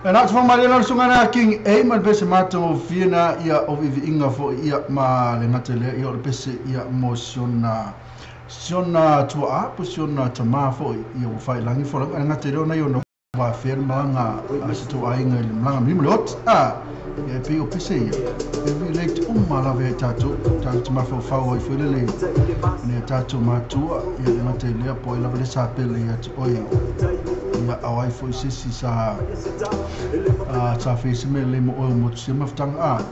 En dat van Mariana Sungana King Eman bese mato fiena ia o vivi inga fo ia ma le ngatele ia o bese ia mosiona siona tua posiona tama fo ia o fai langi fo la ngatele na yo no wa firma nga asitu ainga le mlanga mimlot ia pe o bese ia e vi late mala ve tatu ma fo fa o fo le ne tatu matua ia ngatele po ila bele sa pele ia oi ia awai fo sisi sa fesi me le mo mo se maftanga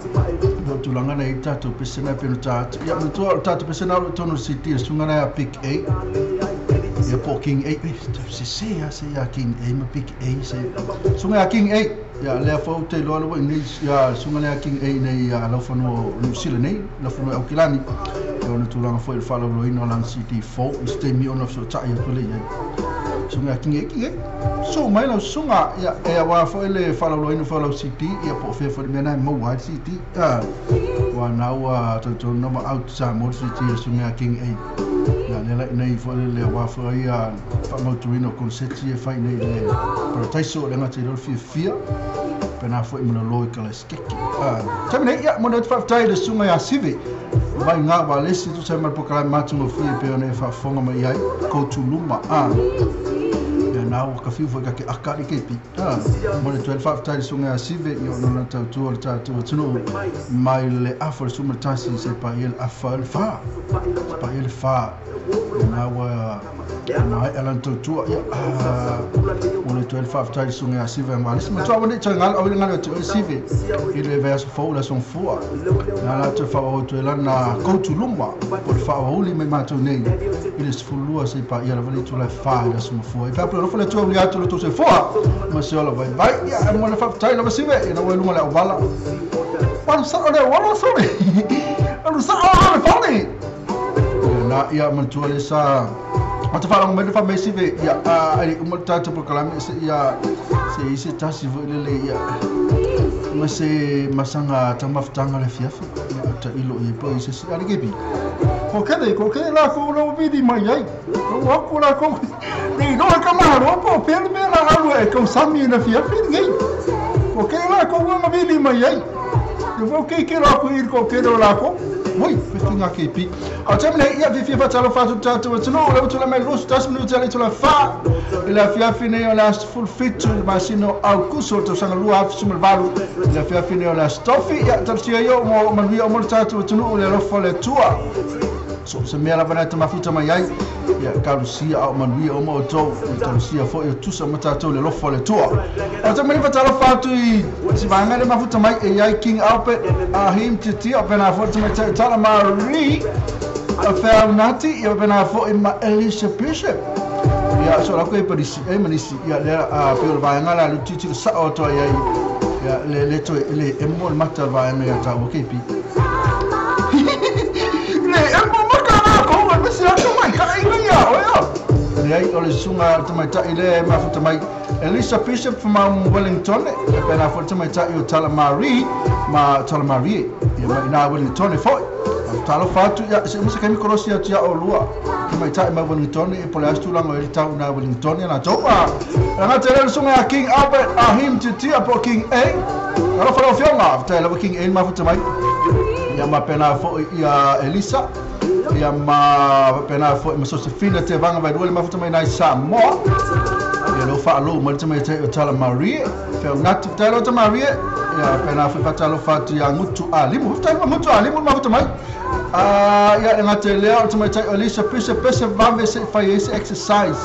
no tulanga na itatu pesena peno tatu ia mo tatu pesena lo tono city sunga na pick 8 ia po king 8 se ya king 8 ma pick 8 se sunga king 8 ia le fo te lo lo ni ia sunga na king 8 nei ia lo fano no sile nei lo fano au kilani no tulanga fo il falo lo ino lang city 4 este mi on of so ta ia to le sunga king 8 so mai lo sunga ia e wa fo ele falo lo ino falo city ia po fe fo mena mo wide city wa na wa to no out sa mo city sunga king 8 ya le nei fo le wa fo ia fa mo tuino con city e fai nei le para taiso le ngati lo fia pe pena foi mona loi kala skeki tamine ia mona whaftai le sunga ia sive mai ngā walesi tu sai marpokalai matunga fui pe ona e whafonga mai ai koutu luma na o ka fiu foi ka ke akari ke pi mona 12 tai sunga ia sive i ona na tautua le tatu tunu mai le afa suma tasi se pa il afa le fa pa il fa na wa na elan tautua ia mona 12 tai sunga ia sive ma le tua wani tanga au ngalo tu sive ile verso fo la son fo na la te fa o tu lana koutu luma por fa o li me matu nei ile sfulua se pa ia la vali tu la fa la suma fo e pa pro le tu obligato lo tu se fo ma se ola vai ia mo le fa tai la sive ina wa luma la wala wala sa ole wala sorry alu sa ole fone na ia man tu le sa o te whalango mene wha sive ia ai umatata po kalame ia se isi tasi vo ile ia ma se masanga tamafutanga le fiafa ia ta ilo i po isi si arigebi ko kede la ko lo vidi mai ai o ko la ko ni no ka maro po pele me la alu e ko sami na fiafa ngai ko kede la ko ma vidi mai ai eu vou que lá com ir com lá com oi fica aqui pi a temne ia vi fa talo fa tatu tno le tu la mai lus tas minutos ali tu la fa la fia fine la full fit ma sino au kuso to sanga lu af sumel valu la fia fine la stoffi ia tarsia io mo man vi mo tatu tno le lo fa le tua so se me la vanata mafuta mai ai ia kalusia au man vi o mo to kalusia fo e tu sa matato le lo fa le tua a temne fa talo fa tu si vanga le mafuta mai e ai king alpe a him titi opena fo tu mai tala mari a Fernati ia pena fo ma Elisha Bishop ia so la ko e parisi e manisi ia le a pe vai ngala lu titi sa o to ia ia le to le emol mata vai me ata o kepi le emol makana ko ma se ato mai ka ia o ia le ai o le sunga to mai ta ile mafuta mai Elisha Bishop from Wellington ia pena fo to mai ta io tala mari ma tala mari ia mai na Wellington fo talo fatu ya se musa kemi korosi ya tia olua mai tai ma Wellington e pole astu lango e tau na Wellington na topa nga tele sunga ya King Albert ahim tia po King A ala fala fionga tai la King A ma futa mai ya ma pena fo ya Elisa ya ma pena fo ma so se fina te vanga vai dole ma futa mai nai sa mo ya lo fa lo ma te mai te tala Maria fe nat te lo te Maria ya pena fo fatalo fatu ya ngutu alimu futa ma ngutu alimu ma futa mai ia nga te lea o mai tai Elisha pese vave se fai esse exercise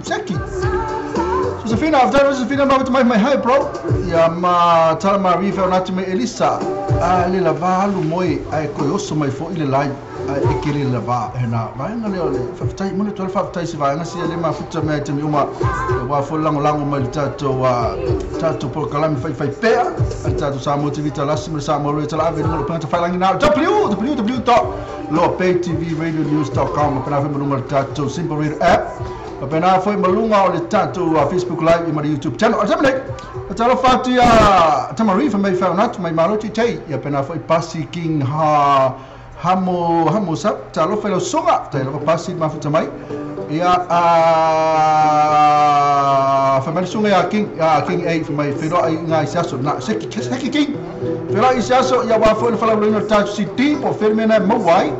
seki so se fina after se fina ma mai hai bro ia ma tala Maria fe ona te mai Elisa le lavalu moi ai ko oso mai fo ile lai e kiri lava na vai nga le ole fatai mo le 12 fatai se vai nga si le ma futa mai te uma wa fo lango mai tato por kalami fai pea tato sa mo tv tala sim sa mo le tala ave mo panta fai langi na www.loptvradionews.com pena foi mo tato simple radio app pena foi malunga o le tato Facebook live e ma YouTube channel atamne talo fatu ya tamari fa mai fa nat mai maroti tai ya pena foi pasi king hamo sa talo felo songa talo pasi ma futa mai ia fa mai sunga ya king A fa mai fero ai ngai saso na seki king fero ai saso ya wa fo fala no touch city po fermena mo wai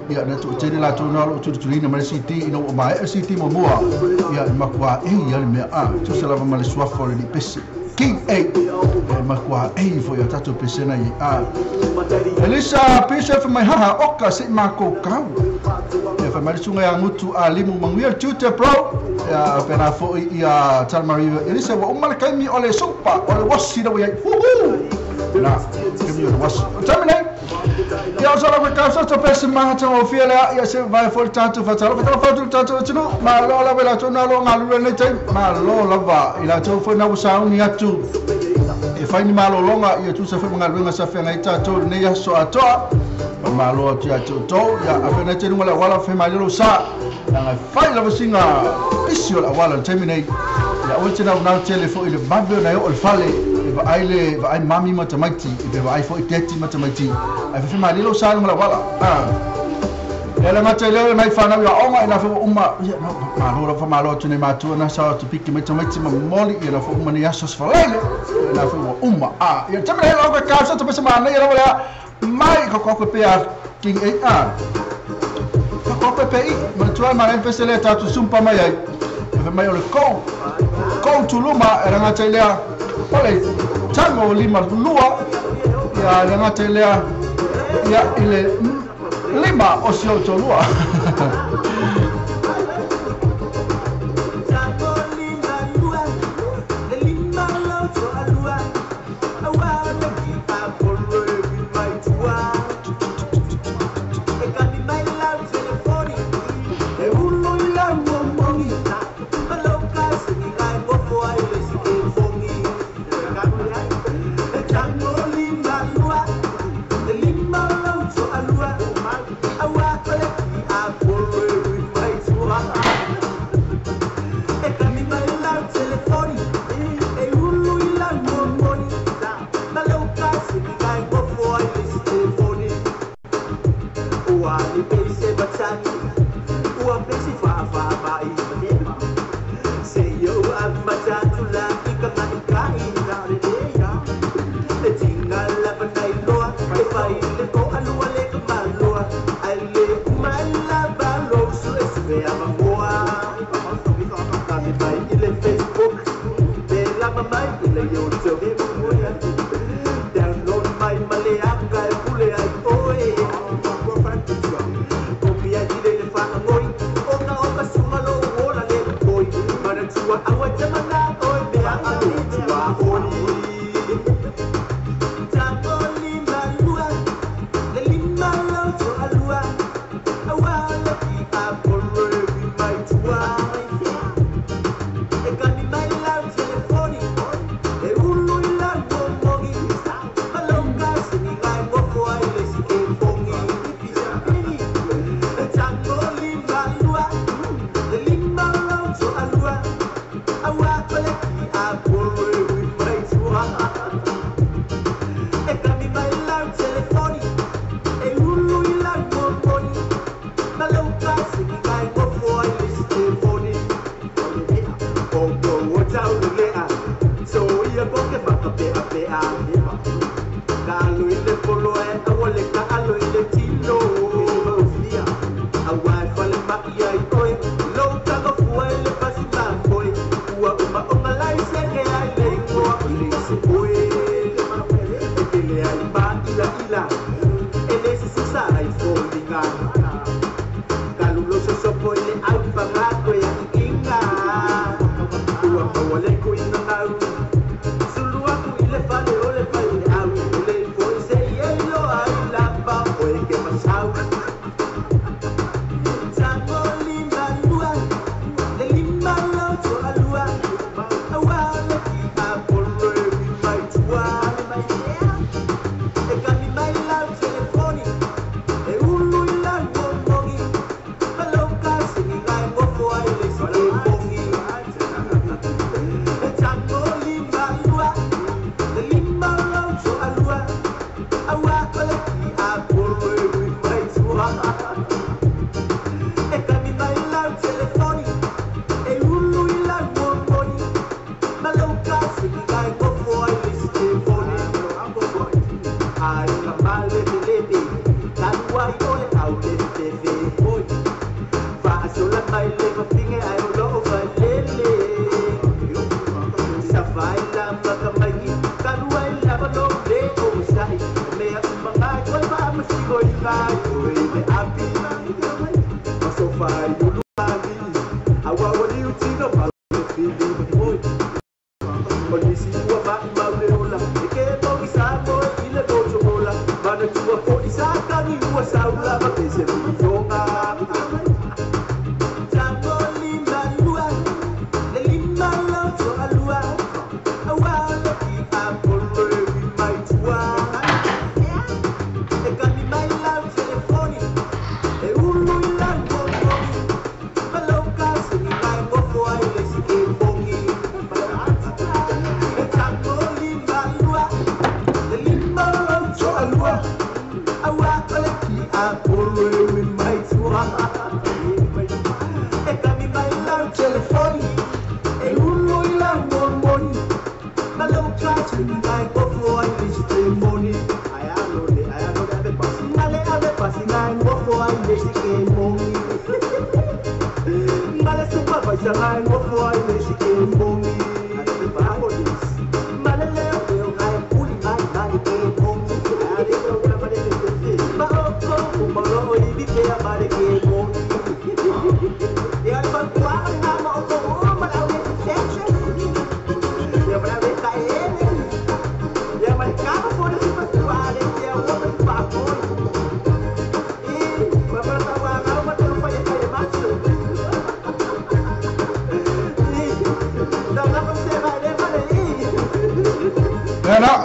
ia na tu tele la tu no tu na mai city no mai city mo moa ia makwa ia le me tu se lava mal sua fo di pesi King A makwa fo ya tatu pesena i Elisha Bishop mai haha oka se mako kau fa mai sunga ya ngutu alimu manguia tute pro ya pena fo ia Talmaria Elisa wa umal kaimi ole sopa ole wasi da wa na kemi ole wasi terminate ya sala ko ka so pese ma ta o fiela ya se vai fo tanto fa tanto tino ma lo la vela to na lo ngalu le tai ma lo la va ila to fo na usa ni atu e fai ni malo longa ia tu se fo ngalu nga sa fe ngai tato ne ya so atoa malo tia to ya afena tenu wala fe mai lo sa nga fai la singa isio la wala terminate ya o tena na telefone ile babbe na yo fale va ai mami matamati va ai fo teti matamati ai fe mai lo sa la wala ela matele mai fana ya onga ina fo umma malo fa malo tene matu na sa tu piki matamati moli ina fo umma ni asos fale ina fo uma ya chama le ko ka sa to pe semana ya la mai ko pe king 8 ko pe ma tua ma en pesele ta tu sumpa mai ai e mai o le ko tu luma era nga telea ole tango lima lua ya nga telea ya ile lima o sio to lua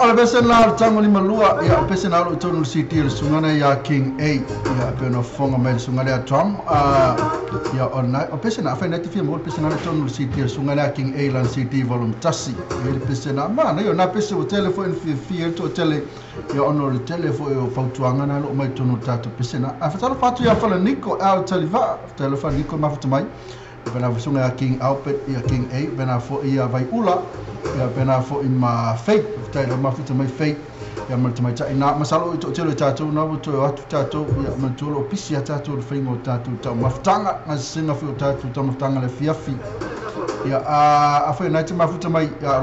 Ole pesen la tango ni malua ya pesen la tonu city le sungana ya King 8 ya peno fonga mel sungana ya Tom ya ona pesen na fa netifi mo pesen la tonu city le sungana ya King 8 lan city volume tasi ele pesen na mana yo na pesen o telefone fi to tele ya ono le telefone o fautuanga na lo mai tonu tatu pesen na afatala fatu ya fala Nico al taliva telefone Nico mafutu mai bena visunga ya King Alpet ya King 8 bena fo ia vai ula ya bena fo ima fake taila mafuta mai fake ya malta mai ina masalo ito telo tatu na buto atu tatu ya mantolo pisi ya tatu fingo tatu ta maftanga na singa fi tatu ta maftanga le fiafi ya afa na mafuta mai ya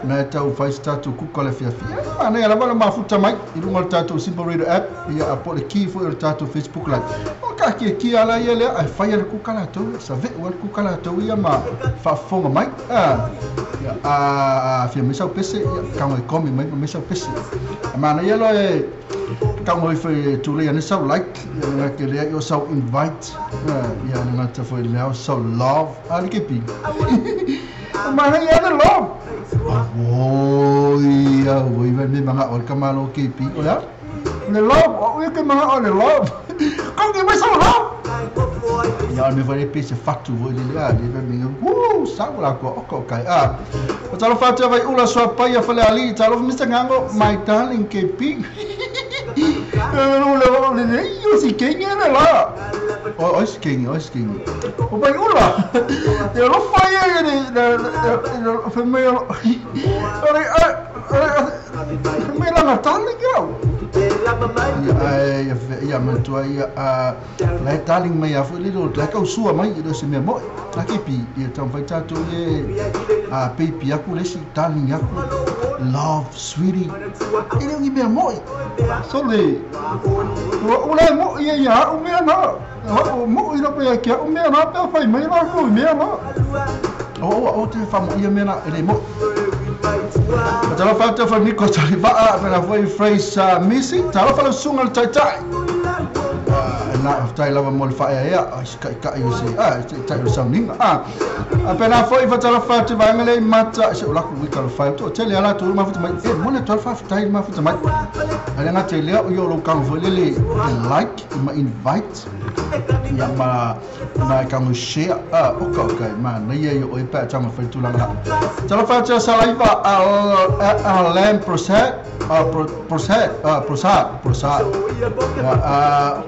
na tau faz tatu kukola fiafi ana ya bala mafuta mai irungo tatu simple radio app ya apole ki fo tatu Facebook live ka ki ala yele ai fire kukala to sa ve wal kukala to ya ma fa fonga mai fi mesa pese ka mo komi mai mesa pese mana yelo e ka mo fe to le ne sa like na ke le yo sa invite ya na ta fo le so love ali ke pi mana yelo love ya voi me manga or kamalo ke pi ola le love o ke manga o le love kau ke mai sa love ya me vai pese fatu voi le ya de me sa la ko kai o talo fatu vai ula so pa ya fale ali talo Mr Ngango my darling ke pi le yo si ke ngena la o sking o vai ula eu não falei ele foi meio me la natale grau ya mantua ya la darling mai afu lilo la ka usua mai do se me mo aki pi ya tam vai tato ye baby aku lesi darling aku love sweetie ele ngi me mo so le ula mo ya o me na mo ina pe ke o me na pe fai mai na ko me na o te famo ia me na ele mo talo falta fa Nico taliva pela foi phrase missing talo fala sungal tai na after lava mol fa ya ka you say tai sounding pela foi fa talo falta vai ngale mata se la ku talo falta to tele ala to ma futa mai mo ne talo falta tai ma futa mai ala na tele yo lo kan vo le like ma invite ya ma na kan share okay man na ye yo e pa chama fa tu la talo falta salaiva Alan Prasad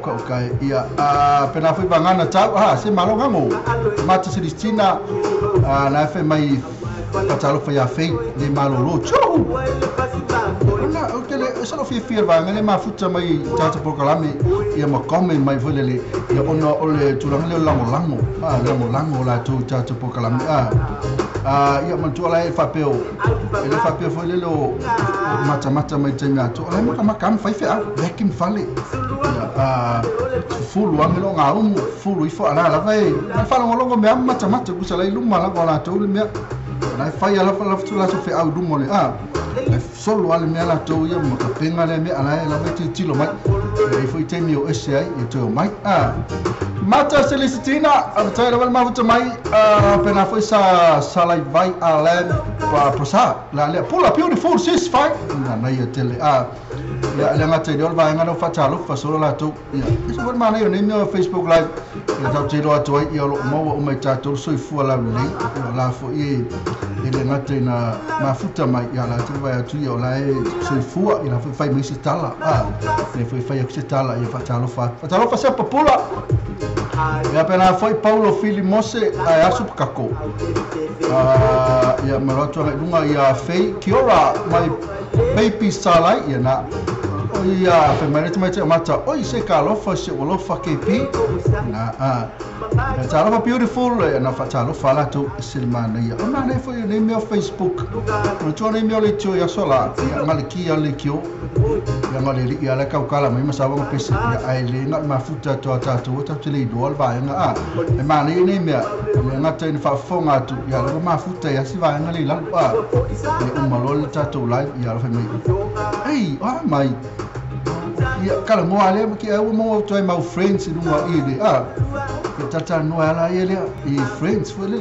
okay ia pena foi bangana tau se malo ngamo mata se Cristina na fe mai patalo foi a fei de malo lo chou na okele só fi bangale ma futa mai tata proclame ia ma come mai volele ia ono ole tulang le lango la tu tata proclame ia mantua e fapeo ele fapeo foi lelo mata mai tenga to ala makam fai fe vacuum fale fulu amelo ngau fulu ifo ala la vai fa longo me mata ku sala iluma la gola to me na fai ala fa tu la so fe au dumole solo ale me ala to ia makapenga le me ala la vai tilo mai e foi temio SCI e to mai Mata Celestina, abtai level mafuta mai pena foi salai vai Alan Prasad la le pula beautiful sis fine na ia tele ya le ngata diol vai ngano fatalo fa solo la tu ya isso foi mana yo nem Facebook live ya tau tiro atu ia lo mo o mai tato so fu la le la fo e ele ngata na mafuta mai ya la tu vai atu ia la so fu ia la fai mai se tala ne foi fai se tala ia fatalo fa se popula ia pena foi Paulo Filimose ai asu kako ia maroto ngai lunga ia fei kiora mai baby salai ia na ia fe manete mai te mata oi se kalofa se olofa KP na talofa beautiful na fa talofa la tu silmana ia ona nei foi nei meu Facebook no tu nei meu le tu ia sola ia maliki ale kio ia ngale ia la kaukala mai masawa mo pesi ia ai le na mafuta to tatu tatu le do alba nga e mani nei mea le ngata ni fa fonga tu ia la mafuta ia si va ngale la pa ia malol tatu live ia la fa mai ei mai ia kala mo ale ki au mo to my friends no mo ile ke tata no ala ile e friends for le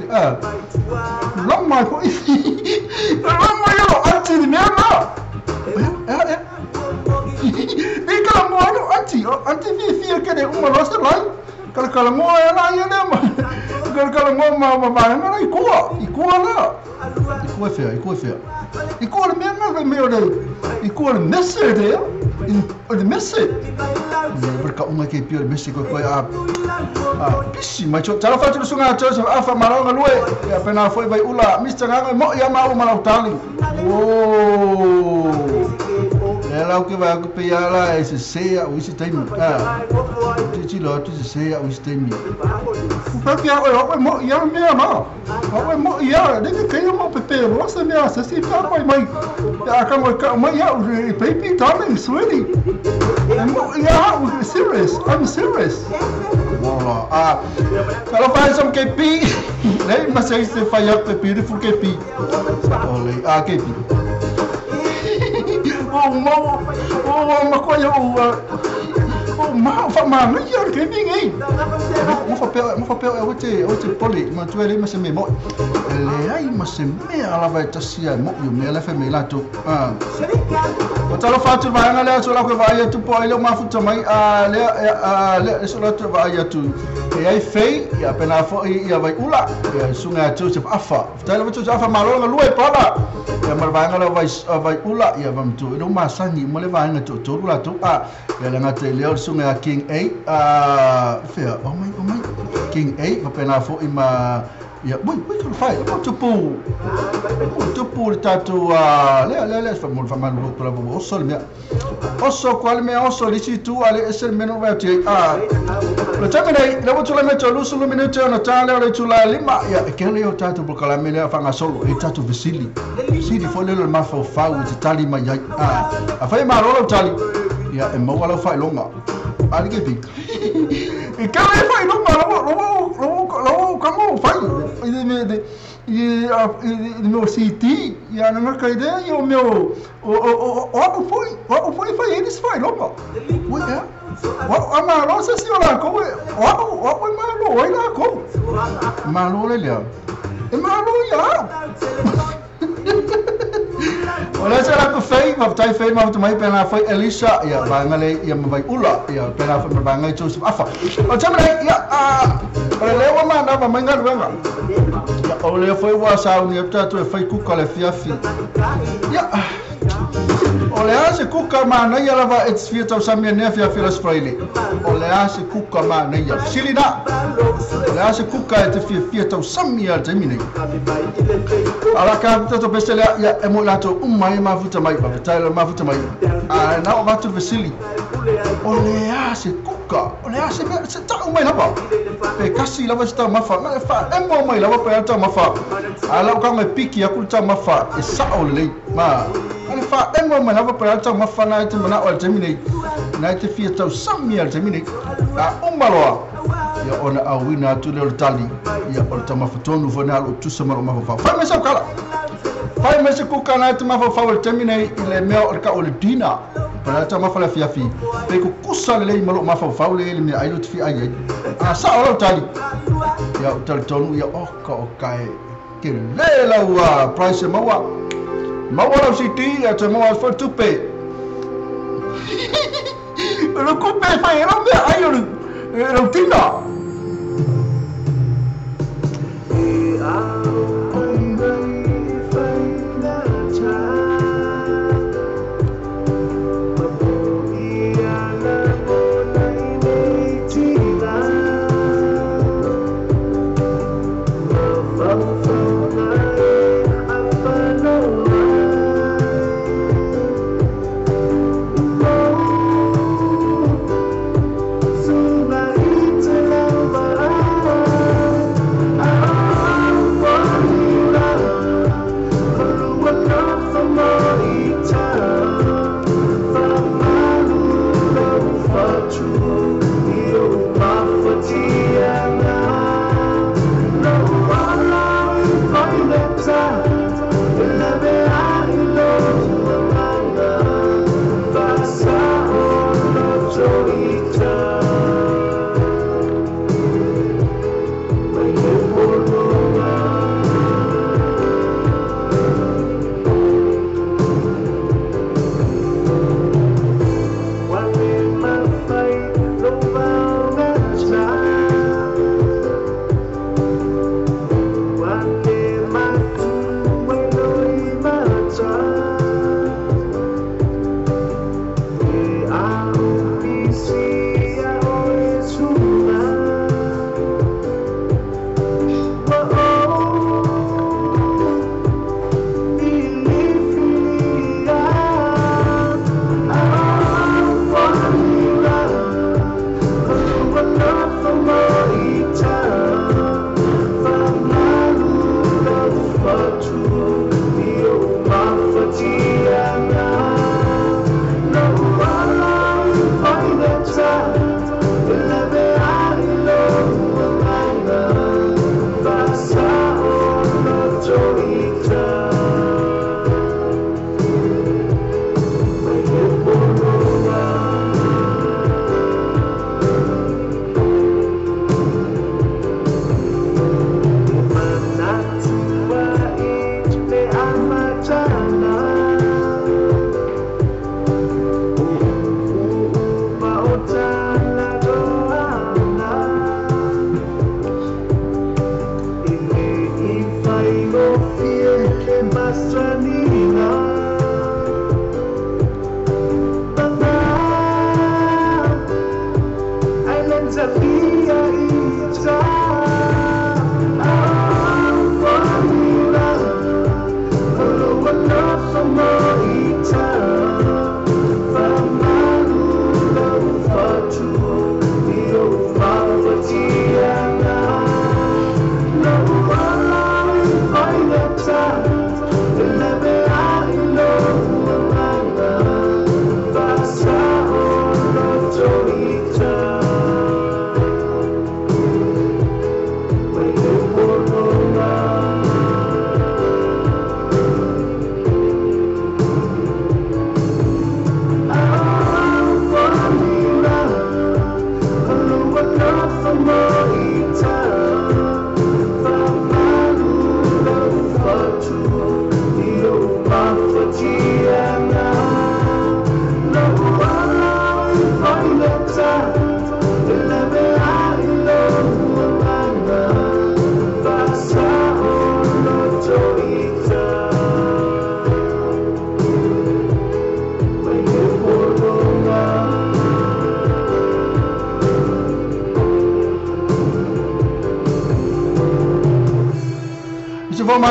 long my ko long my yo anti ni me na e kala mo no anti fi ke de uma rosa lai kala mo ala ile ma kala mo ma na ikua la ikua fea ikua me na me o de ikua messe de de messe porque uma que pior messe ko pisi mai cho tala fa sunga cho afa maronga lue ya pena foi vai ula mr nganga mo ya mau malau tali ela o que vai ku pe ala ese sea o ese time ti lo tu se sea o ese time porque o mo ya me ama o mo ya de que eu mo pepe você me assiste para mai ya como ya baby darling sweetie I'm serious. Voilà. Kalau faz um KP, né? Mas aí você faz o beautiful KP. Olha, KP. Uma coisa, não ia que ninguém. Mo papel é o poli, mas tu ele mas me mo. Ele aí mas me ela vai tasia mo eu me ela foi me lá tu. Kalau fatu vai ngale so la ko vai tu po ile uma futa mai le so la tu vai tu. E aí fei e apenas foi ia vai ula. Sunga tu se afa. Tala tu afa malonga lue pala. E mar vai ngale vai ula ia vam tu. No masangi mo le vai ngatu tu la tu ya la ngate leo sunga King A fea oh my King A apenas foi ma ya boy kan fai tu pu tatu le fa mo fa malu to la bo sol me osso qual me osso lisi tu ale esel meno va ti lo tamene le bo la meto lu sulu minuto na tale le tu la lima ya ke le o tatu bo kala me le fa nga solo e tatu visili sidi fo le ma fa u tali ma ya fa ma lo tali ya e mo wala fa longa ali ke pi e ka le fa longa lo como fai e meu CT e a minha ideia e o meu o foi eles foi logo ué o malo se se lá como o malo oi lá como malo ele é malo já olha se ela que fez mas tá fez mas tu mai pena foi Elisha ya bangale ya mai ula ya pena foi bangai Joseph afa o chama ya olha o mana ba mangar venga ya olha foi o sa o nepta tu foi kuka le fiafi ya olha se kuka mana ya lava it's fieta samia ne fiafi la spraile olha se kuka mana ya silida olha se kuka te fieta samia jamine ala ka to bestele ya emulato mai mafuta mai pa taylo mafuta mai na o batu vesili olea se kuka olea se ta mai lava pe kasi lava sta mafa na fa embo mai lava pe ta mafa ala ka mai piki ya kulta mafa e sa ole ma ala fa embo mai lava pe ta mafa na te mana o terminate na te fieta samia terminate umbaloa ya ona awina tu le tali ya olta mafutonu vona lo tu sama mafa fa mesa kala fai mese kuka na te mafa fa o terminate ile meo ka o dina para ta mafa la fiafi pe ku kusa le malo mafa fa le me ailo fi ai sa o tali ya tal tonu ya o kai ke le la wa price mawa la city ya te mawa for to pay lo kupe fa era me ailo dina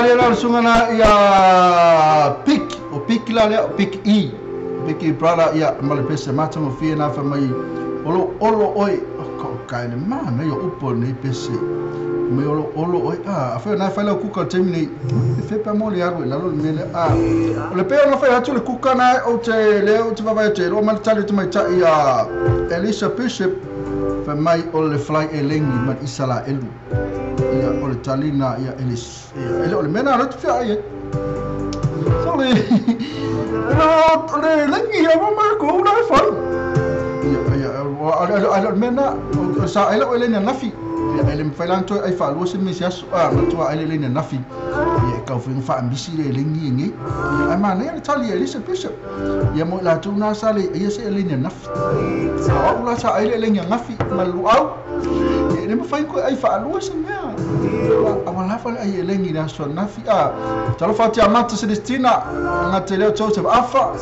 tali la sungana ia pick o pick la le pick e pick brother ia male pese mata mo fie na fa mai olo oi ko kai le mana yo upo nei pese me olo oi fa na fa la kuka temini fe pa mo le aro la lo mele le pe na fa atu le kuka na o te le o te va te ro mal tali te mai ta ia Elisha Bishop fa mai o le fly elengi ma isala elu ia o le talina ia Elis ele o le mena ro te fa ia so le lengi ia ma ko na fa ia mena sa ele o le na nafi ele mfailanto ai fa lo se mesi aso matua ele le nafi ia ka fu fa ambisi le lengi ngi ai ma ne tali Elisha Bishop ia mo la tu na sale ia se ele nafi sa la sa ele lengi nafi malu au ele me fai ko ai fa lo se mea awala fa ai lengi na so nafi talo fa ti amata Celestina nga tele Joseph afa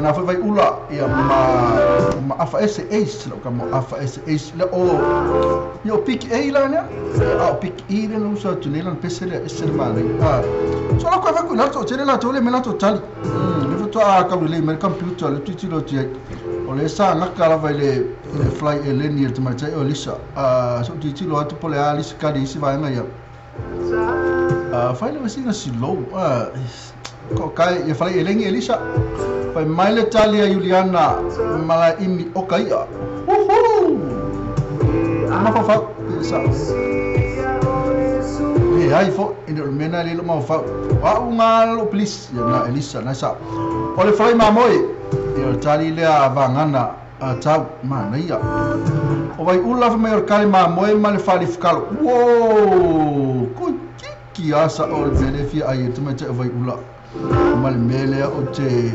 na fa vai ula ia ma afa ese lo ka mo afa ese le o yo pick e la ne pick e le no so tu ne lan pesele ese male so la ko fa ko la to tele la to le me la to tali le foto ka le me computer le tuti lo ti o le sa nga ka la vai le fly eleni te mai o Lisa so tuti lo atu pole Alice ka di si vai nga ya fa le wasina si lo ko kai e fly eleni Elisa fa mai le tali a Juliana mala imi o kai ma fa sa ai fo in el mena le ma fa nga lo please na Elisa na sa o le fly ma moi e tali le avangana tau mana ia o vai ula fa mai kali ma moi ma le fali fikalo wo ko ki asa o le benefit ai te mai te vai ula mal mele o te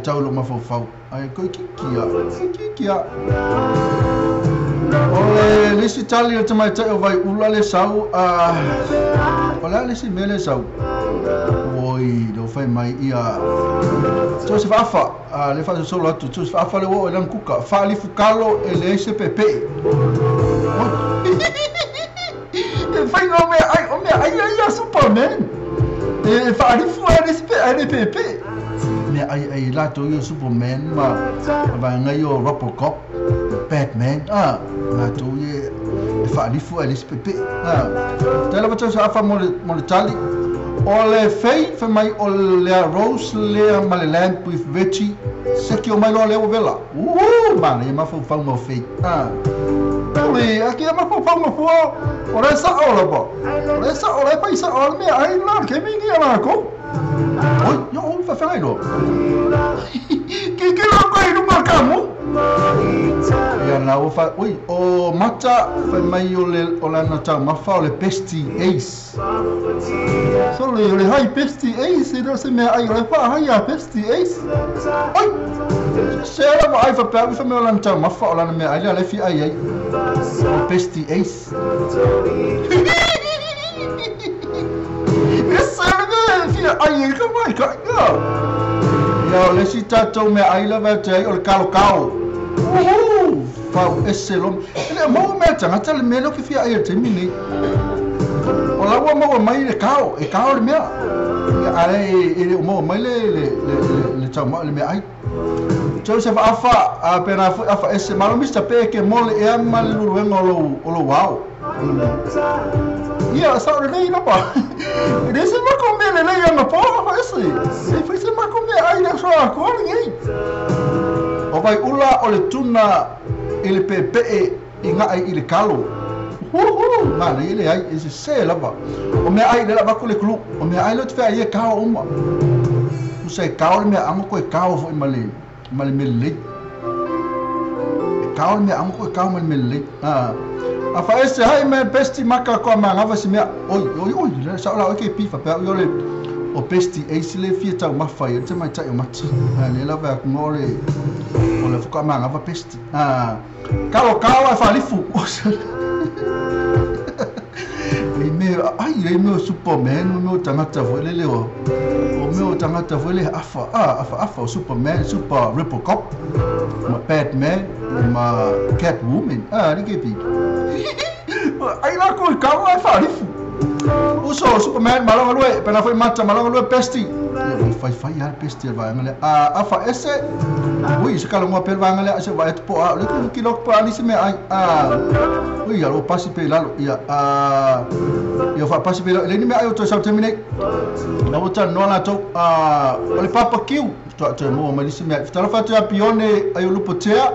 tau lo ma fa ai ko ki ole lisi tali o te mai te vai ula le sau ola lisi mele sau oi do fai mai ia Joseph afa le fa solo atu Joseph afa le wo elan kuka fa li fukalo e le SPP fai no me ai Superman e fa li fu SPP me ai la to yo Superman ma va ngai yo Robocop Batman na to ye fa li fu SPP tele bato sa afa mo le tali ole fei fa mai ole Rose le male lamp with veggie se o mai lo le vela man e ma fa mo fei ole aqui é ma fa mo fo ora sa ola bo ora sa ola pa isa ola me ai la ke mi ngi ala ko oi yo fa fa lo que lo ko i no kamu ia na o fa oi o mata fa mai ole ola na ta ma fa ole pesti ace so le hai pesti ace e se me ai le fa hai a pesti ace oi se la vai fa pa fa me ola na ta ma fa ola na me ai le fi ai pesti ace essa me fi ai ka mai ka ya le si tato me ai la va te o kalo fa eselom ele mo me tanga tele me lo que fia ai te mini o la wa mo mai le kao le me ai ele mo mai le tama le me ai Joseph afa pena afa ese malo mista pe ke mole e mal lu wengo lo wow ia sa le nei na pa desse ma come le nei na pa ese se foi se ma come ai na so a ko ngai o vai ula o le tuna ele pepe inga ai ile kalo mana ile ai ese se lava o me ai le lava ko le klu o me ai lo te ai ka o ma o se ka o me amo ko ka o foi male mele ka o me amo ko ka o mele a fa ese hai me pesti maka ko ma ngava se me oi sa la o ke pi fa pa yo le o pesti e se le fia tau mafai te mai tai o mati le lava ku ngore o le fuka manga va pesti kalo fa lifu e me ai le me Superman me tangata vo le o me tangata vo le afa Superman super Robocop ma Batman ma Catwoman ni ke pi ai la ko fa lifu uso Superman malanga lue pena foi mata malanga lue pesti fai ar pesti vai ngale afa ese ui se kala mo pel vai ngale se vai po le kilo pa ni se me ui alo pasi pe lalo ia ia fa pasi pe le ni me ayo to sa terminate na wota no la to ole papa kiu to mo ma ni se me tala fa to pione ayo lupotea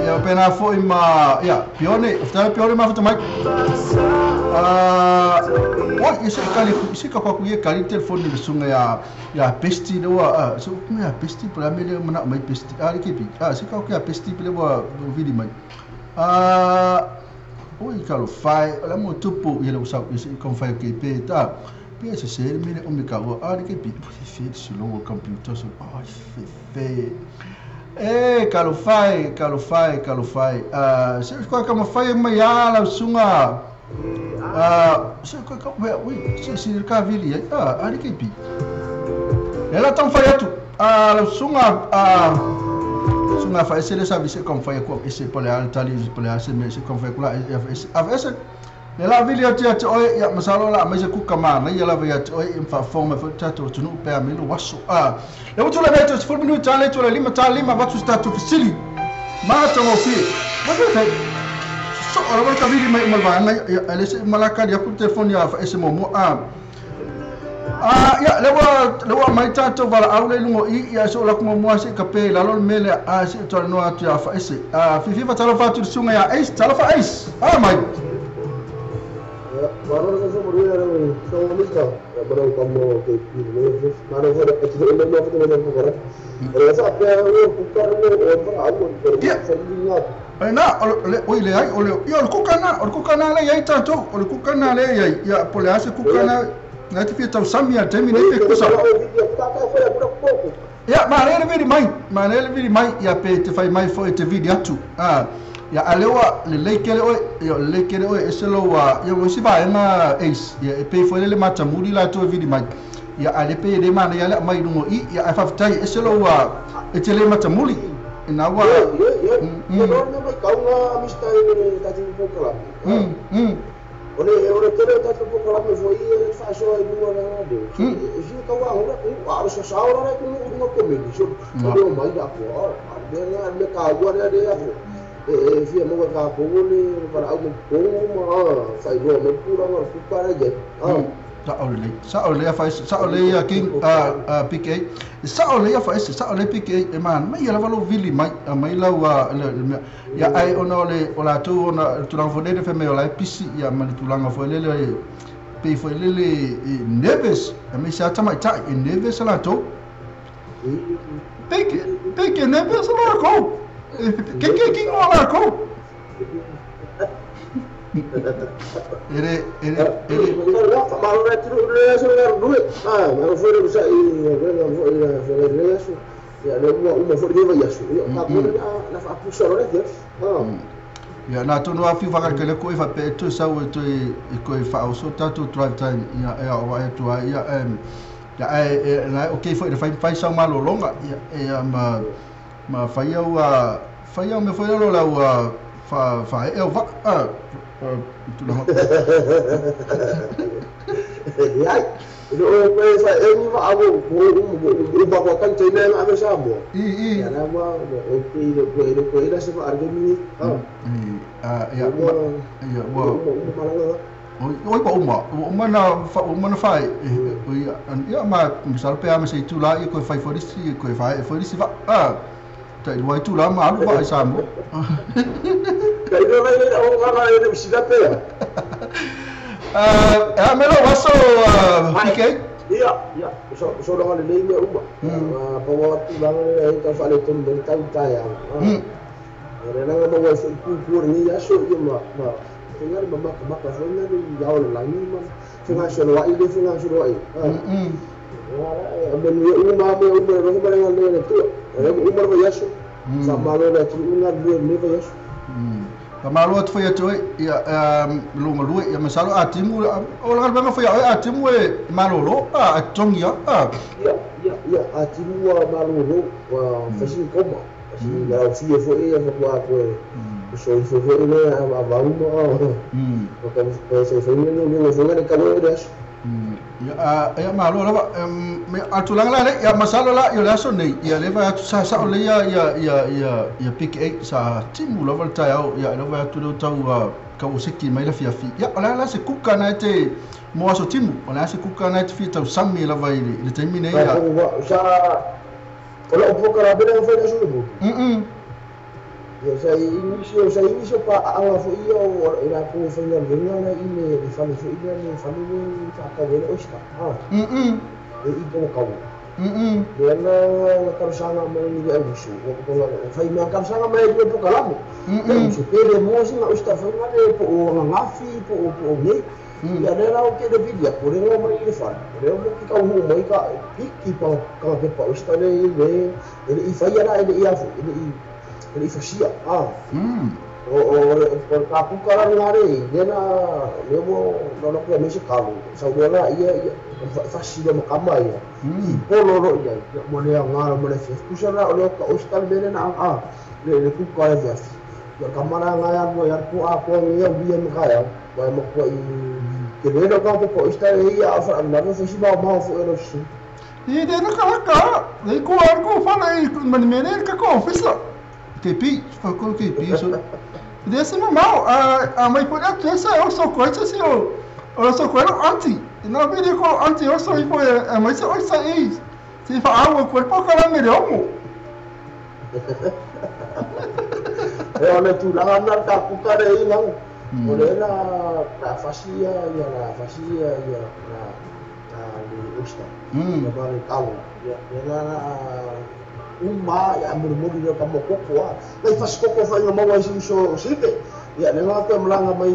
ia pena foi ma ia pione ma fa mai what is it kali sika kwa kuye kali telefon ni sunga ya pesti do so ya pesti para mele mana mai pesti kipi sika kwa pesti pele bo vidi mai oi kalo fai la mo tupu yele usa kon fai ke pe ta pe se mele o me kawo kipi fe solo o computer so fe kalo fai se kwa kama fai mai ala sunga se ka vili ali kipi ela tão faiatu la sunga fa esse sabe se como foi com esse poleal tali poleal se me se como foi lá essa ela vili atia oi ya masalo la mas ku kama na ela vai oi em fa forma foi tato tu no pe amelo waso eu tu la veto se for minuto tale tu la lima va tu sta tu fisili ma to mo fi ma so ora ka vili mai malvana ele se malaka dia ku telefone ya fa esse momo ya lewa mai tato vala aule lungo ya so la kuma mo se kape la lol mele se to no atu ya fa esse fifi va tala fa tu sunga ya ace tala fa ace mai baru saya berdua orang sama nikah, baru kamu ke ini, mana saya kecil ini mau kita macam apa? Rasa apa yang bukan orang awam berbingat. Na, oi le ai, yo kukana le ai tato, kukana le ya pole ase kukana na te fita samia temi ne pe kusa. Ya, manele vidi mai ya pe te fai mai fo te video atu. Ya alewa le lekele o eselo wa ya mo siba ema ace ya pe fo le mata muri la to vidi mai ya ale pe de mana ya mai no ya afaftai eselo wa etele mata muri ina wa no kau na amista ini tadi pokok Oleh kira tadi pokok lama foi fa so ai no na de ji kau ora so sa ora ku no komedi so no mai da ko de kau ada de via mo ka pole para au mo sai do mo pura mo para je sa ole ya king PK sa ole PK man mai la valo vili mai la wa ya ai ona ole ola tu ona tu lang fode de fe me ola pisi ya man tu lang fo le pe fo le neves me sa tama ta neves la to PK neves la ko que não marcou? Ele malu na tiro le so na duit malu foi bisa ya le uma foi de vai asu ya na fa puxar le dia ya na to no afi vaga que le coi fa pe to sa o to e coi fa o so tato drive time ya wa to ya na okay foi de fai sa malo longa ya ma fai au me foi lo la fa eu va tu não ai no me fa eu va abo o ba kan tene na ave sabo ya na ma o ko ida se fa argemi ya wa oi ba uma fai ya ma misal pe ama se tu la e ko fai forisi va tai wai tu la ma lu vai sambo kai do vai o ngara e de sida pe melo waso PK iya so do ngale le me uma pa wa tu la e ka fa le ton den tau tai ere na mo wa so ku ni ya so ye ma fingar ma ka so na ni ya o la ni ma fingar so wa ile fingar so wa ben uma me ro ba ngale tu umar vai yaso sama lo na tu ungar le vai yaso Kamalo tu foi atu ya lu ya masalo atimu o la banga foi atimu e malolo atongia ya atimu wa malolo wa fasi koma fasi la fie foi ya kwa so ini abang so ini kalau dia ya malo la me atulang la ya masala la yo la so nei ya leva sa le ya pick 8 sa timu la volta ya leva tu do tau ka usiki mai la fi ya la se kuka na te mo aso timu ona se kuka na te fi tau sami la vai le termine ya sa kalau poka la bela foi aso do saya ini siapa Allah fu iyo ila ku fanya ngena ini di fali fu iyo ni fali ni ka wele osta itu kau dia na karsana mai ni abusu ko fai ma karsana mai ni po kalamu su pele mo si na osta fai na po ngafi po ni ya na o ke de video por ele mai ni fal por ele ki ka mo mai ka piki pa ka pe osta le ele fai na ele ia fu ele fasia o kapu kala ngare dena lemo no ko me se kalu sa dela ia fasia makama ia polo ro ia mo le ngara mo le kusala o ka ostal bene na le ku kala via ya kamara ngaya mo ya ku a ko ia bia makaya ba mo ko i ke dena ka ko ostal ia afa na no se ba ma fo ero su e dena ka le ko argo fa na man mene ka ko ofisa kepi foi kepi so desse normal a mãe pode até ser eu sou coisa assim eu sou coisa anti não me digo anti eu sou foi mas eu sei se fa água corpo cara melhor mo olha tu lá na tá com cara aí não olha na facia ya na usta ya bari kau ya uma ya murmuri dia kamu koko lai fas koko fa ngamo wa so sipe ya ne ma ka mlanga mai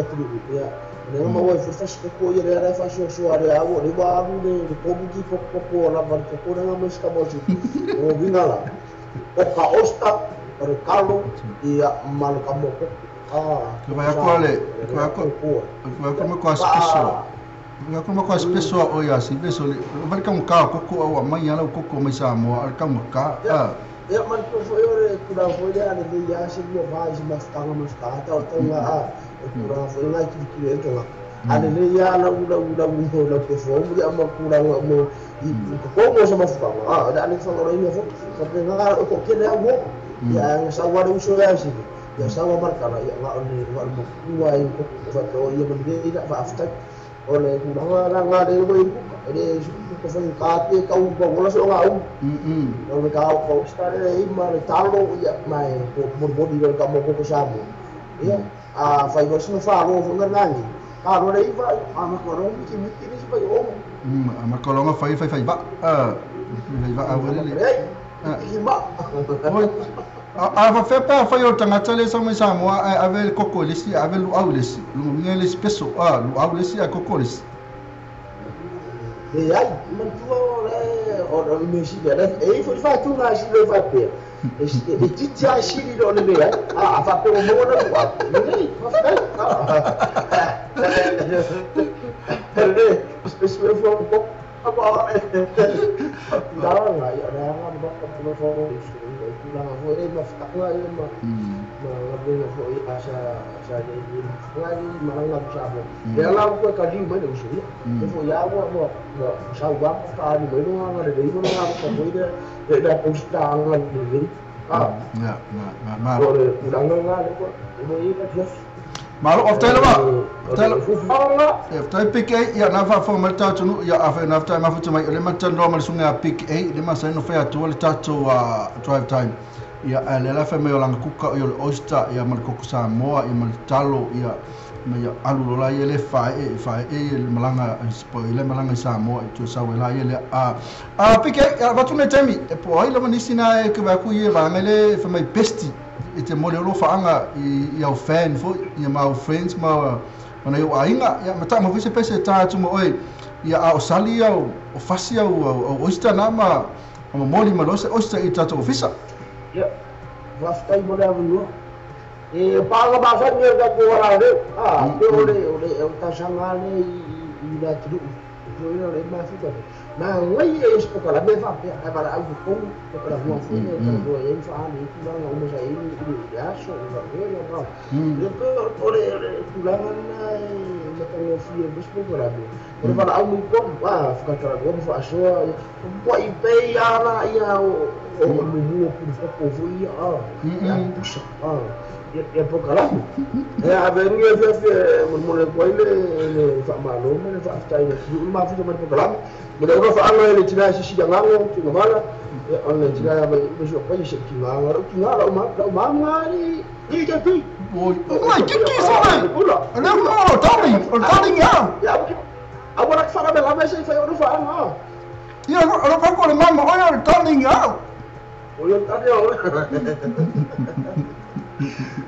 tu ya ne ma wa fas koko ya re fa so are awo ni ba abu de pobuki koko la ban koko na ma ska mo si o vinala o ka osta per kalo ya mal kamu koko que vai acole vai com as pessoas nga kuma kwa pessoa o ya si beso le vai ka muka koko au amanhã lá o koko mai sa mo al ka muka ya man ko foi ore kura foi de ane de ya si mo vai si mas ta ta nga kura foi nga ki to nga ane le ya la ula mo la ko fo mo ya ma kura mo ko mo sa mafuta da ane fa ore ni fo ko nga ko ke le mo ya sa wa de uso ya si ya sa wa marka ya nga mo kuwa ko fa to ya mo de ida fa afta oleh kurang ada yang ini ko fa kate ka u ko la so nga no me ka ko stare e ma le talo ya mai ko morbodi del ka mo ko sabu ya fa io sono fa lo fo ngani ka ro le iva ma ko ro mi ni si pa yo ma ko lo nga fa ba va awele le ma a fa pa fa yo tanga tale so me sa mo ave koko lesi ave lu aules lu ngele speso lu aules a koko lesi ai man tu o me si da e foi fa tu na si le fa pe e ti ti si di do le fa pe mo mo na wa ni spesso foi um pouco agora não ya na ba ko fo na foi ma fa ma ngabela fo asa de ngani malanga sabo ya la ko ka di mai do su fo ya mo sa wa ka ni mai no na de mo na ko mo de da posta na de ya ma udang ko mo ida just malo oftele ba pick ya na fa formal tatu ya afa na after ma futu mai le matan do mal sunga pick le ma sai no fa tu le tatu drive time ya le la fa me lang kuka yo osta ya mal kokusa moa ya mal talo ya me ya alu la ye le fa le malanga spoile malanga sa moa tu sa wela ye le pick ya va tu ne temi e po ile manisina e ke va ku ye va mele fa mai besti e te mole lo faanga i au fan fo i mau friends ma ona yo ainga ya mata mo vise pese ta tu mo oi ya au sali au o fasi au oista na ma mo moli ma lose oista i tatu ofisa ya vasta i mole avu e paga basa ni ga ko wala de ole ta sangane i da tu foi le ma fu ko na ngai e spo kala me fa pe para au ko kala mo fu ne ko e fa ni ku na mo sa i ya so va bene no e ko ore tu la na me ko fi e spo kala me ore para au ko va fa kala ko fa so po i pe ya na ya o mu ku fu ya ya puxa ya po kala e a ver ni fe mo le ko ile fa malo me fa sta ile ma fu mo po kala mo le ko fa ano ile tina si ngango tu ngala on le tina ya ba so pa si ngala ma ngari ni ke pi o mai que isso né não não Tony ya agora que fala bela mas foi eu fa não e eu não concordo mama olha Tony olha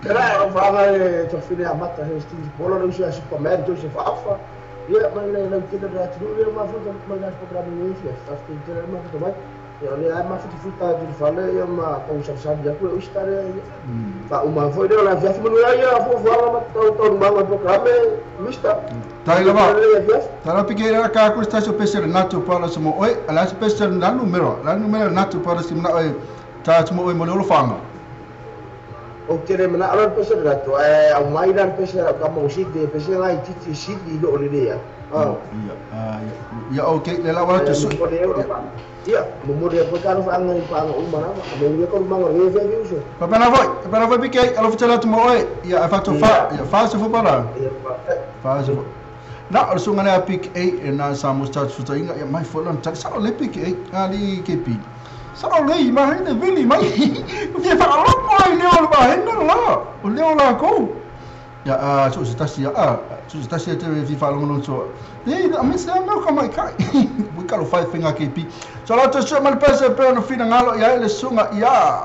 era fala to fine a mata resti bola no já se comer就se fafa e mas não tinha da tudo uma foto mas já programa no isso está tem uma foto mais olha uma foto de fala e uma coisa sabe já foi estar fa uma foi lá já foi lá ia vou falar mas todo mal programa mista tá aí lá tá lá piquei lá cá com está seu PC nato para se mo oi lá se PC lá número nato para se na oi tá se mo oi mo lo fanga o tere mana ala pesa rato au mai dan pesa ka mo sit de pesa lai titi sit di do le dia ya okay le la wala tu ya mo mo de ka no fa ngai pa no umana mo ye ko ma ngore fe vi uso pa na voi piquei alo fitela tu mo oi ya fa to fa ya fa se fo para fa se na o sunga na pick 8 na sa mo start futa inga ya mai fo lan tak sa le pick 8 ali kepi sao lấy mà hay là vì mấy việc phải lắm ai leo là hết nó là leo là cô ya chỗ sự ta xia chỗ sự ta xia thì vì phải làm nó chỗ đấy mình sẽ nó không ai cái bữa kalau phải finger KP cho là tôi sẽ mal pesa pero no fina ngalo ya ele sunga ya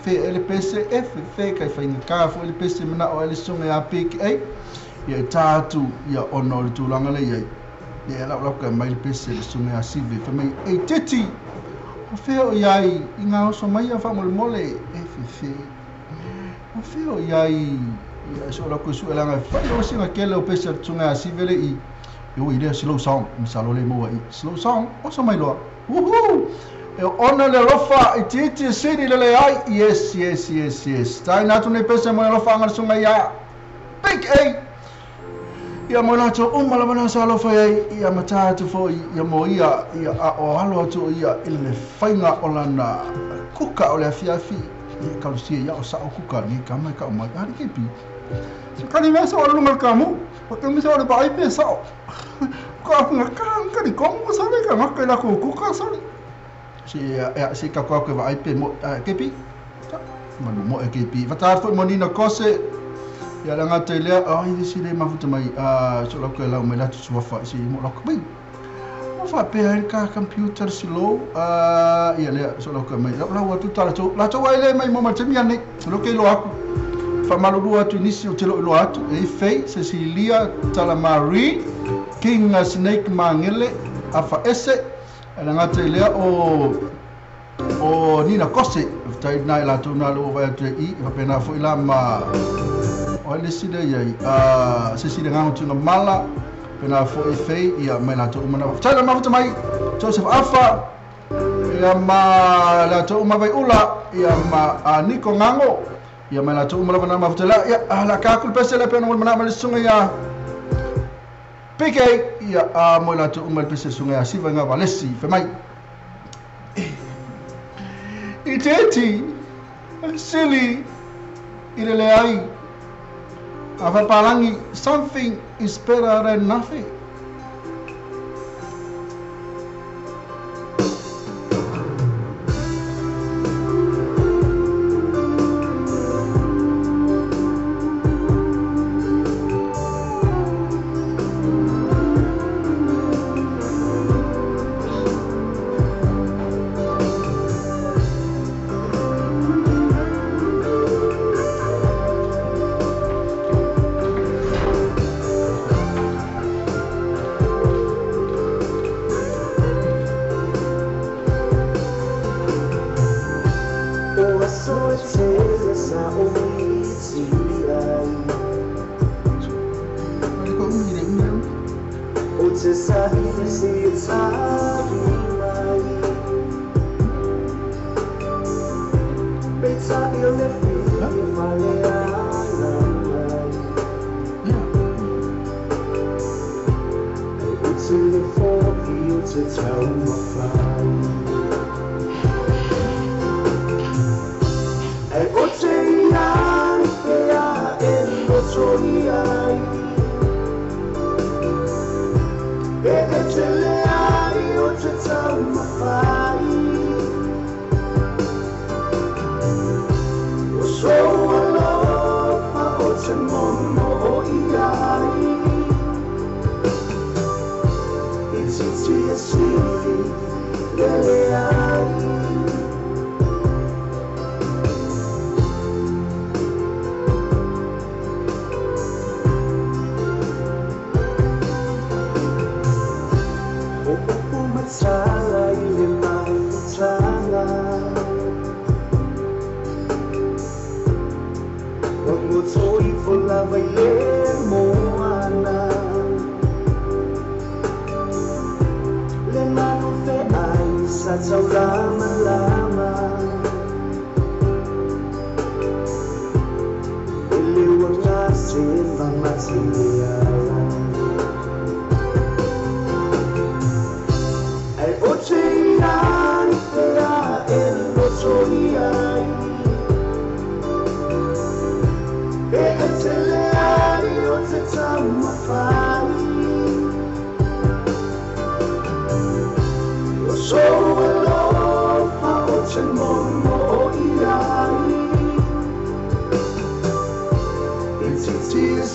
fe ele pesa f fe kai finger ka fo ele pesa mana o ele sunga ya pick ai ya tatu ya honor tu langale ya la ka mai pesa ele sunga ya sive fe mai 80 o feo iai inga oso mai a whamole mole e fe o feo iai so la ko su elanga fa o singa kele o pesa tunga sivele i o idea slow song misalo le mo i slow song o so mai lo e ona le lofa i titi sidi le ai yes tai na tu ne pesa mo lofa ngar sunga ya big a ia mona to umala mana salo fa ia mata to fo ia mo ia o halo to ia ile fainga olana kuka ole fiafi ia kalusia ia o sa o kuka ni kama ka mai ari kepi so kani mesa o lungal kamu porque mesa o bai pesa ka ngaka ni como sale ka ngaka la kuka sale si ka ko vai pe mo kepi mo kepi vata fo monina kose ya la ngata ile ai si le mafuta mai so la ko la me la tu fa si mo la ko bai mo fa pe ka computer silo ya le so la ko mai la wa tu tala tu la tu wa ile mai mo ma temi ani lo ke lo aku fa malu dua tu nisi o te lo atu e fei Cecilia Talamari King Snake Mangele afa ese la ngata ile o Nina Kose tai na la tu na lo va tu I fa pena fo ila ma o le sida ia se sida ngau tunga mala pena fo e fei ia mai la to umana tala ma futa mai Joseph Alpha ia ma la to uma vai ula ia ma Nico Ngango ia mai la to umana bana ma futa la ia la ka kul pese la pena mo mana ma sunga ia PK ia mo la to uma pese sunga ia siva nga valesi fe mai iteti silly ile ai Avapalangi, something is better than nothing. Society sau lama iliwag natin pamatsiya ay ocean kaya elosoyay e ateleari otetamafai so alone pa ocean mo iai it's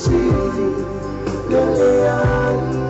city leleai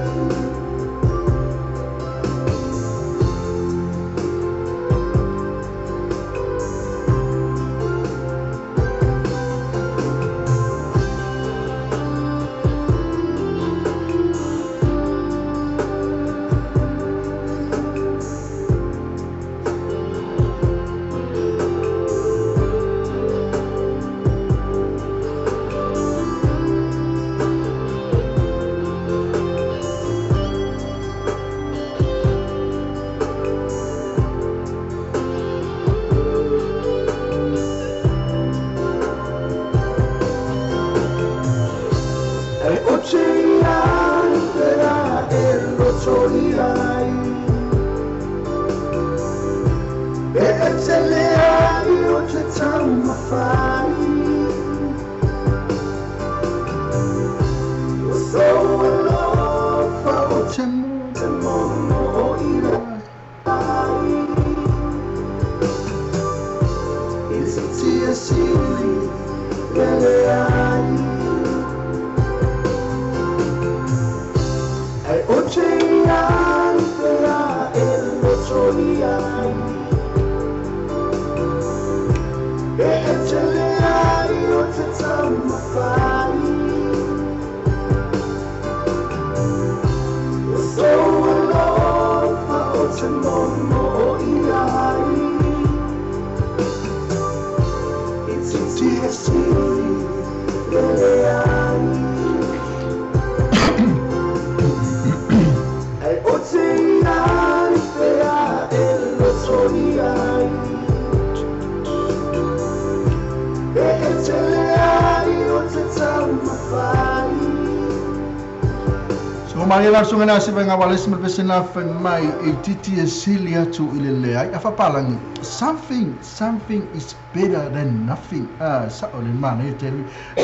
langsung na si nga walis mabesena fa mai e titi esilia tu ilele ai afa palangi something is better than nothing sa ole mana e tele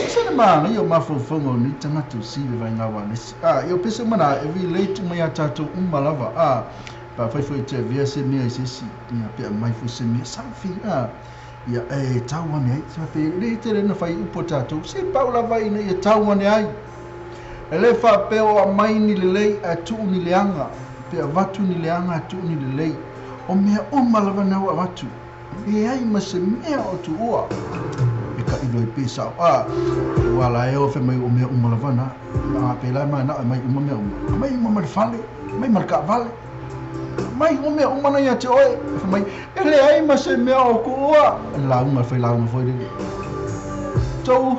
sa mana yo mafofongo ni tanga tu si vai nga walis yo pese mana every late mai atatu umalava pa fa foi te via se mi ese si tinha pe mai foi se mi something ya e tawa ni ai sa pe le tele na fai upotato se paula vai na e tawa ni ai ele fa peo a mai ni lelei a tu ni leanga pe avatu ni leanga a tu ni lelei o mea o malava na wa watu e ai ma se mea o tu ua e ka ilo i pesa wala e o fe mai o mea o malava na a pe la mai na mai o mea mai o mea fale mai marka vale mai o mea o mana ia te oe mai ele ai ma se mea o ku ua la uma foi de tau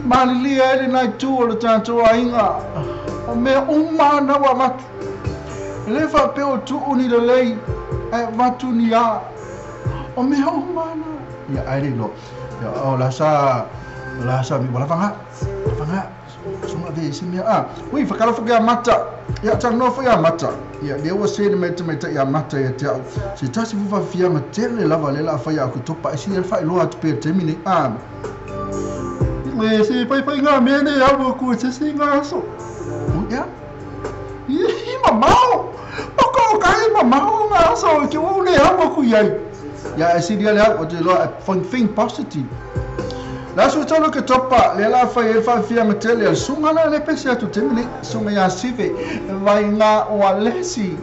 Malilia ele nai tu o tanto ainga o me uma na wa matu ele fa pe o tu uni le lei e matu ni a o me uma na ya ai lo ya o la sa mi wala fanga suma ve se me ui fa kala fa mata ya tang no fa mata ya de o se me te ya mata ya te si tasi fa fia ma tele lava le la fa ya ku topa si el fa lo at per termine se pai nga mene ya mo ku se singa so ya mamau o kai mamau nga so ki o le ya mo ku ya esi dia le o de lo think positive la so tolo ke topa le la fa fia matele sunga na le pese tu temile sunga ya sive vai nga o alesi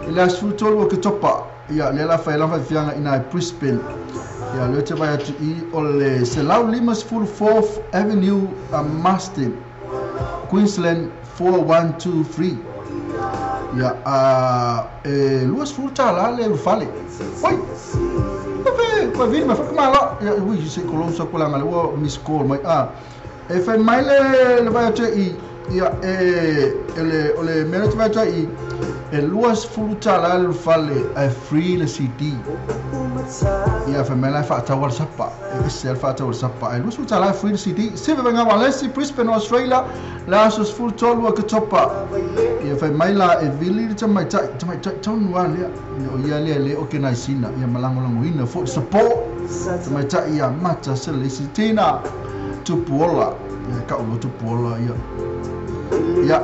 la so tolo ke topa ya le la fa fia nga ina Brisbane ya le te vai atu I o le Selau Limas Full 4th Avenue Marsden Queensland 4123 ya luas furta la le fale oi ko vini ma fa mala ya ui se kolon so kola ngale wo miss call mai e fa mai le vai atu I ya ele ole mena te vai atu I e luas fulutala le fale a free le CD ia fa mela fa tawal sapa e sel fa tawal sapa e luas fulutala free le CD se venga Walesi Brisbane Australia la sos full tolu a topa ia fa maila e vili le tamai tonu ale o ia le o kena sina ia malango ina for support tamai ia mata se le sitina tupuola ia ka o tupuola ia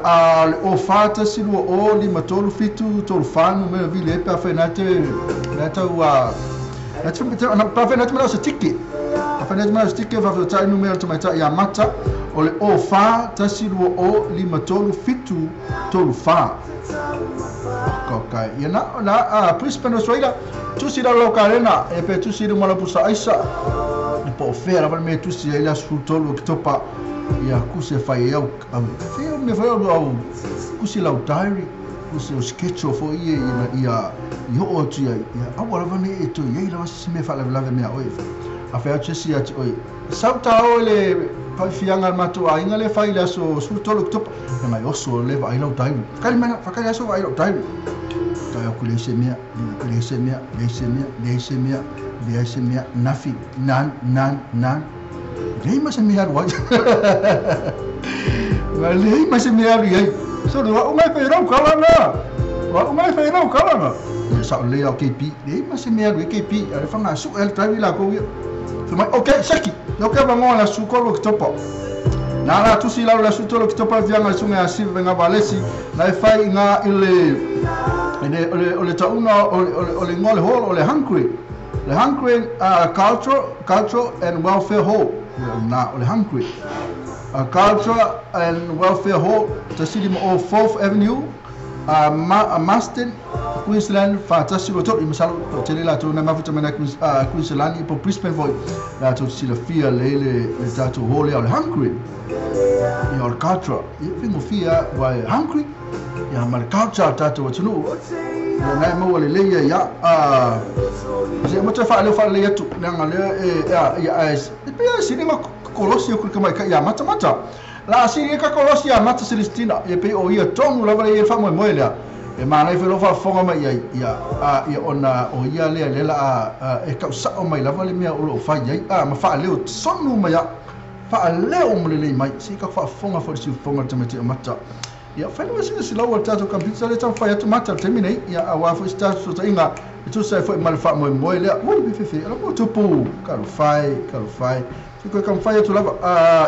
a le o fata silua o lima tolu fitu tolu fanu me vile e pa fenate nata ua na pa fenate me sa tiki pa fenate me sa tiki fa fa numero tamata ia mata o le o fata silua o lima tolu fitu tolu fa kokai ia na Brisbane Australia tu sira lokalena e pe tu sira mala pusa aisa e po fera va me tu sira ila sul tolu topa ia kuse fai au feo me fai au kuse lau diary kuse o sketcho fo ia o tu ia awara vane e tu ia ila wasi me fai lave mea oi a fea chesi ati oi sauta o le pai fianga matu a inga le fai la so sul tolu topa e mai oso le vai lau diary kalmana fakai aso vai lau diary kai aku le semia nafi nan lei mas me haru ai ma lei mas me haru ai so do o mai feirau kalana e sa le o KP lei mas me haru KP ale fanga su el travi la ko ia so mai okay saki no ka bango la su ko lo topo na la tu si la su to lo topo vianga sunga asi venga Walesi na fai nga ole tauna ole ngole hall ole hungry culture and welfare hall na ole hungry culture and welfare hall tasili mo 4th Avenue Maston Queensland fantastic to imsalo to tele la to na mafuta mena Queensland po Brisbane voi la to sila fia le tato hall ole hungry your culture fingo fia why hungry ya mal culture tato tunu na mo le le ya je mo fa le ya tu na ngale ya pe sini ma kolosia ku kama ya mata la sini ka kolosia mata Celestina e pe o ia tonu la vale fa mo moela e mana e lo fa fonga mai ya ona o ia le la e ka sa o mai la vale mea o lo fa ya ma fa le sonu mai ya fa le o mo le mai si ka fa fonga for si fonga tamate mata ya fa no sini sila o tato computer le tan fa ya mata terminate ya awa fo start so inga tu sai foi mal fa mo moela o bi fe ela mo tupu karo fai ko kam fa ya tu lava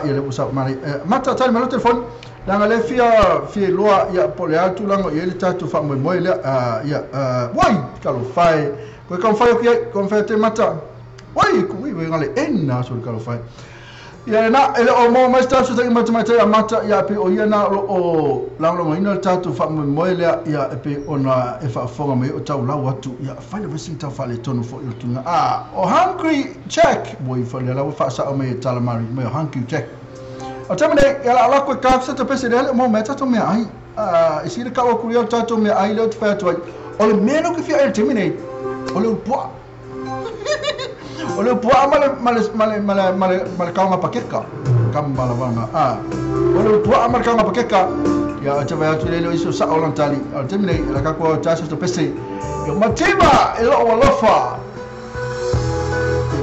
ya le usa mari mata tal malo telefon la ngale fia loa ya pole altu lango ye le tato fa mo moela ya wai karo fai ko kam fa ya kom fa te mata wai ku wi ngale enna so karo fai ya na ele o mo mais tato ta mata ya pe o ya na o lango ina tato fa mo moela ya pe ona e fa fonga me o tau la watu ya fa le visita fa le tono fo yo tunga o hungry check boy fa le la fa sa o me talamari me hungry check o tamane ya la ko ka sa to pese le mo meta to me ai e si le ka o kurio tato me ai le fa to o le meno que fia terminate o le po ole puaa male kaunga pakeka kambala vanga ole puaa male kaunga pakeka ya chava tu lelo iso sa olang tali terminate la ka ko tasa to pese yo matima elo walofa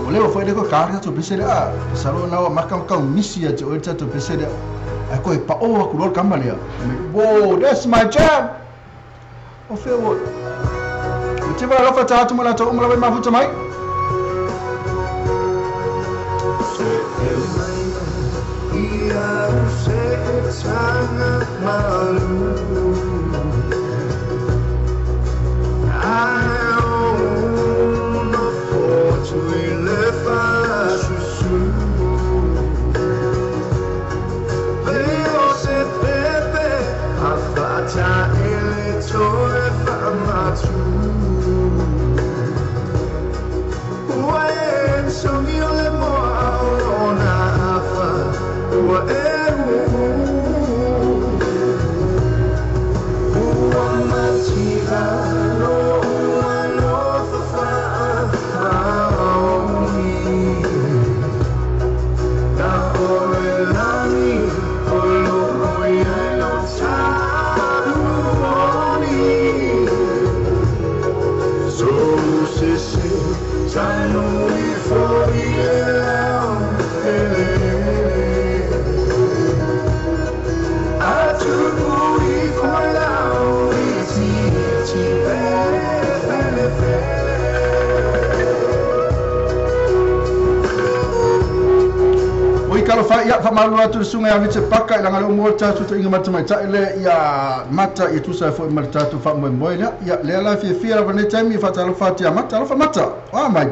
ole foi de ko karga to pese salo na marka ka misia to eta to pese de ko e pa o ku lor kambale whoa that's my job o fe wo matima la fa ta tu mala to umla ma futa mai sangat malu no foto ele faz susu veo se pepe a fata ele toe famatu when so mio le mo ona afa Fa ia fa malu atu sungai avitse paka ila ngalo mo cha tu inga mata mai cha ile ya mata itu sa fo mal tatu fa mo mo ya le la fi fi ra ne time fa ta fa ti mata la fa mata wa mai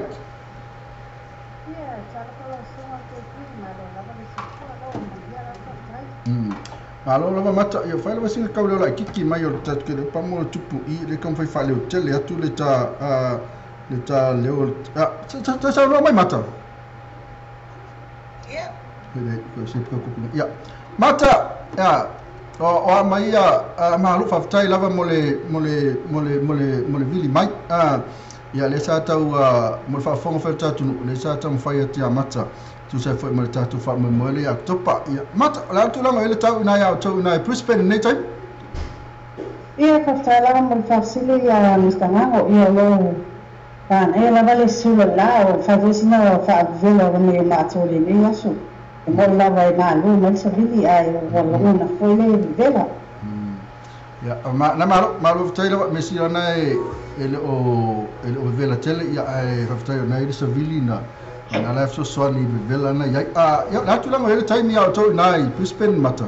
alo la mata ya fa la singa ka la kiki mai o ta ke pa mo tupu I le kom fa le hotel ya tu le ta le o ta lo mai mata ya mata ya o mai ya malu fa tai lava mole vili mai ya le sa tau mo fa fonga fa tatu le sa tau fa ya tia mata tu sa fa mo tatu fa mo mole ya topa ya mata la tu la le tau na ya tau na Brisbane ne tai ia fa tai lava mo fa sili ya mustanga o ia lo pan e lava le sula la o fa vesina fa vela me matole ne yaso mo lava e malu mo sa vili ai wala una foi le vela ya na malu tai lava mesi ona ele o vela tele ya ai fa na ile sa vili na la so so ni vela na ya la tu la mo ele tai mi auto na Brisbane mata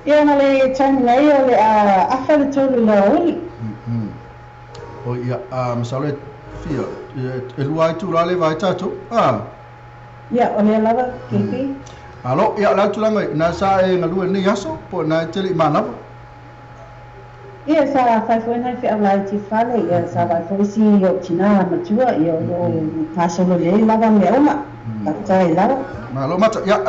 ia na le tai nei o le a fa le tolu la oli o ia masale fia e luai tu la le vai tatu ia o le lava kipi alo ia la tu la na sa e ngalu ni yaso po na tele mana ia sa fa foi na fi ala ti fale ia sa va foi si o tina matua ia o paso le lava me uma ta lava malo mata ya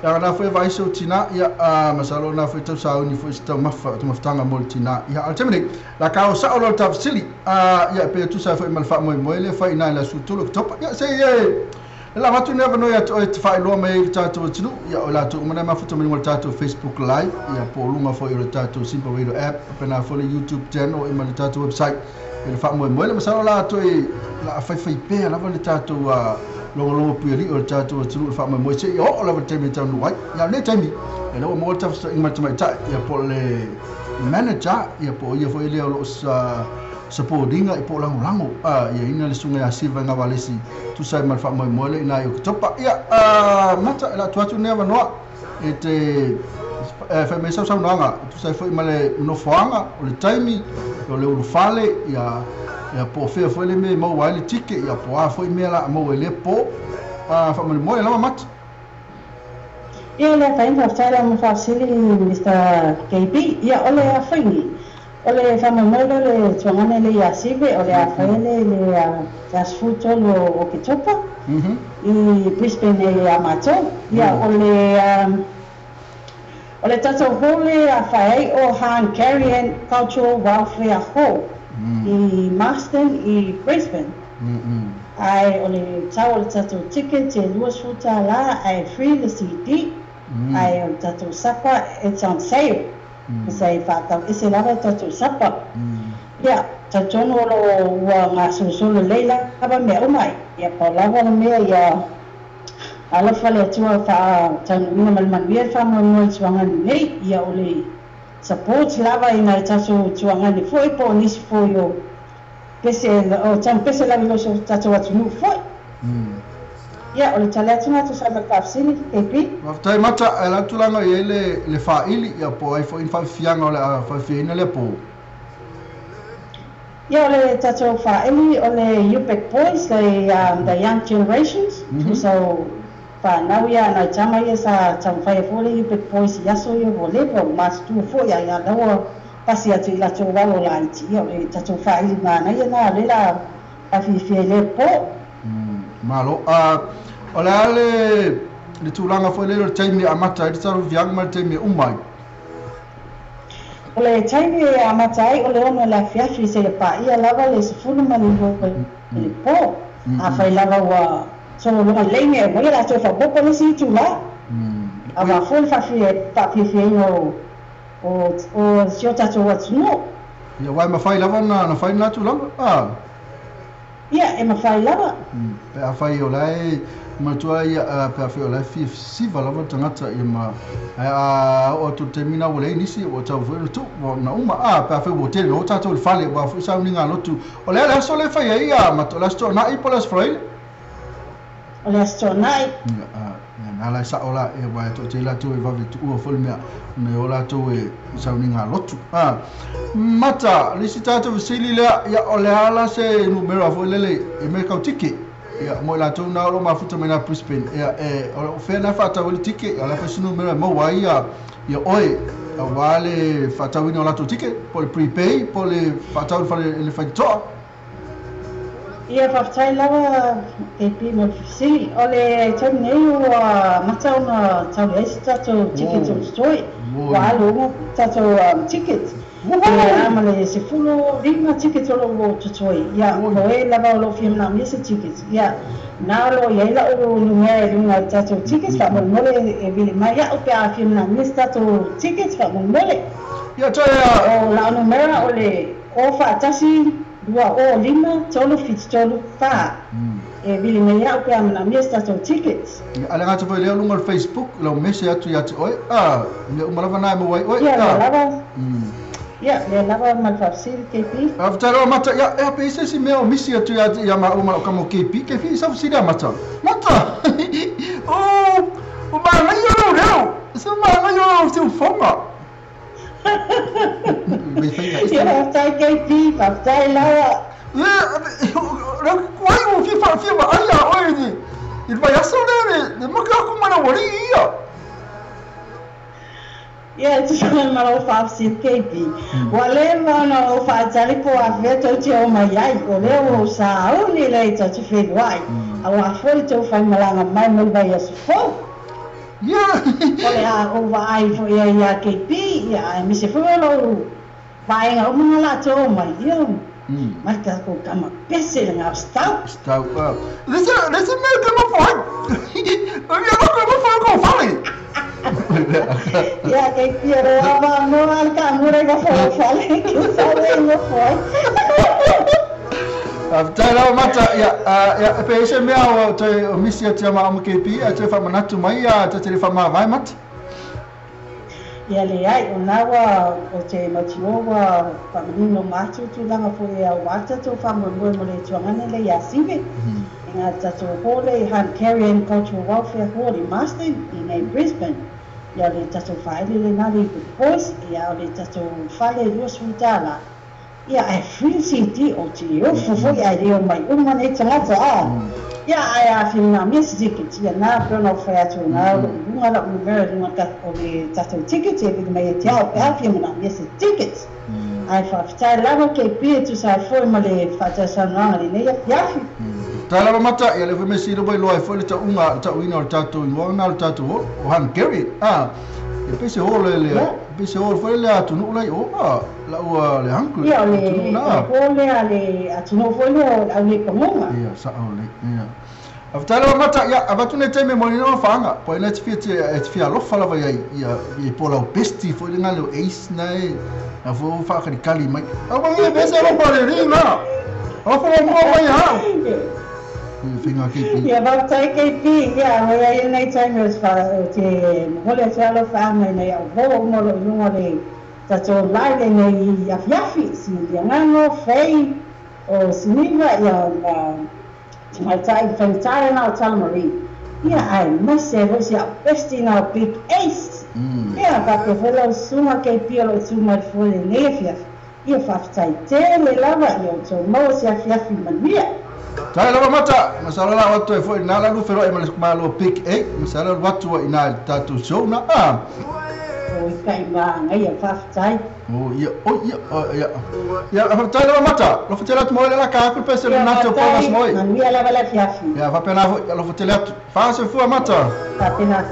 na foi vai so tina ya masalo na foi tau sa ni foi sta maftanga moltina ya altemni la ka sa o ta sili ya pe tu sa foi malfa mo le fa ina la su tu top ya se la matu never know ya to fa lo me tatu tinu ya la tu mana mafuta me tatu Facebook live ya po lunga foi o tatu simple radio app pena foi YouTube channel o ima tatu website ele fa mo le masalo la to la fa pe la va tatu longo pili o tatu tinu fa mo se o la te me tanu wai ya le tami ele o mo tatu ima tama ta ya po le manager ya po ia foi le o supportinga I po lango ya ina le sunga ya silva nga walesi tu sai mal fa mo le ina yo topa ya mata la tu neva no ete fa me sa nga tu sai foi male no foanga o le taimi o le fale ya po fe foi le me mo wale tike ya po foi me la mo le po fa mo le la mata ia le fa infa tala mo fa sili Mr. KB ya ole a fingi ole fa mo le tuangane le ya sibe ole a faele le gas futo lo ke topa I Brisbane ya mato ya ole tato hole a fae o han carrying cultural welfare ho I Marsden I Brisbane ai ole tau ole tato ticket e luas futa la ai free the CD ai ole tato sapa it's on sale sai fatau ese lava tatu sapa ya tatono lo wa masusulu leila aba me umai ya palava me ya ala fale tua fa tan mal man bien fa mo suangan nei ya ole support lava ina tasu suangan ni foi po ni foi yo pese o tan pese la lo tatu watu no foi ya ole taletuna tu sa makafsini kepi maftai mata ala tulanga ele le faili ya po ai fo in fa fianga ole fa fiina le po ya ole tatu faili ole UPEC boys the young generations so fa now ya na chama ya sa cham fa fo le UPEC boys ya so yo vole po mas tu fo ya lawa pasi atu la to walo la iti ya ole tatu faili na ya na le la fa fiele po malo ola le tulanga foi le taimi amata I tsaru viang mal taimi umai ole taimi amata ai ole ona la fiafi se pa ia lava le sfulu mani ho le po a fai lava wa so lo le me mo la to fa bopo le si tu la ava foi fa fi no o sio tato watu no ia wai mafai lava na fai na tulanga ia e mawhai lava pe a fai o lai matua ia pe a fai o lai siva lava tangata ia ma o tu termina o lei nisi o tau fai tu na uma pe a fai o tele o tatou le fale wa fu sa uninga lotu o le ala so le fai ia ma to la sto na i polas frai o le sto nai na la sa ola e wa to te la tu e va vitu o fol mea ne ola to e sa uninga lotu mata le sitato visili le ya o le ala se numero fo lele e me ka tiki ya mo la to na lo mafuta mena Brisbane e o fe na fata o tiki ala fa sinu numero mo wa ya oi wale fata wino la to tiki por prepay por le fata o le fata ia whaftai lawa e pi mo fisi o le tau nei o matau na tau le eisi tato ticket o stoi wa alo tato ticket e amale se fulo rima ticket o lo tutoi ia mo e lawa o lo fiamna misa ticket ia na lo ia ila o numere lunga tato ticket fa mo mole e vili mai ia o pe a fiamna misa tato ticket fa mo mole ia tau o la numere o le ofa atasi dua o lima tolu fit tolu fa e vili me ia pe amana mista to tickets ala ngata foi le lunga Facebook lo mese atu ya oi le umalava na mo wai oi ia lava le lava mal fafsil KP aftaro mata ya e pe se me o misi atu ya ma o kamo KP sa fsida mata o ma na yo no se ma na yo se fonga ia faftai KP faftai lawa quai o fi ma aia oi il vai assole ne ma ka kuma na wori ia tsana malo fafsil KP wale mana o fatali po aveto ti o mai ai o le o sa o ni le tatu fe wai a foi to fa malanga mai mo vai asfo olha o vai foi ia KP ia me se foi lo vai nga uma lá to mai ia marca ko kama pese nga stau lesa me kama foi eu ia não kama foi com fale ia KP era no al camura ga foi fale que sabe não foi Tala mata ya pe se mea o te o misi te ma am KP a te fa manatu mai a te fa ma vai mat ia le ai o nawa o te matiowa pa menino matu tu langa foi a wata to fa mo mo le tuanga le ya sive nga tato hole han carrying cultural welfare hole master in Brisbane ia le tato fai le nari boys ia le tato fale luas vitala ia ai free city o te o fofo ia reo mai uma ne tangata ia ai a fina miss ticket ia na prono fai atu na uma la numero uma ka o le tato ticket e vi mai te au a fina miss ticket ai fa ftai lava ke pi tu sa foi ma le fata sananga le ia yafi tala mata ia le foi mesi lo boy lo ai foi ta unga ta wina o tato i wana o tato o han Gary e pese o le foi le atu no lai o la o le hanku ia le o le ale atu no foi le ponga ia sa o le ia aftala mata ia abatu ne teme mo no fanga po ina tfia lo fala vai ia i pola o besti foi le ngalo ace nai a fo fa kali mai a vai bese lo pare ringa o fo mo mai ha finga KP ia va tai KP ia ia nei time fa te mole salo family nei o mo lo no le tato lai nei yafi si ngano fei o siniva ia mai tai fentare na Talamari ia ai mase ho sia besti na big ace ia pa que vela suma KP lo suma foi nei ia fa tai tele lava ia so mo sia yafi mania tai lava mata masala la watu e foi na la lu fero e malo pick 8 masala watu ina tatu show na o kai ma ngai fa tai ia tai lava mata lo fatela tu mo la ka ku pese na to pas moi na mia lava la fiafi ia va pena lo fatela tu fa se fu mata fa pena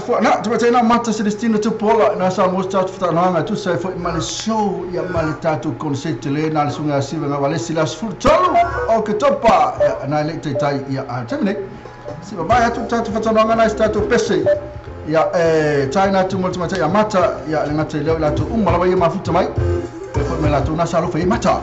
fu na tu tena mata se destino tu pola na sa mo start fata na tu sai foi mal show ia mal tatu concept le na sunga siva nga vale silas fu tolo o ke topa na le tai ia temne si ba tu tatu fata na statu pese ia China tu mo mata ia mata ia le ngata le la tu umala ia mafuta mai po me la tuna salo fe mata.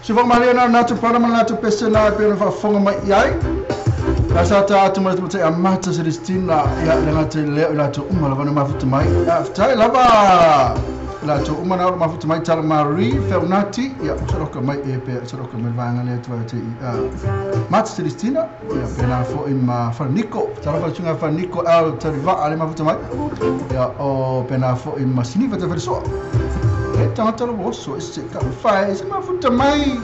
Se vão mariana na tu para mana tu pesena pe fa fonga mai ai. Asa ta tu mai tu a mata Celestina ya lenga te le la tu uma lava na mafuta mai. After lava la tu uma na mafuta mai tala Marie Fernati ya soroka mai e pe soroka mai vanga le tu te mata Celestina ya pena fo ima Fanico tala fa tunga Fanico al tariva ale mafuta mai. Ya o pena fo ima siniva te verso. Tangata lo boso ese ka fai se mafuta mai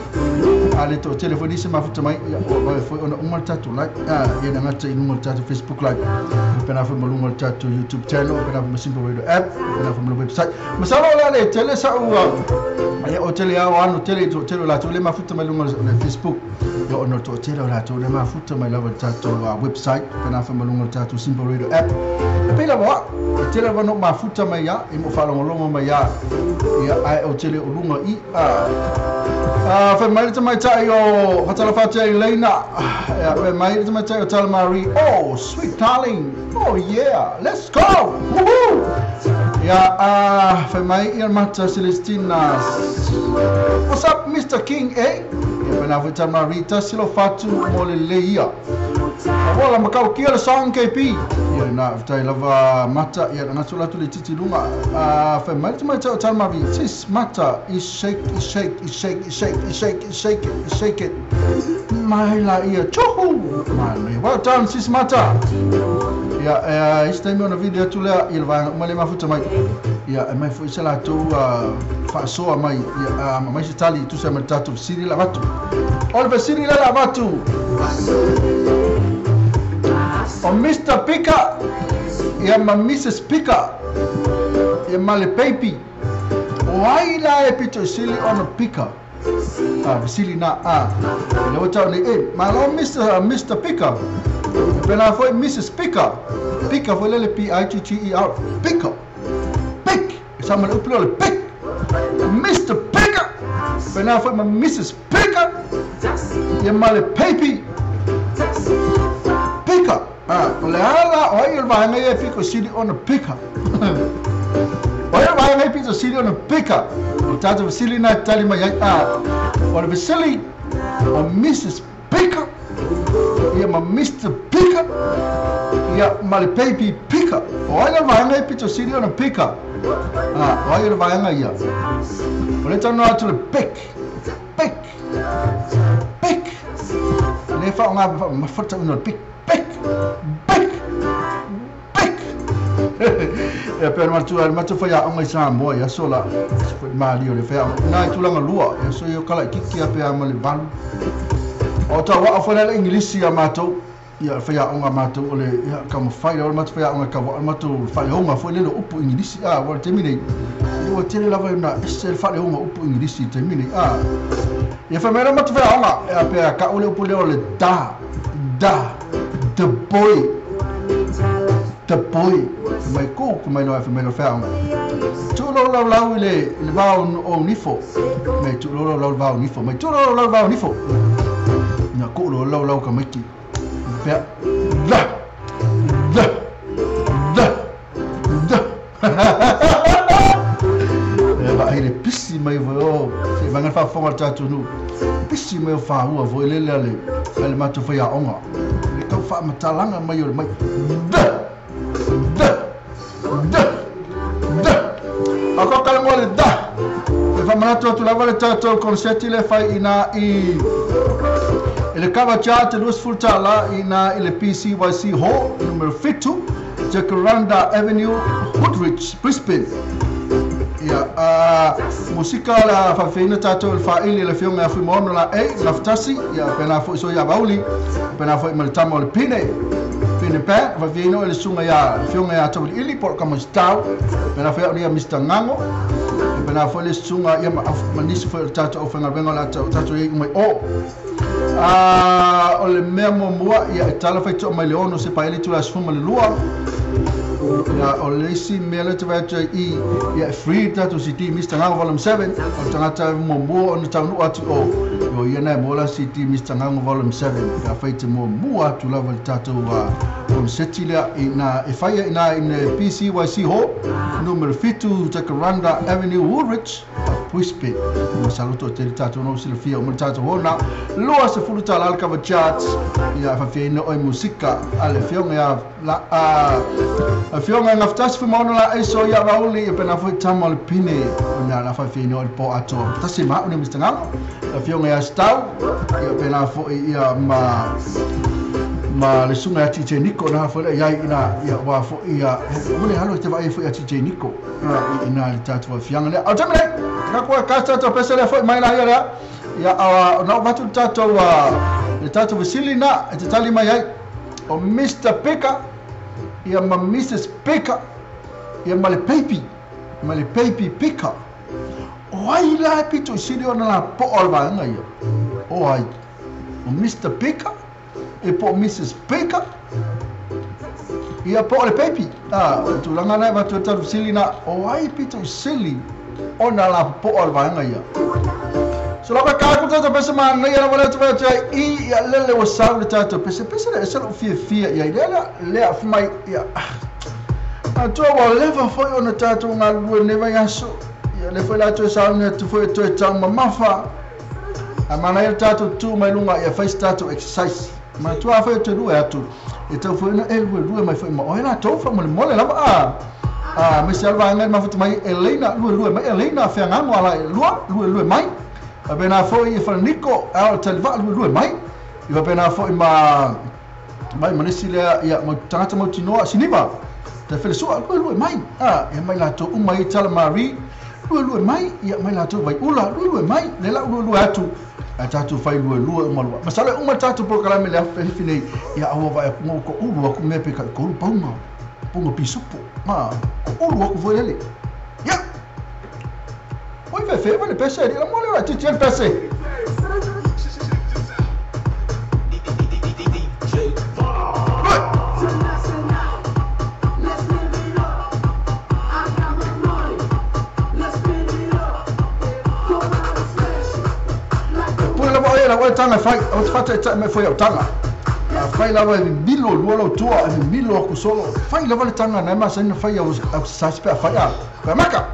ale to telefoni se mafuta mai ya o foi ona uma tatu like ya na ngata inu tatu Facebook live pena fa malunga tatu YouTube channel pena fa Simple Radio app pena fa website masalo la le tele sa uwa ya o tele ya wano tele to tele la to le mafuta mai lunga na Facebook ya ona to tele la to le mafuta mai la tatu website pena fa malunga tatu Simple Radio app pela wa tele va no mafuta mai ya imo fa longo mai ya ai o tele ulunga I fa mai te mai tai o hatala fata I leina ya fa mai te mai tai o tala Marie oh sweet darling oh yeah let's go woohoo ya fa mai I mata Celestina what's up Mr. King ya fa na fata Marie ta silo fatu mole leia wala makau kia le song KP ya na fata lava mata ya na sula tu le titi lunga fa mai te mai tai o tala Marie sis mata is shake it mai la ia chohu mai well done sis mata ya este time on video tu le il va male mafuta mai ya mai foi sala tu fa so mai ya mai sitali tu se matato siri la batu olve siri la batu o Mr. Pika ya ma Mrs. Pika ya male baby why la epito sili on a picker sili na le wata ni my long Mr. Picker Pena foi Mrs. Picker. Picker foi lele P-I-T-T-E-R. Picker. Pick. Sama le uplo le pick. Mr. Picker. Pena foi ma Mrs. Picker. Ia male Papi. Picker. Le ala oi il vai ngai pico sili on a picker. Oi il vai ngai pico sili on a picker. Tatu sili na tali ma ya o le sili on Mrs. Picker. Ia ma Mr. Picker. Ia ma le Papi Picker. Oi il vai ngai pico sili on a picker. Oi il vai ngai ia. O le tanu atu le pick. Pick. Pick. Le fa nga ma fota no pick. Pick. Pick. Pick. E per matu fa ya onga sa mo ya sola. Mali o le fa na tulanga lua. Ya so yo kala kiki ape ama le valu. O ta wa fa na English ya mato. Ya fa ya onga mato o le ya kama fai o matu fa ya onga ka wa matu fa le onga fo le upu English wa termine. Yo tele la va na se fa le onga upu English termine. Ya fa mera matu fa ya onga ya pe ka o le upu le o le da. The boy mai ko mai no fa mai no fa tu lo lau le va o nifo mai tu lo lau va o nifo mai tu lo lau va o nifo na ko lo lau ka mai ki fa da e va ile pisi mai vo se va fa fo ta tu nu pisi mai fa ua vo le matu fa ya onga kau fa matalanga mai o mai ako kala mo le da e fa manato tu lava le tato concerti le fai ina ele cover chart e full tala ina ile PCYC Hall numero 52 Jacaranda Avenue Woodridge Brisbane ya musika la fa feina tato il fa ile le fionga fu mono la la ftasi ya pena fo so ya bauli pena fo mal tamo le pine pa va vino le sunga ya fionga ya to ili por como stau pena fo ya Mr. Ngango pena fo le sunga ya manisi fo tato ofenga vengo la tato ye mai o le memo mua ya tala fa to mai leono se pa ile tu la sfuma le lua ya o le si mele te va i ya free tato city Mr. Ngango volume 7 o tangata mo on tanu atu o yo yena mola city Mr. Ngango volume 7 ya faite mo atu la tato wa on setila ina efaya ina in PCYC Hall numero 52 Jacaranda Avenue Woodridge Brisbane mo saluto te tato no silfia mo tato hona lo se fuluta la cover charts ya fa fino o musika ale fionga ya la a fionga ngaftas fu mono la eso ya rauli e pena foi tamo le pine na la fa fino il po ato tasima o Mr. Ngango a fionga ya stau ya pena foi ya ma le sunga ya TJ Nico na fa ya ina ya wa fo ya mole halo te vai fo ya TJ Nico ina le tatu wa fianga le autamele ka kwa kasta to pesele fo mai la ya na va tu tatu wa le tatu visili na te tali mai o Mr. Picker ya ma Mrs. Picker ya ma le Papi Picker o ai la pito sili ona la po olva nga yo o ai o Mr. Picker e po Mrs. Picker ia po le Papi tu langa na va tu tatu sili na o ai pito sili ona la po olva nga yo so la ka ku tata pesa ma na ya wala tu i ya lele wa sa le tata pesa le sa fia ya le af mai ya a to wa leva foi ona tata nga lu ne va ya so ya le foi la to sa ne tu foi to tang mafa amana ya tata tu mai lunga ya face tata exercise ma tu a foi to lu ya tu e to foi na lu mai foi ma o na to fa mo le la me salva ngai ma futu mai Elena lu mai Elena fa ngamo ala lu mai bena foi e Nico al telva lu mai e bena foi mai manisile ya mo tangata mo tinoa siniba te felisu lu mai e mai la to mai tala mari lu mai ya mai la to vai ula lu mai le la lu atu tatu fai lu malwa masala tatu programa le fine ya awa vai ko ulu ku me pe ka ko pongo pisupo ma ulu ku foi ele ya oi fefe vale pese la mole la titi el pese le tanga fai o te fata e me foi au tanga fai lava e milo lua lo tua e milo ku solo fai lava le tanga na ma sen fai au saspe fai a pa maka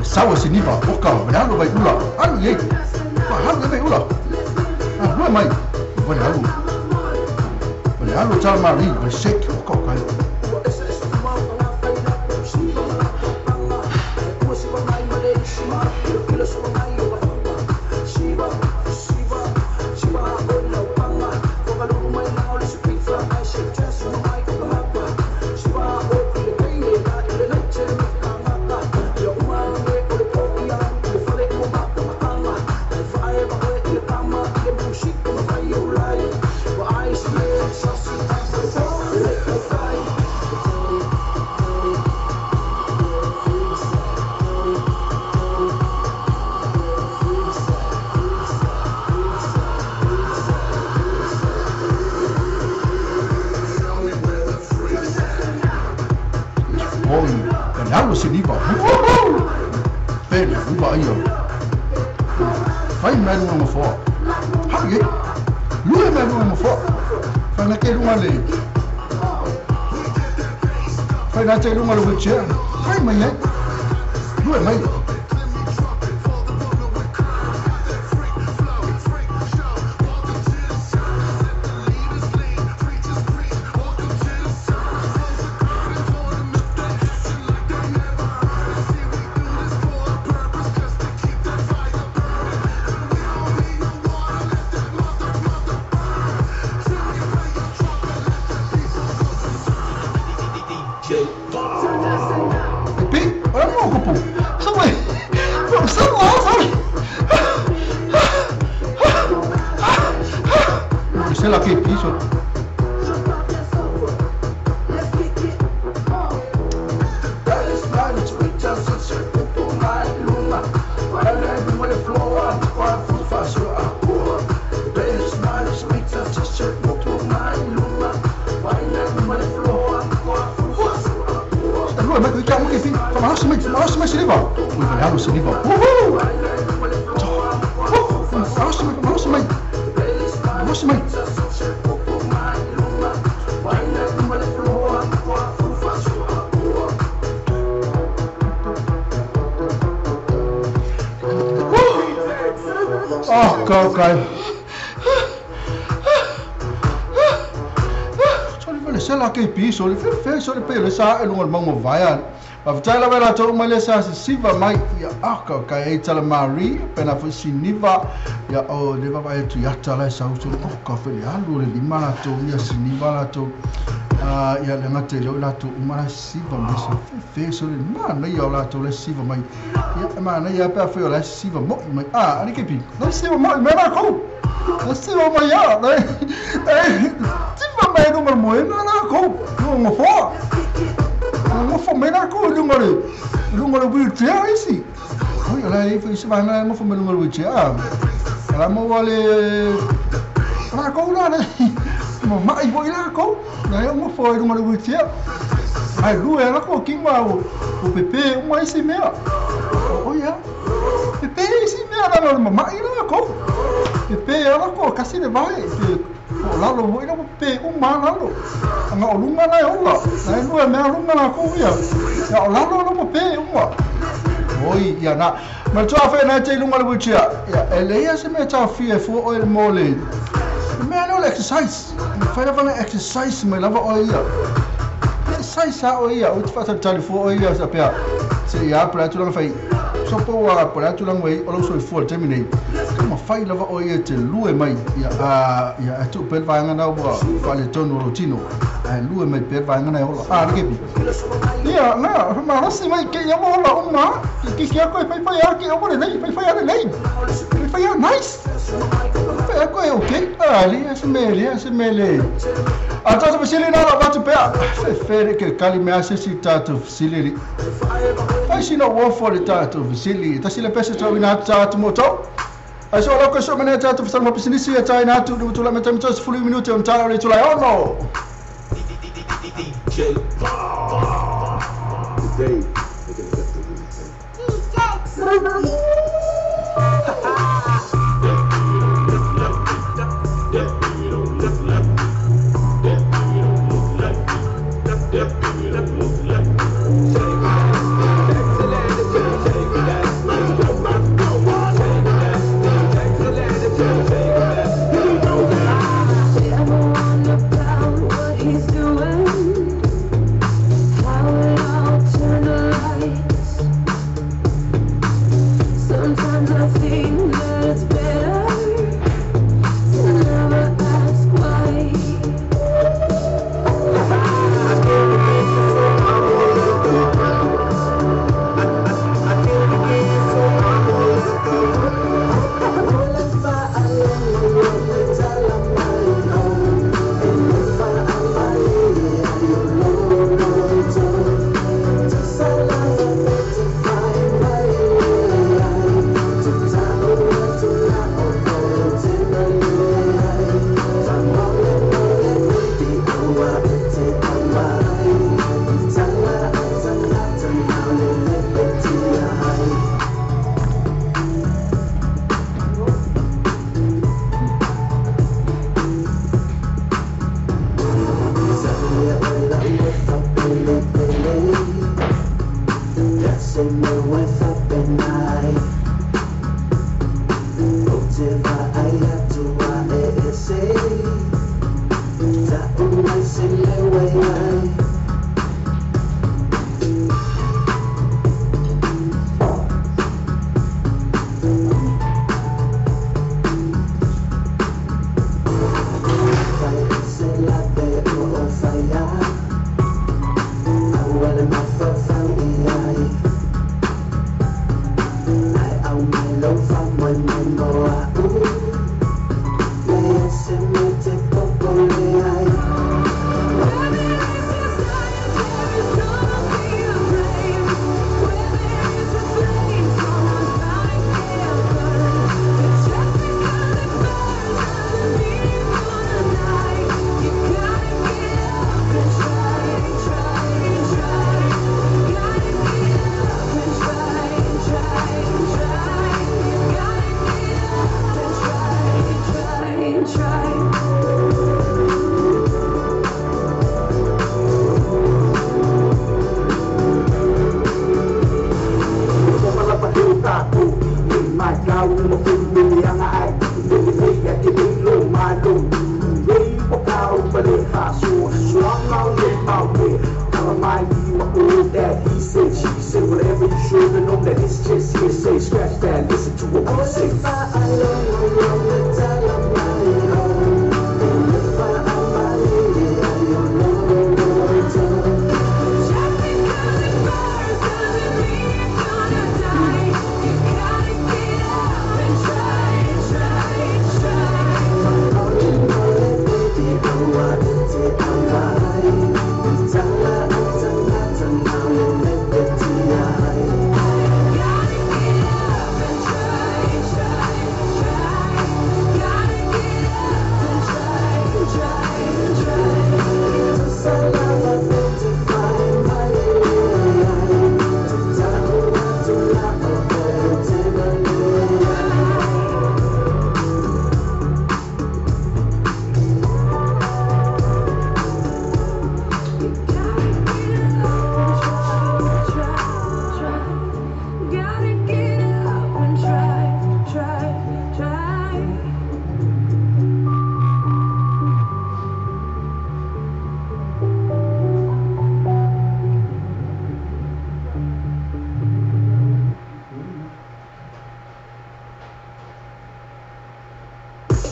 sawa siniva oka halu vai ula halu ye halu vai ula lu mai vai halu tal mari vai shake oka kai Halu siniva pele uba iyo fai mai no fo haye lu mai no fo fa na ke lu le fai na te lu le wiche fai mai lu mai sei lá que piso. Arrasta mais saliva. Arrasta saliva. Arrasta mais. Oh, okay. Sei lá que piso, ele fez só de pele, sai no irmão vai. Avtala vela to malesa siva mai ya aka kai tala mari pena fu siniva ya o deva vai tu ya tala sa usu ka feli alu le limana to ya siniva la to ya le ngate lo la to umara siva mesa fe so le mana ya la to le siva mai ya mana ya pa fe la siva mo mai ani ke pi no siva mo me na ko no siva mo ya siva mai no mo na ko no mo fo mo fomena ko lungore wheelchair isi oi ala e foi semana mo fomena lungore wheelchair ala mo wale ala ko la mo mai voi la ko na mo foi lungore wheelchair ai lu ela ko kinga o pepe mo isi mea oi ya pepe isi mea la mo mai la ko pepe ala ko kasi de vai lalo mo ina pe uma lalo anga o lunga na ola na lua me lunga na ko ia ya o lalo mo pe uma oi ya na ma tua fe na te lunga le buchia ya ele se me ta fie fo o el mole me no exercise fa na exercise me lava o ia exercise o ia o te fa tali fo o ia sa pea se ya pra tu lang fai so po wa pra tu lang wei o lo so fo terminate ma fai lava o ia te lue mai ya tu pe va ngana o fa le tono rotino lue mai pe va ngana o ke bi ya na ma rasi mai ke ya mo la uma ki ko fai ya ke o mo nei fai ya nei fai ya nice fai ko e okay ali ase mele a tata fasili na ba tu pe fe ke kali me ase si tatu fasili ai sino wo for the tatu fasili ta sile pesa tu ina tatu moto ai so loko so mena tatu fasal mo pisinisi ya tai na tu tu la meta meta 10 minuti on tala le tu la ono DJ today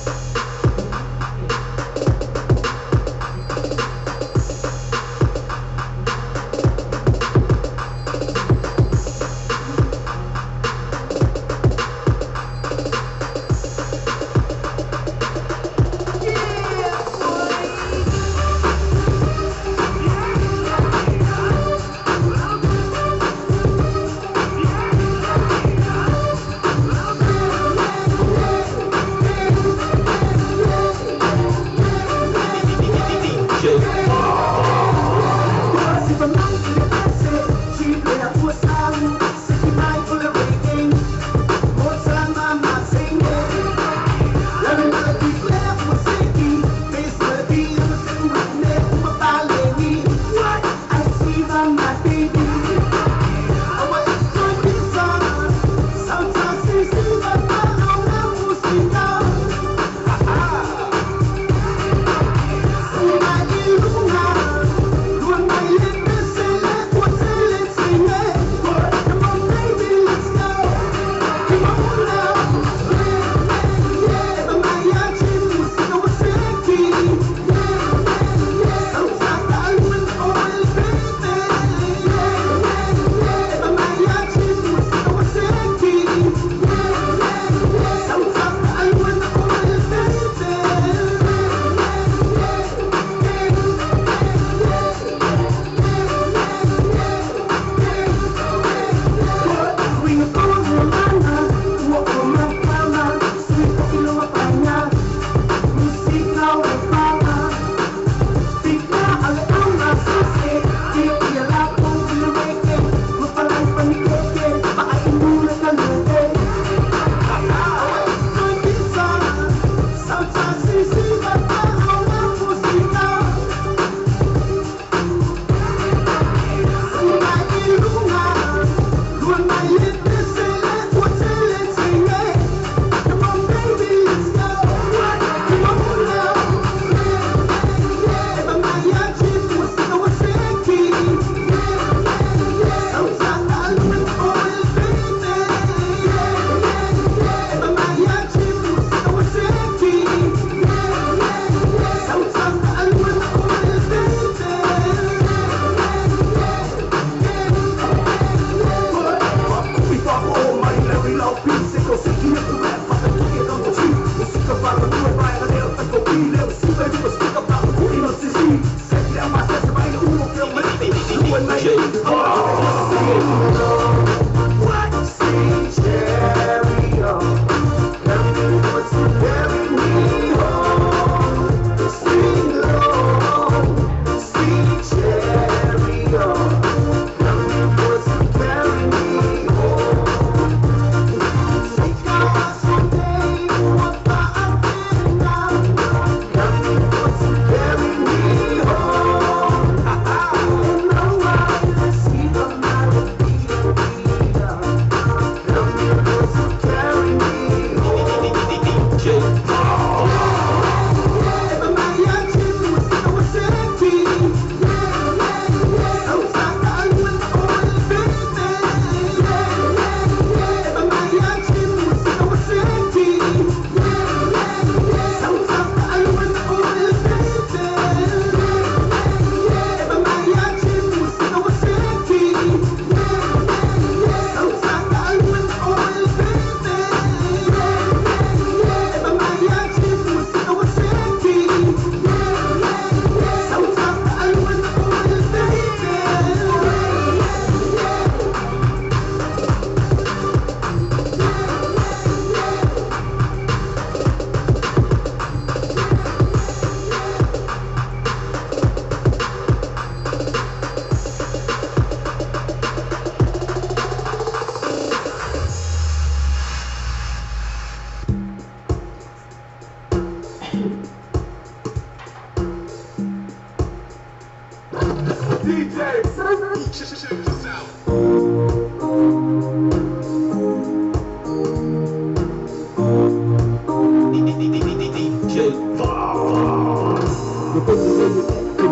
Tell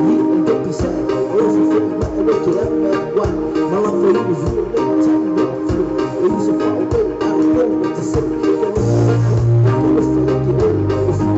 me what to say.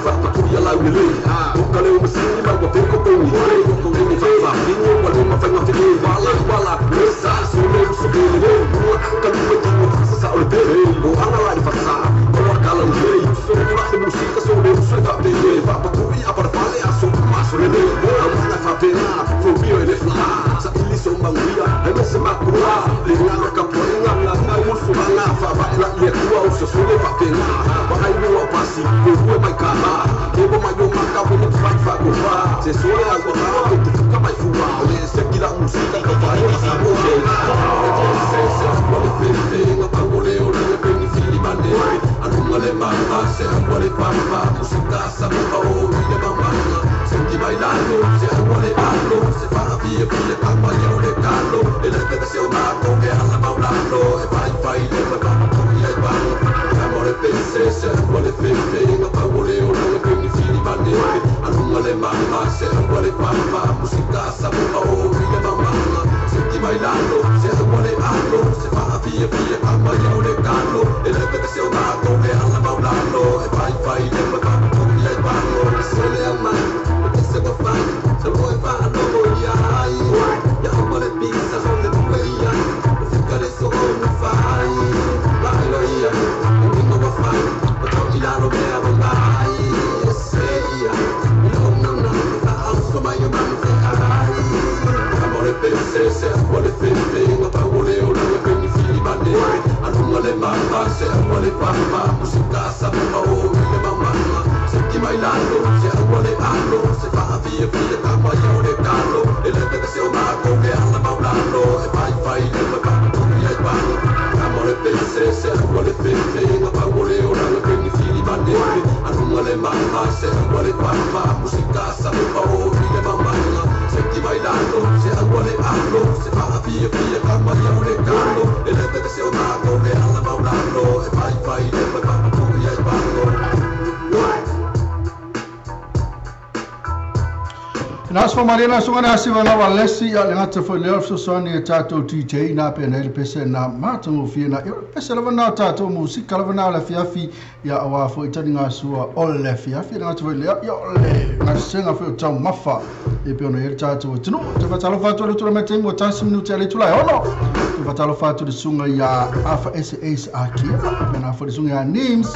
Fuck ia la ule o ka le masini ma ko ko ko ni fa fa ni ko le ma fa ma te wala sa so le so ke le ka lu ko sa o te o ana la di fa sa o ka la le so la de música so le so ka te fa pa tu ia para fale a so ma so le na fa te na fo bio e le fla sa ili so ma wia e se ma kua le na ka po na na mo so na fa ba la le kua o so le fa te na ba ai no pasi ko fu mai ka ma e bo mai no ma ka po fa fa ko fa se so le agua ko tu ka mai fu wa le se ki la música ka fa ni sa mo le se ko le pe no ka mo le o le pe ni fili mane anu le ma se ko le pa música sa mo o le ma senti bailando se vuole allo se fa via campagna de callo e la estacionato che alla maulando e fai le campagna e ballo amore pense se vuole feste no vuole o quindi fili mane allunga le mani se vuole papà musica sa o le mamma senti bailando se vuole allo se fa via campagna de callo e la estacionato che alla maulando e fai le campagna e ballo se le ama se può fare, se vuoi farlo vogliai ya come le pizza sono le tueia se carezo come fai vai lo ia e non va fare ma tu Milano che avrai sei no alzo mai io non sai amore pense se vuole feste ma paure o le quindi fili mane allunga le mamma se vuole papà musica sa o le mamma senti bailando se vuole allo se fa via campagna de callo e la estacionato che alla maulando e fai le campagna e ballo amore pense se vuole feste ma paure o le quindi fili mane allunga le mamma se vuole papà musica sa o le mamma senti bailando se vuole allo se fa via campagna de callo e la estacionato che alla maulando e fai le campagna e ballo Nas fa Mariana sungana siwa na walesi ya le ngata fo le so so ni tato DJ na pe na le pese na matungu fi na pese la na tato musika la na la fiafi ya awa fo itani nga sua ole fiafi na ngata fo le ya ole na senga fo tau mafa e pe no el tato tino te fa talo fa to le tula mete mo tansi minuti ale tula ono te fa talo fa to le sunga ya afa SAS aki na fo le sunga ya names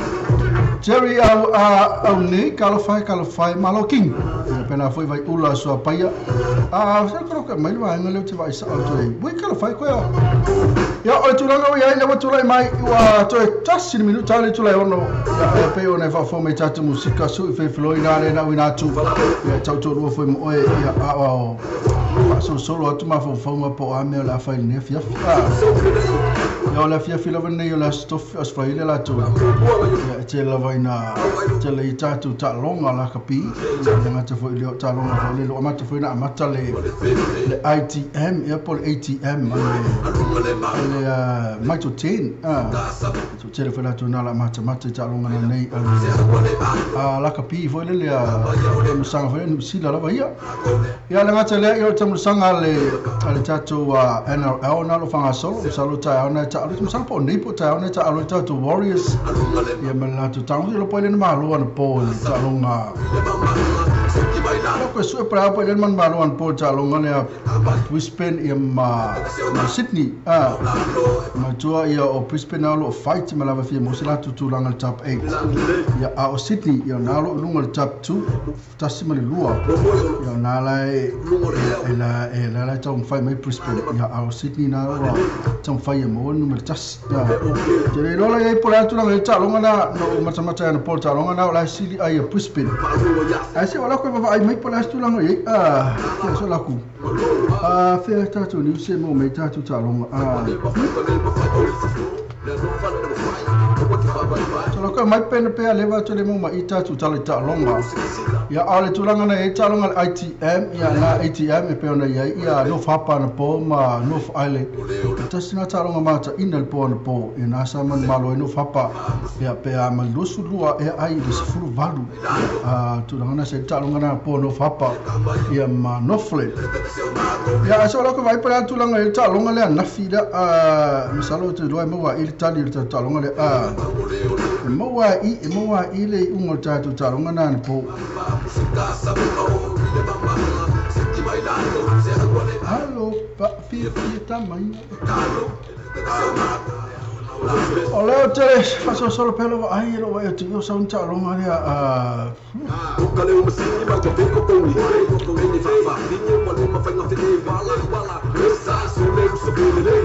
Jerry au ne kalofai maloking pena foi vai ula so paia se coloca mai vai ngale te vai sa auto aí voi kalofai ko ya o tu langa ya ile tu lai mai wa to just in minuto ale tu lai ono ya pe ona fa fo me tatu musika so fe floina le na wina tu ya tau to ro foi mo ya so solo tu ma fo ma po a me la fa ne fia ya la fia fila venne ya la stof as fa ile la tu ya te la vaina te le tatu ta longa la kapi nga te fo ile ta longa fo le lo ma te fo na mata le ITM Apple ATM le mai to 10 so te le fo la tu na la mata ta longa na nei la kapi fo le mo sanga fo ni sila la vaia ya la ngata le yo te mo sanga le tatu wa NRL na lo fanga solo salo ta ona ta lo mo po nei po ta ona ta lo tatu Warriors ya mala tu tango lo pole na malo na po ta longa ko su pra po le man malo na po ta longa le Brisbane ya ma Sydney ma tua ya o Brisbane lo fight ma la fi mo sila tu langa top 8 ya o Sydney ya na lo lunga top 2 tasima le lua ya na la tong fai mai Brisbane ya o Sydney na lo tong fai mo numero tas ya te lo la ai pola tu langa ta longa na no mata na po ta longa na la sili ai Brisbane ai se wala ko va ai mai pola tu langa ai so la ku fe ta tu ni se mo mai ta tu ta longa so ko mai pen pe leva to le mo mai ta tu ta le ta longa ya ale tu langa na ta longa ITM ya na ATM pe ona ya no fa pa na po ma no ale ta sina ta longa mata inal po na po ina sa man malo no fa pa ya pe a mal do su lua e ai de furu valu tu langa na se ta longa na po no fa pa ya ma no fle ya so ko vai para tu langa ta longa le na fida misalo tu do mo wa il ta ta longa le Moa i le ungo tātou taronga nāna po. Halo, pa fia tamai. O leo tere, faso solo pelo wa ai ro wa tu so un taronga rea o kaleu masini ma ko peko ko ni ko ni fa finyo mo ma fa ngati ni wala esa so le so ke le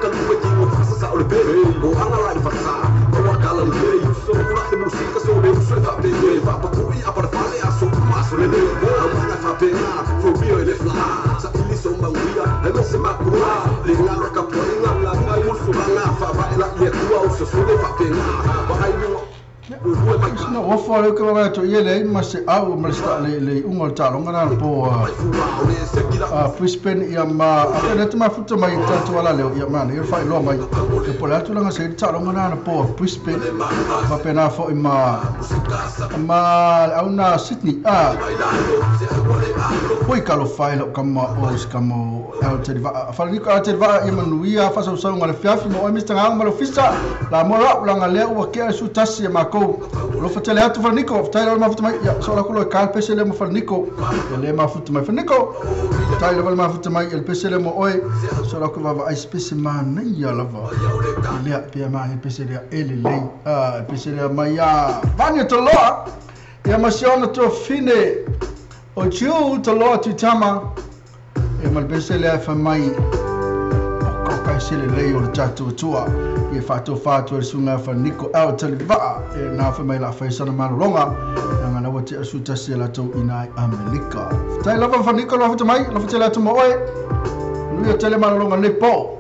kan ko ji mo fa sa o le pere o ana la fa sa o kala le so la de música so le so fa pe le fa pa ku i apar fale aso ma so le o fa pe na fo bio le fla sa ili so ma uia e se ma kua le na ka po na la ka mo so na fa va la le tua o so le fa pe na ba ai no Isna wafo ke wa to yele ma se au ma sta le ungo taronga na po Brisbane ia ma apena te mafuta mai tatu ala leo ia mana ia fai lo mai ke pola tu langa se taronga na po Brisbane ma pena fo ma au na Sydney poi kalo fai lo kama os kamo au te va fa ni ka te va ia manuia fa so so ngale fiafi mo e mista nga ma lo fisa la mo langa leo wa ke su tasi ma ko lo fatele atu Ferniko tailo ma futu mai ya so la kulo ka pesele mo Ferniko le ma futu mai Ferniko tailo ma futu mai el pesele mo oi so la kulo va espesi ma nei ya lava le pe ma el pesele ele le pesele mai ya vani to lo ya ma siona to fine o chiu to lo tu tama e mal pesele fa mai ko ka sele le o tatu tua e fato e sunga Ferniko au taliva e na fa mai la fa sana malonga nga na wate asuta se la to ina Amerika tai lava Ferniko la fa mai la fa la to mo oi lui tele malonga le po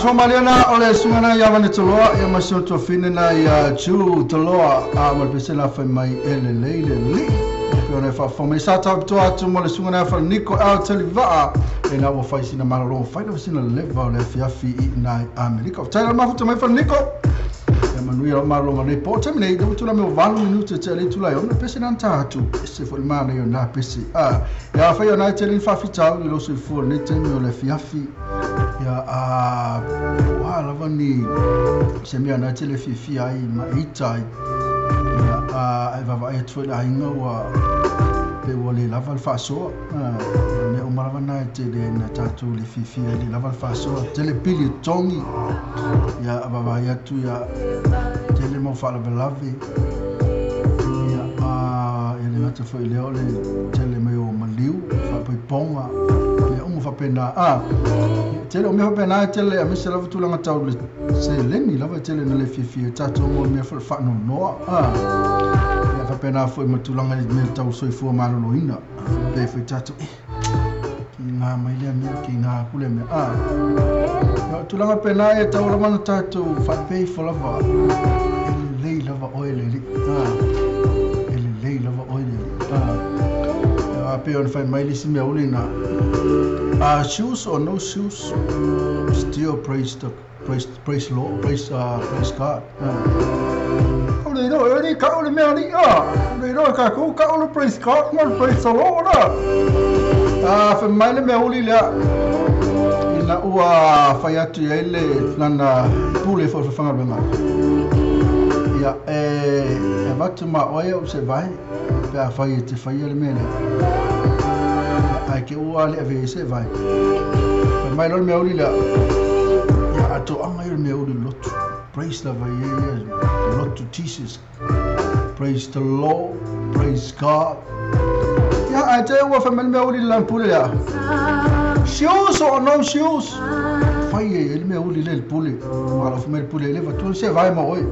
Somaliana ole sungana ya vane toloa ya masoto finena ya chu toloa a mal pesela fa mai ele leile li pone fa fome sata to atu mole sungana fa Nico al teliva e na wo fa sina maloro fa no sina leva le fiafi na America tala mafuta mai fa Nico ya manuia malo mane porta mine do tula me valu minuto tele tula yo na pesela ntatu se fo mana yo na pesi ya fa yo na tele fa fitau lo se fo ne tenyo le fiafi ya lava ni se mea na tele fifi ai ma itai ya ai va vai tu la inga wa pe wole lava al faso ne o marava na tele na tatu le fifi ai lava al faso tele pili tongi ya va ya tu ya tele mo fa la velave ya ele na te foi le ole tele me o maliu fa pe ponga fa pena tele o me fa pena tele a me se lava tulanga tau le se leni lava tele na le fifi tato mo me fa no no ya fa pena foi mo tulanga le me tau soi fu malo no ina pe foi tato na mai le me ki na kule me ya tulanga pena e tau la mano tato fa pe fo lava le lava oile li le lava oile ya pe on fa mai li si me olina shoes or no shoes, still praise Lord, praise God. They know any call me on they know call praise God, not praise the Lord. For my me only la ina ua fayatu ele nana pule for fanga benga. Ya vatu ma oya se vai pa fayete fayele mele. Ke ua le ave se vai mai lo me uli la ya ato anga me uli lot praise the vai lot to Jesus praise the Lord praise God ya ate ua fa me uli la pule ya shoes or no shoes fai ele me uli le pule wala fa me pule le va tu se vai mo oi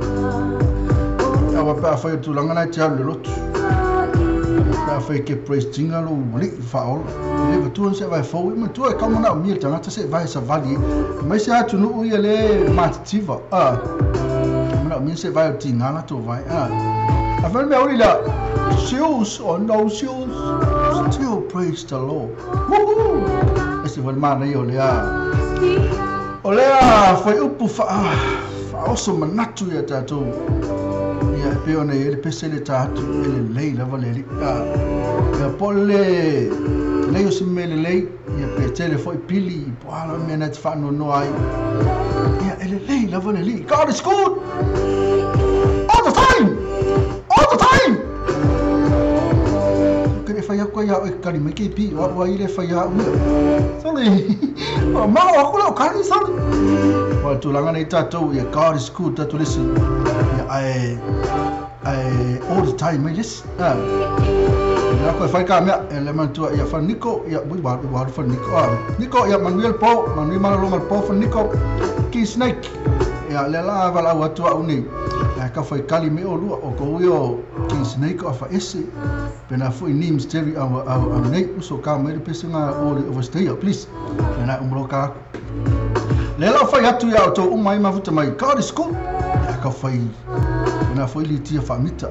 ya va pa fa tu langa na tia le lot ya fa ke praise tinga lo li fa ol le tu se vai fo me tu e kama na mi tanga se vai sa vali mai se atu no ile mativa na mi se vai tinga na to vai a fa me ori la shoes or no shoes still praise the Lord esse vai mana yo le olea foi upu fa oso manatu ya tatu ya peone ele pesele tatu ele lei lava le ya pole lei o simele lei ya pe telefone pili poala me net fa no ai ya ele lei lava le God is good all the time que fa ya ko ya e kali me ke pi wa ile fa ya sorry ma wa ko lo kali sorry wa tulanga nei tatu ya God is good tatu listen ya all the time yes ya ko fai ka me element tu ya fa Nico ya bu ba fa Nico ya Manuel po Manuel malo mal po fa Nico ki snake ya le la va la watu uni ya ka fai kali me o lu o ko yo ki snake of esse pena foi names terry au nei so ka me pesinga o overstay please na umroka le la fai atu ya to umai mafuta mai God is cool ya ka fai na foi litia famita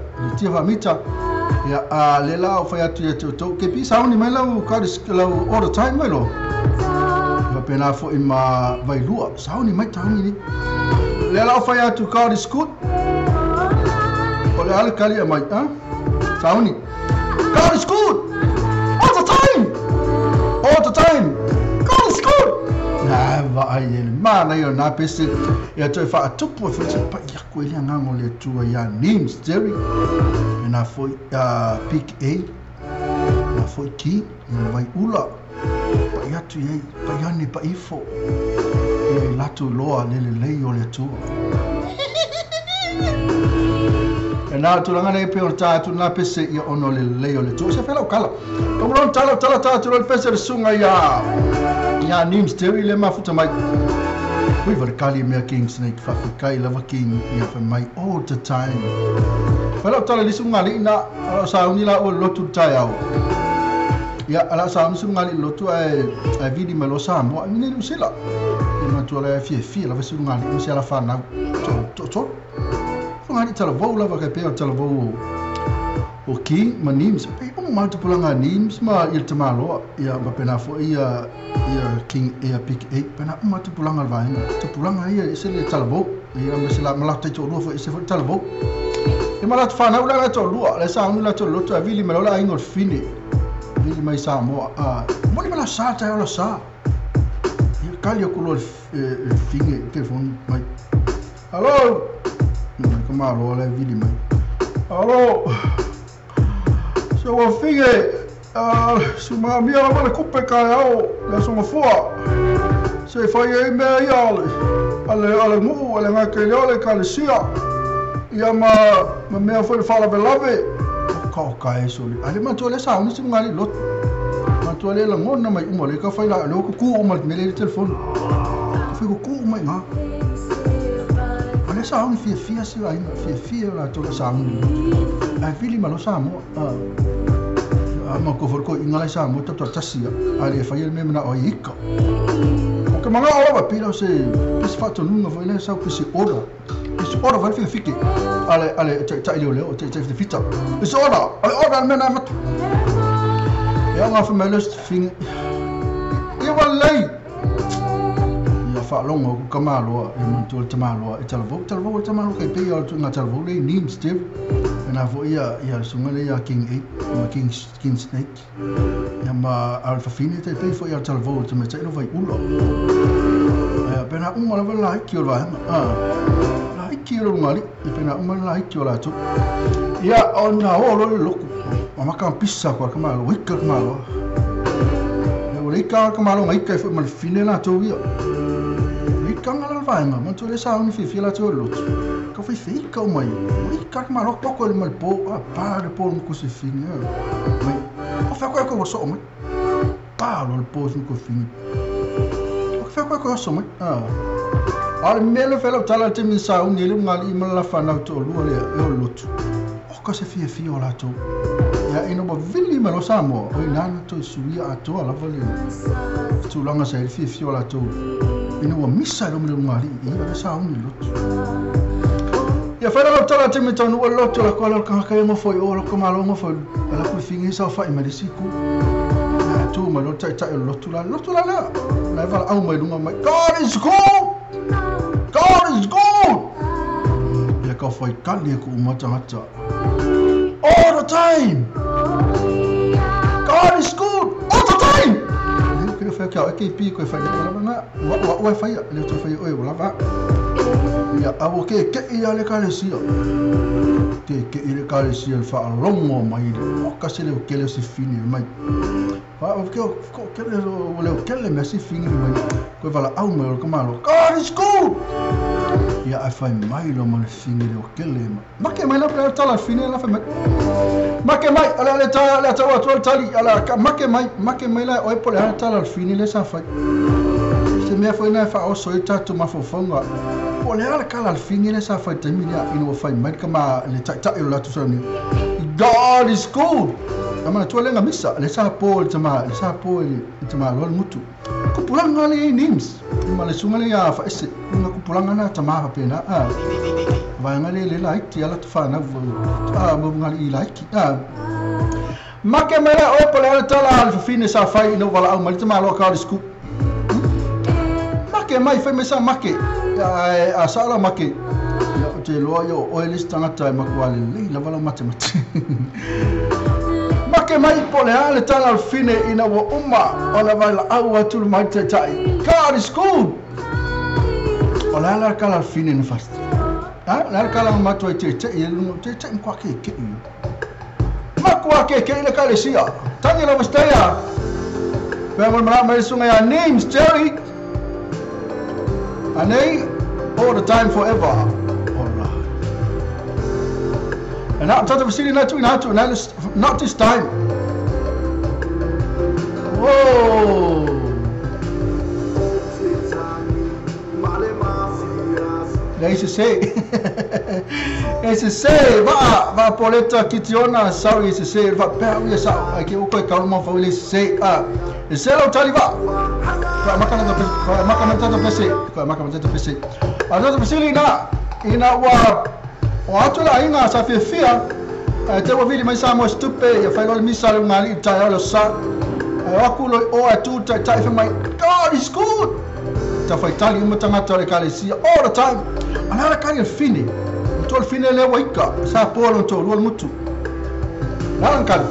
ya le la fai atu ya to ke pi sauni mai la God is all the time mai lo va pena foi ma vai lua sauni mai tauni ni le la fai atu God is good o le al kali mai sauni God is good all the time God is good na va ai mana yo na pese ya to fa tupu fa pa ya ko ile ngango le tu ya names Jerry na foi pick A na foi ki vai ula pa ya tu ye pa ya ni pa ifo e la tu loa le yo le tu na tu langa nei pe ta tu na pese ya ono le yo le tu se fela kala to bro tala tu le pese sunga ya names Jerry le mafuta mai we were kali me king snake fa kai lava king ya fa mai all the time fela tala li sunga li na sa uni la o lotu tai au Ya ala sa musu ngali lotu ai vidi malo sa mo ni ni sila. Ina tu ala fi la vesu ngali musu ala fa na to. Ngali tala vou la ka pe tala vou. O ki manims pe o mal tu pulanga nims ma il tamalo ya ba pena fo ia king ia pick 8 pena ma tu pulanga va tu pulanga ia se le tala vou ia me se la mala te to fo se fo tala vou. E mala tu fa na ula to lua le sa ula to lotu avili me la ingol fini. Vili mai sa mo mo ni mala sa ta ola sa. Ia kali ko lo finge telefone mai. Allo. Come on, le vili mai. Allo. So o finge suma mia wala kupe ka ao la suma foa. Se fai e me ia ale mu ale nga ke le ka le sia. Ia ma me foi fala belave. Ka e so ale ma to le sa uni sima ngali lot. Ma to le la ngona mai mo le ka fai la le ku o mal me le telefone. Foi ku mai nga. Ale sa uni fia si ai fia la to le sa uni. Ai fili malo sa mo. Ma ko for ko ingala sa mo to tasi ale fa yel me na o ika o ke manga ora ba pila se pis fato nunga foi le sa pisi ora vai fiki ale ta ile o ta fita is ora me na mat ya nga fa melust fing ia walai ia fa longo ko kamalo e mo to tamalo e talvo tamalo kai pe o tunga talvo le nim steve na vo ia sungale ia king 8 ma king snake ya ma alfa fini te pe fo ia talvo te me tsaino vai ulo pena uma la la ki o va la ki o ngali pena uma la ki o la tu ia ona o lo loku ma ka pissa ko kamalo wika kamalo ya wika kamalo mai kai fo mal fine la tu ia wika ngala vai ma tu le sa uni fi la tu lo ka foi fica mai ka malo poko le mal po pa de po ko se fini mai o fa ko so mai pa lo po ko fini o fa ko so mai al mele fela tala te mi sa un ile ngali mala fa na to lu le lot o ka se fi o la to ya ino bo vili malo sa mo o ina to suia a to la vole tu langa se fi o la to ino wa misa lo ngali ia sa un lot ya fa la tala te me tonu lo to la kola ka mo foi o lo kamalo mo foi la ku fingi sa fa me disiku tu ma lo tai lo to la la va au mai lunga mai God is good ya ka foi kali ku mata all the time God is good all the time que fa ka ke pi ko fa na wa fa ya le to fa o la va ya abo ke ia le kalesia ke ile kalesia fa longo mai o ka se le ke le se fini mai fa o ke le me se fini mai ko va la au me ko malo God is good ya a fa mai lo mal fini le ke le ma ke mai la pra tala fini la fa ma ke mai ala ta wa to tali ala ma ke mai la o po le tala fini le sa fa se me foi na fa o so ita tu ma fo fonga o le ala kala alfingi le sa fa temia ino fa mai kama le ta la tu so ni God is good ama tu le nga misa le sa po le tama lo mutu ku pulanga le nims ma le sunga le ya fa ese nga ku pulanga na tama pa pena va nga le like ti ala tu fa na mo nga le like ma ke mera o po le tala al fine sa fa ino vala au ma le tama lo God is good ma ke mai fa me sa ma ke a sala make ya te loa yo o elis tangata e makuale le la vala mate make mai pole ale tala al fine ina wa umma ona vai la au atu mai te tai God is good ola la kala al fine ni fast la kala mato te kwa ke makwa ke ile kale sia tangi la mstaya pemo mara mai sunga ya names Jerry Anei all the time forever. Allah. And not to the city not this time. Whoa. ese se va poleta kitiona sau ese se va per io sa che o coi calma fa ese se ese lo tali va makamata pese azo pese ina wa atola ina sa fia te wa vili mai sa mo stupe ya fa lo misa lo ngali ta lo sa akulo o atu ta fa mai God is good ta fa tali mo tangata le kalesia all the time ana kali fini tol fini le waika sa polo to lo mutu lan kan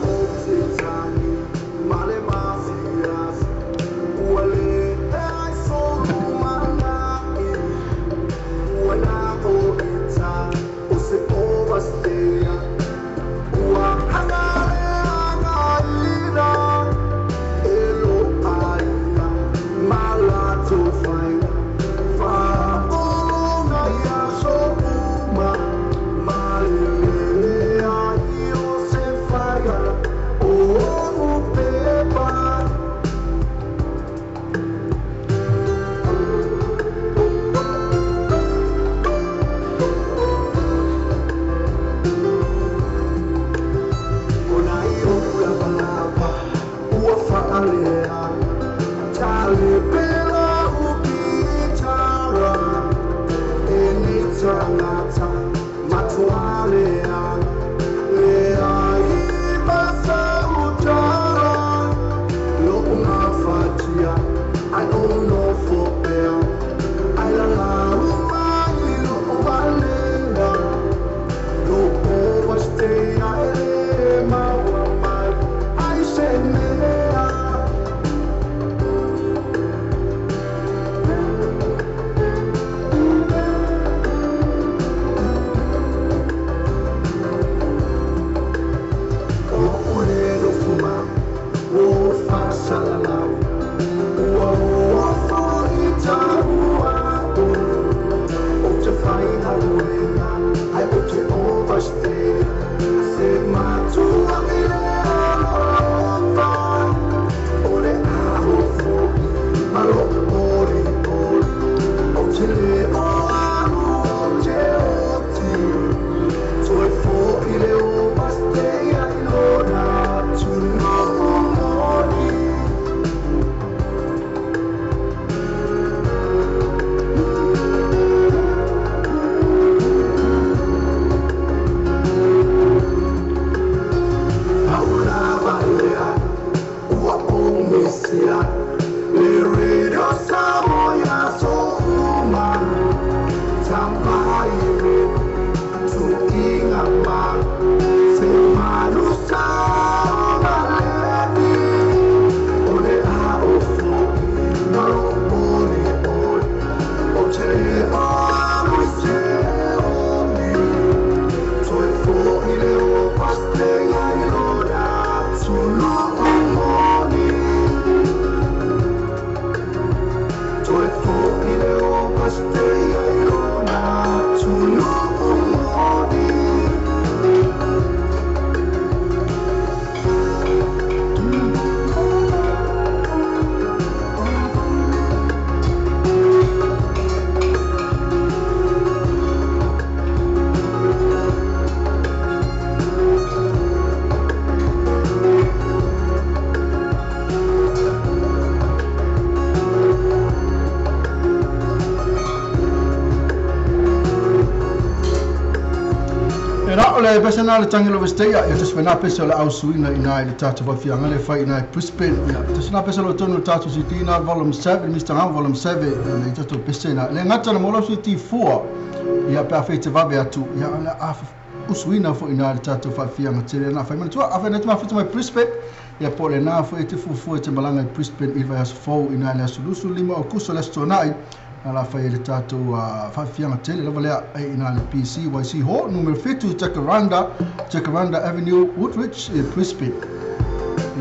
le personal tangelo vestea e tes vena pesa la ausuina ina le tatu va fianga le fai ina Brisbane tes na pesa lo tonu tatu sitina volume 7 Mr. Han volume 7 le tatu pesa le ngata na molo siti 4 ia pa fete va be atu ia na af usuina fo ina le tatu va fianga tele na fai man tu afena tu ma fete mai Brisbane ia pole na fo te fu te malanga Brisbane il va as fo ina le sulusu lima o kuso le stonai ala fai le tatu fa fianga tele la valea ina le PCYC Hall numero 5 Jacaranda Avenue Woodridge Brisbane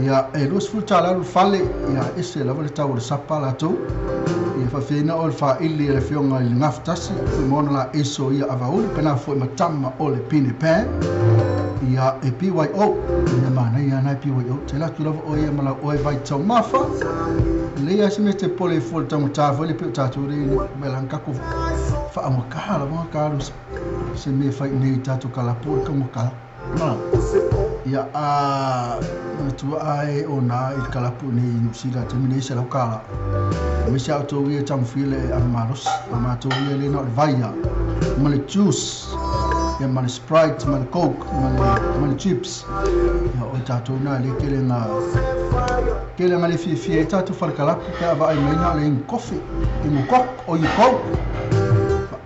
ia e los futala lu fale ia ese la valea tau le sapa la tu ia fa fina o fa ili le fionga il naftasi fu mona la eso ia avauli pena fo matama o le pine pan ia e PYO ina mana ia na PYO te la tu lava o ia mala o e vai tau mafa le ia se me te pole fol tau tava le pe tatu re melanka ko fa amakala mo kalu se me fai nei tatu kala por como kala na ia a tu ai ona il kala por nei sila termine se la kala me se auto ia tam file amaros amato ia le no vaia male juice ia male Sprite male Coke male chips ia o tatu na le kele nga le fie tatu fal kala ka va ai mena le coffee i kok o i Coke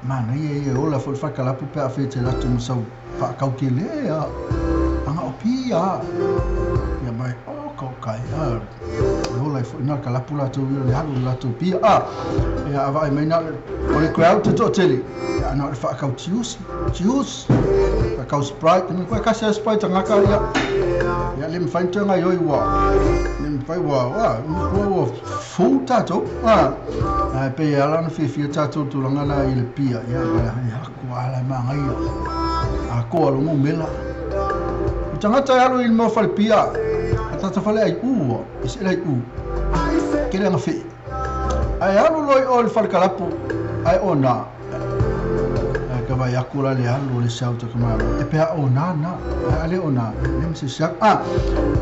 mana ia ola fol fal kala pe a fete la tu so fa kau kele ya anga opia ya mai o kokai ola fo na kala pula tu le halu la tu pia ya va ai mena o le crowd to tele ya na fa kau juice fa kau Sprite ni ko ka se Sprite ngaka ya le mfain tanga yo wa fai wa ko fu tato pe ala no fi tato tu langa la ile pia ya ko ala mangai a ko lo mo mela tanga ta alo il mo fal pia ta fale ai isi ai kele nga fi ai alo loi ol fal kalapu ai ona ka vai akura le alo le sauta kama e pe ona na ale ona nem se sak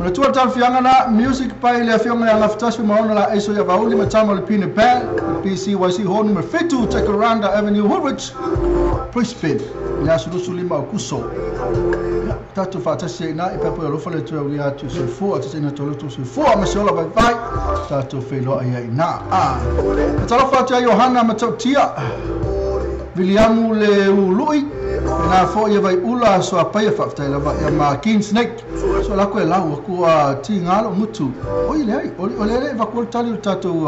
le tua tal fianga na music pai le fianga nga ftashu maona la eso ya vauli matama le pine pa PCYC hall number 52 Jacaranda Avenue Woolwich Brisbane ya sulusu lima kuso tatu fatasi na ipapo lo fale tu ya tu se fu atse na tolo tu se fu ma sola vai tatu felo ai na tala fatu Johanna matautia Williamu le ului na fo ia vai ula so apa ia fa la va ma king snake so la ko la ko ti ngalo mutu o le va ko tali tatu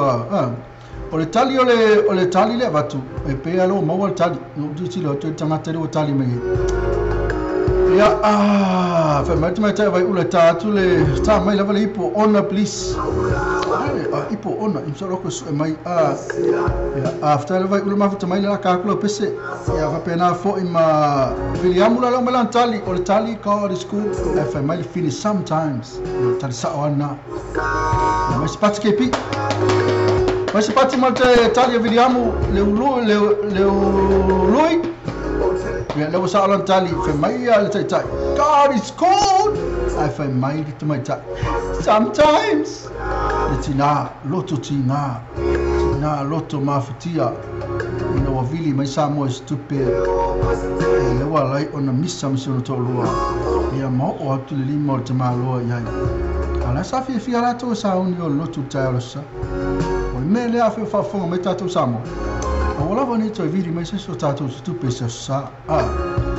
o le tali le vatu e pe alo mo tali no tu lo tu tanga tali o tali me ya fa mai vai ula tatu le sta mai la va ipo ona please ipo ona imsoro ko su mai ya after vai ula ma fa mai la ka ko pese ya va pena fo ima William la ma tali o tali ka the school fa mai finish sometimes tali sa ona ma spat ke pi ma spat ma tali William le lui ya le sa ala tali fa mai ya le tai God is cold I fa mai to my tai sometimes tina loto mafitia ina wavili mai samo stupe le wala ona missa mso to lua ya mo o atu le limo te malo ya ala sa fi ala to sa uni o loto talo sa o me le afi fa fo me tato samo o la voni to vili mai se so tato stupe sa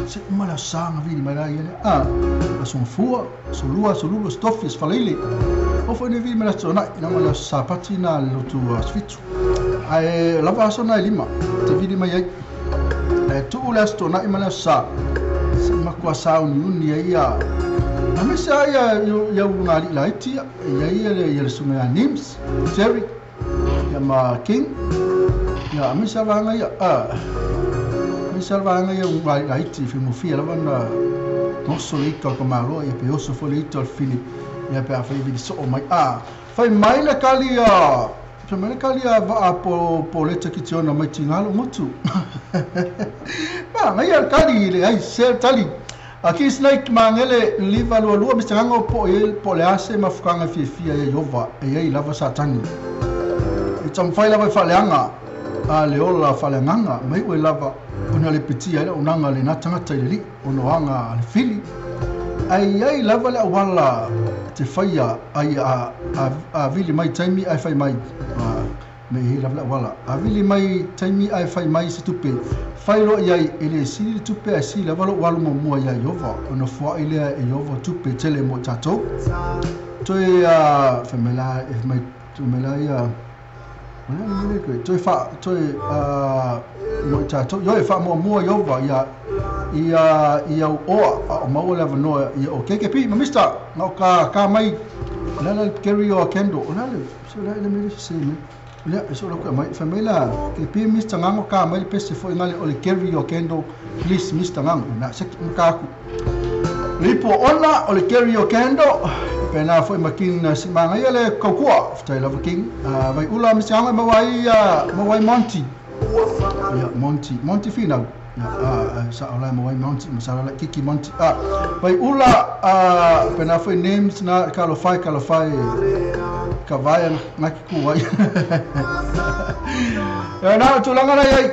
se mala sa vili mai la ya son fu so lua stofis falili o foi nevi me la tsona ina mala sapati na lotu sfitu ai la va sona lima te vidi mai ai tu la stona i mala sa ma kwa sa uni ia ame sa ya ungali la itia ia suna ya nims jerry ya ma king ya ame sa va ngai ame sa va ngai ungali la itia fi mo fia la banda non solito come lo e pe oso folito al fili ya pe afai vi so mai fai mai la kalia pe mai la kalia va po le tekitiona mai tingalo motu ngai al kali le ai ser tali aki snake mangele liva lo mistango po le ase mafukanga fia ya yova e ai lava satani itam fai lava faleanga le ola falenganga mai we lava ona le pitia ile unanga le natanga taili ono anga le fili ai lava le wala te faia ai a vili mai taimi ai fai mai me lava le wala a vili mai taimi ai fai mai se tupe fai lo ai ele si tupe si lava lo wala mo ya yova ono fo ile e yova tupe tele mo tato toi famela e mai tu mela ya toi mo tato yo e fa mo yova ia o mau leva no ia o KKP ma mister no ka mai la carry your candle la so la me se me la so la mai famela KKP mister ngango ka mai pese fo ngale o carry your candle please mister ngango na sek ka ku Lipo ona o le carry o kendo. Pena foi makin si manga ia le kokua ftai lava king. Vai ula misianga mawai Monty. Ya Monty fina. Sa ola mawai Monty masala la Kiki Monty. Vai ula pena foi names na kalofai kavaya ngaki kuwai. Ya na tulanga na yai.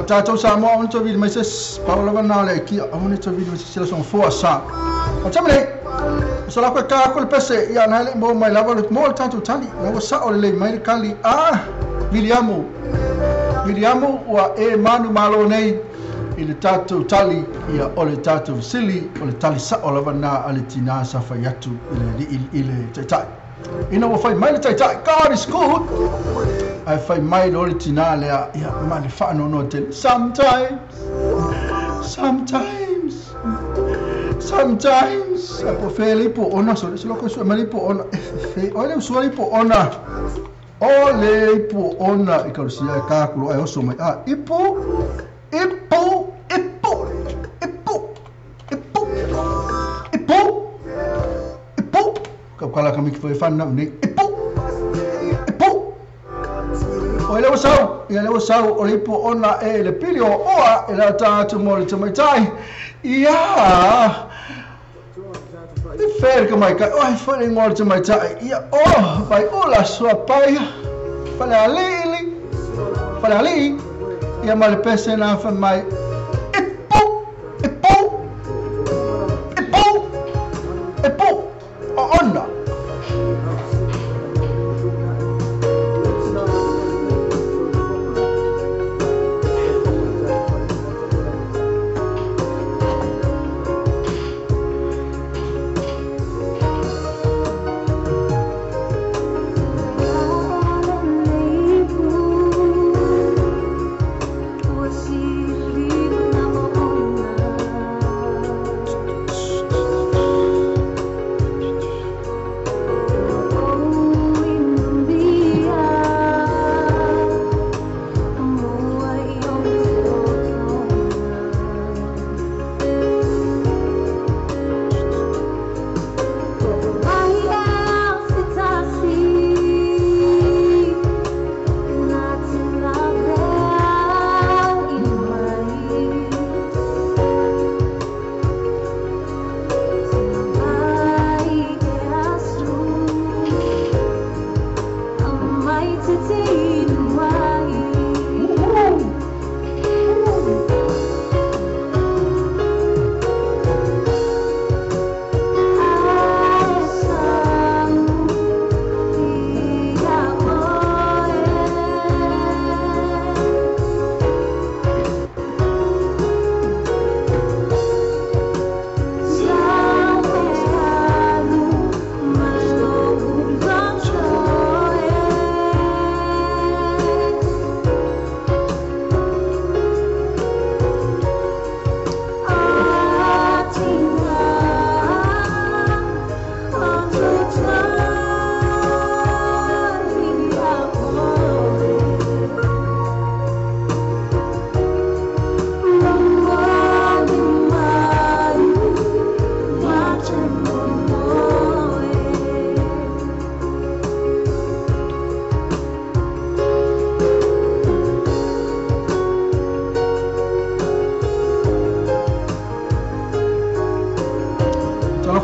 Tatou sa mo on to vid mai ses Paula na le ki on to vid mai sila son fo sa. O tamle. So la ka ko pese ya na le mo mai lava le mo tatou tali. Na sa o le mai kali Williamo wa e manu malo nei il tatou tali ia o le tatou sili o le tali sa o lava na ale tina sa fa yatu ile tai. Ina wa fai mai le tai. God is good. I find my Lord Tinale, man, no note. Sometimes, I prefer lipo ona, so it's local malipo ona. Ole sualipo ona. Ole ipo ona, ikarusia kakulu, I also my ipo. Kapala kami foi fan na ni ipo. O le wasau o le po ona e le pili o oa e la tātu mo le tamaitai. Ia! E where ka mai ka, oi whare ngō le tamaitai. Ia, vai ola sua pai. Whale ali. Ia ma le pese na wha mai. Ipo! O ona.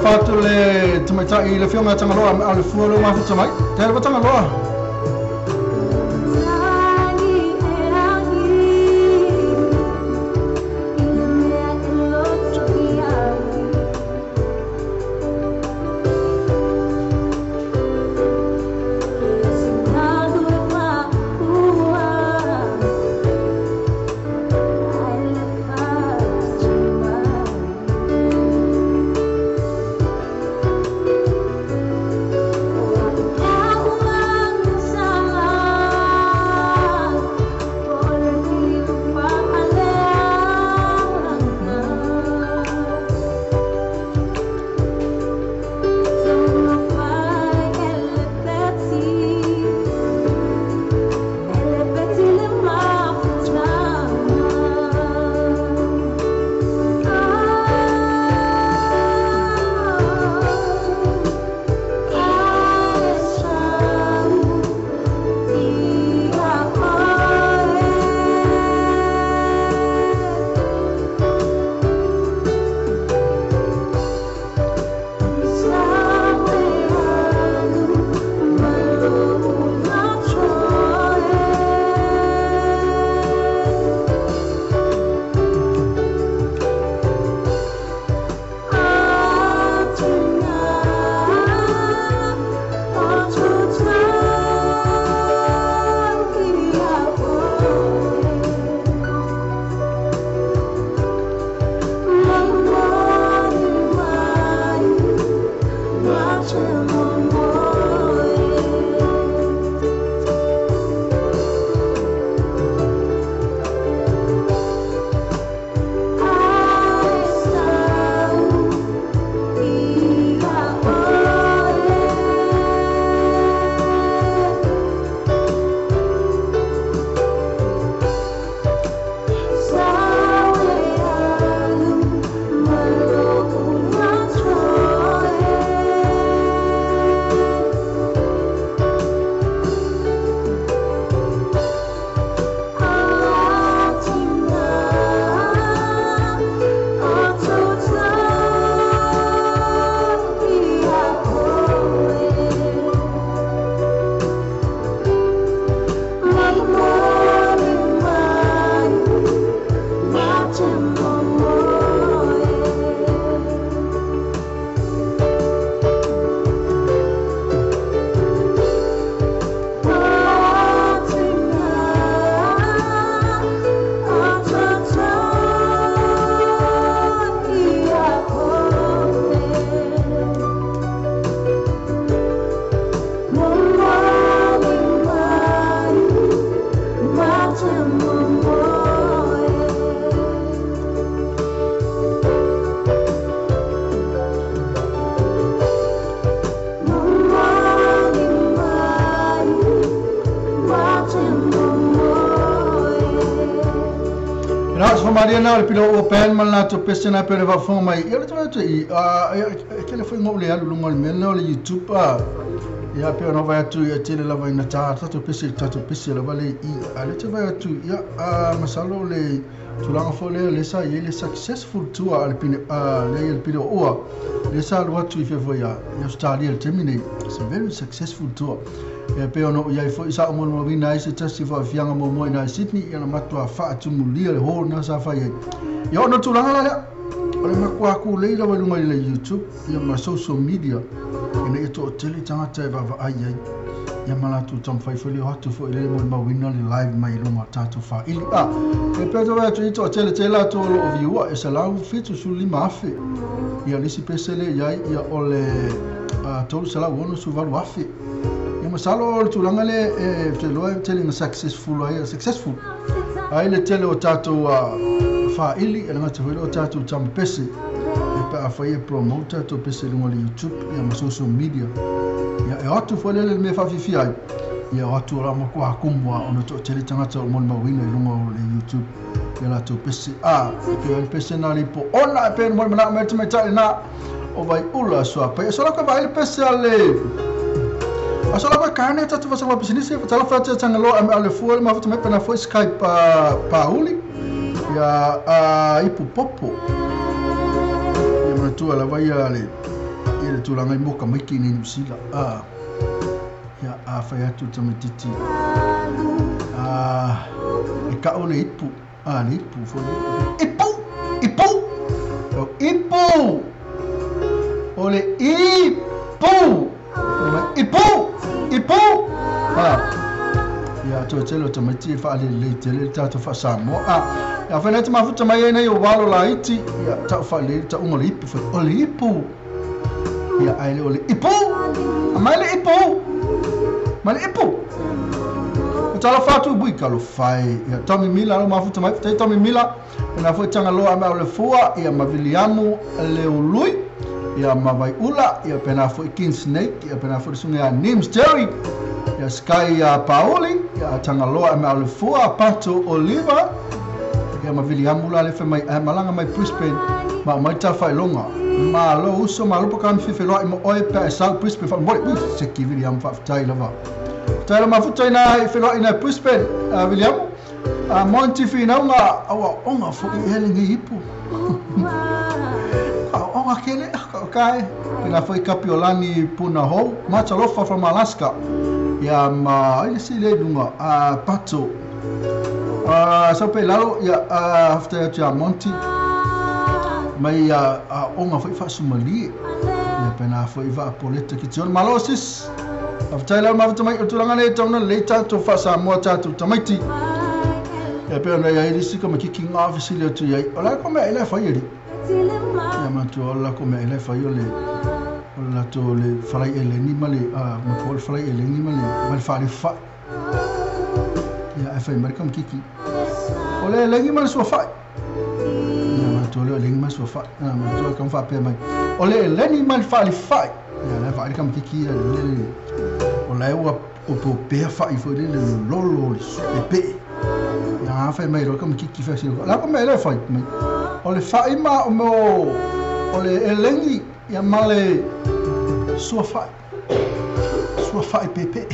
Fatu le tamaitai le fionga tangaloa ale fualo mafu tamai. Te alwa tangaloa. Mariana le pilo o pen man la to pesena pe va fo mai ia le to i ke le foi ngole alu lunga le mena le YouTube ia pe no vai tu ia tele la vai na ta to pesi la vale i ale te vai tu ia masalo le tulanga fo le sa ia le successful tour al pine le pilo o le sa lo tu i fe voia ia stali el terminate it's a very successful tour e pe ono ia fo isa mo no vina ise tasi fo fianga mo na Sydney ia na matua fa tu mulia le ho na sa fa ia ono tulanga la ole makua ku le la walunga le YouTube ia ma social media ina ito tele tanga te va ai ia mala tu tam fai fo le hatu fo le mo wina le live mai lunga tatu fa ili e pe to va tu ito tele to lo view e sa la fitu su lima afe ia lisi pesele ia ole tolu sala wono su valu afe masalo tulanga le te loa telling successful ai le tele o tato fa ili e ngata o tato tam pese e pa fa e promoter to pese lunga le YouTube e ma social media ya e atu fo le me fa fifi ai ya atu ra mo kwa kumwa ono to tele tanga to mo ma wina lunga le YouTube ya la to pese ke pese na li po ona pe mo na me tele na o vai ula so pa so la ka vai pese ale asola ba kane tatu fa sama business fa tala fa tanga lo am ale fu ma fa pena fo Skype pa uli ya ipu popo ya ma tu ala vai ale ile tu langa moka miki ni sila ya fa ya tu tamatiti e ka ole ipu ni ipu fo ipu ole ipu ya to telo to mati fa le tele ta to fa samo ya fa net ma futa mai na yo walo la iti ya ta fa le ta umole ipu fa ole ipu ya ai ole ipu amale ipu tala fatu bui kalo fai ya Tommy Miller ma futa mai Tommy Miller na fo tanga lo ama ole fua ya maviliamu le ului ia mawai ula ia pena fo King Snake ia pena fo sunga Nims Terry ia Sky Paoli ia tangaloa me ale fua Pato Oliver ia mavili amula le fe mai malanga mai Brisbane ma mai ta fai longa ma lo uso ma lupo kan fi felo mo oi pe South Brisbane fa mo se ki William fa tai lava tai ma futa ina felo ina Brisbane William Monty fina nga awa onga fo helingi ipu kele kai pela foi Kapiolani puna ho macha lofa from Alaska ya ma ile sile dunga Pato so pe lalo ya after ya Monty mai onga foi fa Somali ya pena foi va poleta kitson malosis after la ma mai tulanga le tona later to fa Samoa tatu tamaiti ya pena ya ile sika making office le tu ya ola koma ile fa yeri ya mantu alla come ele fa io le la to le farai ele ni male ma ko farai ele ni male mal fa fa ya fa marka mkiki ole le ni mal so fa ya mantu le ni mal so fa ma to kan fa pe mai ole le ni mal fa ya la fa kam kiki le ole wa o po pe fa I fo le lolo pe ya fa mai ro kam kiki fa si la come ele fa mai ole fai ma mo ole elengi ya male sua fai pepe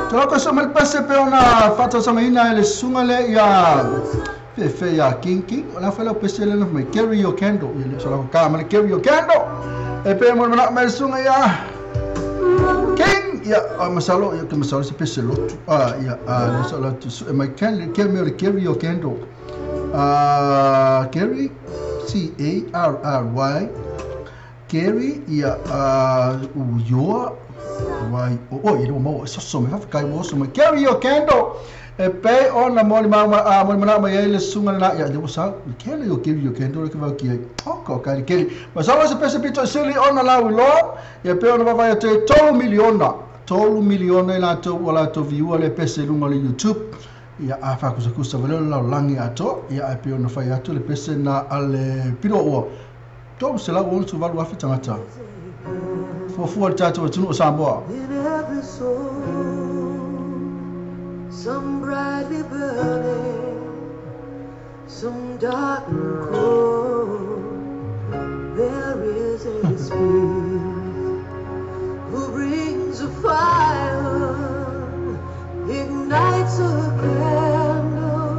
to ko so mal passe pe ona fata sama ina ele sungale ya fefe ya king ona fa lo pese le no me carry your candle ele so la ka ma carry your candle e pe mo na me sunga ya king ya masalo ya ke masalo se pese lo ya le so la tu my candle carry your candle Kerry C-A-R-R-Y Kerry ia uyoa wai ele mo so me fa kai mo so me carry your candle e pe ona mo ma mai ele sunga na ya de sa carry your candle ke va ki ko kai Kerry mas só se pensa pito sili ona la lo e pe ona vai te 2 miliona la to wala to view le pese lunga le YouTube ia afa kusa velo la langi ato ia api ona fai ato le pese na ale piro o to se la won su valu afi tangata fo tato tunu Samoa some brightly burning some dark and cold, there is a spirit who brings a fire, ignites a candle,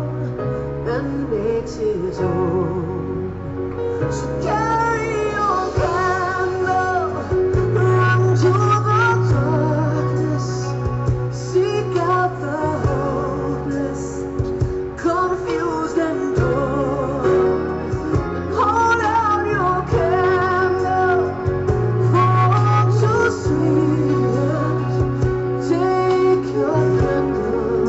and makes his own. So carry your candle, run to the darkness, seek out the hopeless, confused and torn, and hold out your candle for to sweet. Take your candle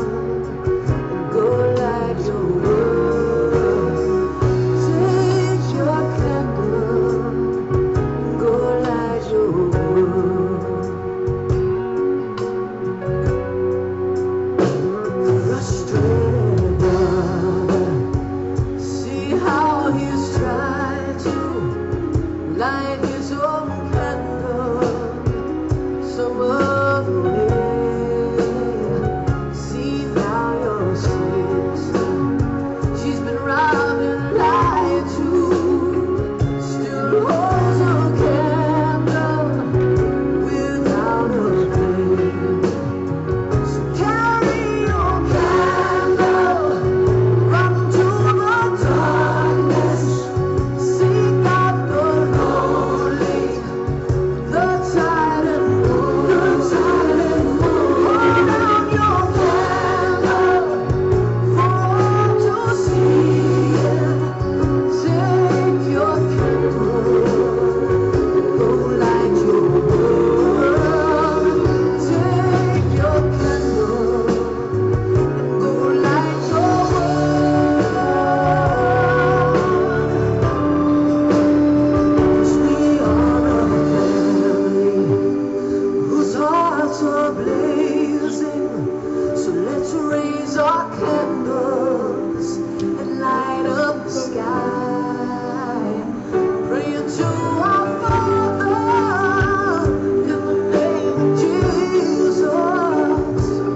and go light your world. Take your candle and go light your world. Frustrated brother, see how he's tried to light his own candle some other way. See now your sister, she's been robbed and lied to, still holds her candle without a flame. So carry your candle, run to the darkness, seek out the lonely, the tired and worn. Hold out your candle for to see. Take your candle, go light your world. Take your candle, go light your world. We are a family whose hearts are blazing, so let's raise our candles and light up the sky, praying to our Father in the name of Jesus.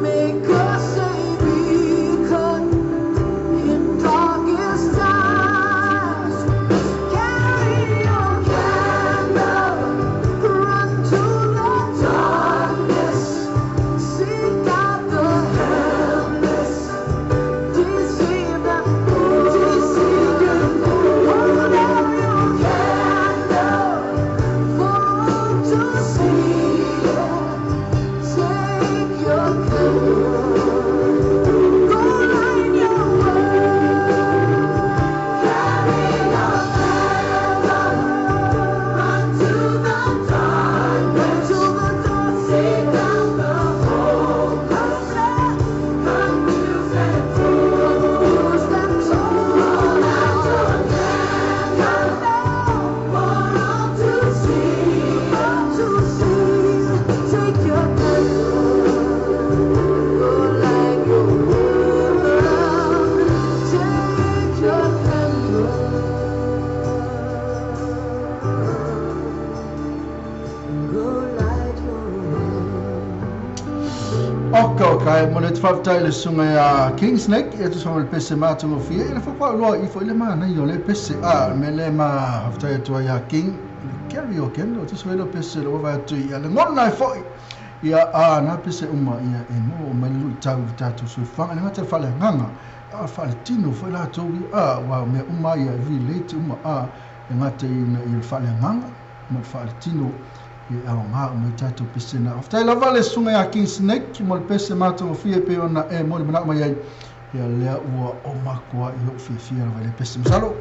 Make us a beacon in darkest times. Carry your candle, run to the darkness, seek out the helpless, deceived and poor. Hold out your candle for all to see. Take your candle, go light your world. Carry your candle, run to the darkness, seek out the hopeless, confused and torn. Hold out your candle for all to see. Take your candle, go light your world. Take your candle, go light your world. Oka kai mo le tfaftai le sunga ya Kingsneck e tu sama le pese matungo fie e le fa loa I fo le mana yo le pese a me le ma haftai tu ya King carry your candle tu so le pese le wa tu ya le ngona fo ia a na pese uma ia e no me lu tau tatu so fa le mata fa le nganga a fa le tino fo la tu a wa me uma ia vi late uma a e ngata I fa le nganga mo fa le tino e ao ngā mai tātou pesena. Aftai la vale sunga ya Kingsneck mo le pese mātou fie pe ona e mo le mana mai ai ia lea ua o makua I o fia la vale pese masalo.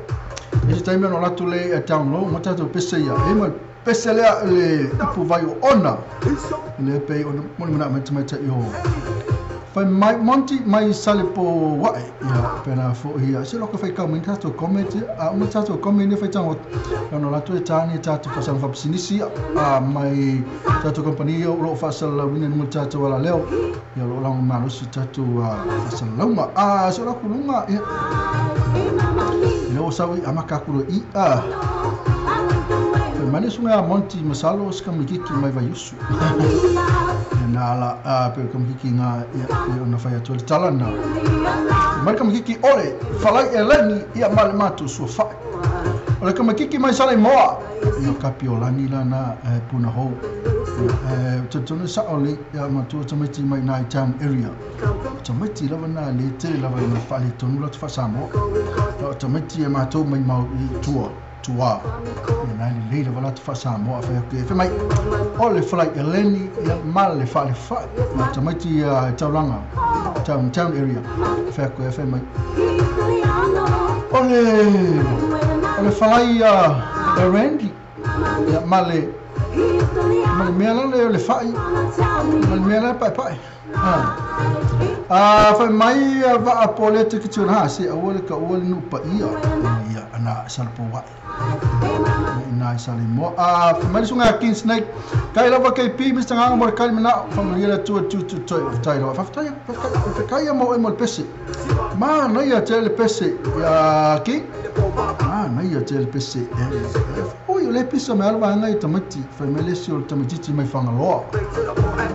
E se taimea no latu le e download mo tātou pese ia e mo le pese lea le ipu vai o ona le pe ona mo le mana mai tamaita I o fai mai monti mai sale po wae ia pena fo ia se loko fai kau mai tātou comment a mo tātou comment fai tango no latu e tani tātou pasang fapisinisi a mai tātou kompani o lo fasal la wina mo tātou ala leo ia lo lang manusi tātou fasal lauma a se loko lunga ia le o sawi amaka kulo I a mane sunga monti masalo ska mikiki mai vai usu na la pe kam kiki nga ia na fai atu talana mai kam kiki ole falai eleni ia male matu so fa ole kam kiki mai sale moa ia kapiolani la na puna ho tutuna sa ole ia matu tamati mai na town area tamati la na le te la vai na fali tonu la fa samo tamati e matu mai mau tua tua na ni leila wala te fasa mo a fe mai ole flight eleni ya mal le fa na tamati taulanga town area fe ko fe mai ole fly rendi ya male mela le fa mal mela pai fa mai va a politica tuna si awole ka awole no pa ia ana salpo wa na sali mo mai sunga kin snake kai lava kai pi mr nga mo kai mana familia tu tai fa kai mo mo pese ma no ia tele pese ya ki no ia tele pese o io le pese ma alva ngai tamati fa melesio tamati mai fanga lo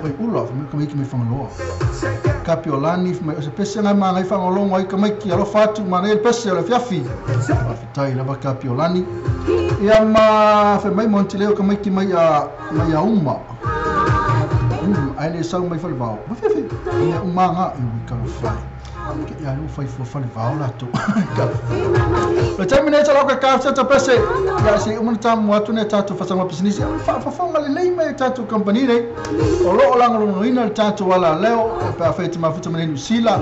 oi ulo fa me mi fanga lo kapiolani mai se pese nga ma ngai fanga lo ngai kamai ki alo fatu ma nei pese le fiafi tai lava kapiolani ia ma fe mai montileo kamai ki mai a uma ai le sau mai fale vao ma fe ia uma nga i ka fai ke ia no fai fale vao la to le terminator lo ka ta pese ia se uma tam watu ne tatu fa sama business fa ma le nei mai tatu company nei o lo la ngalo ina tatu wala leo pa fa te mafuta mene sila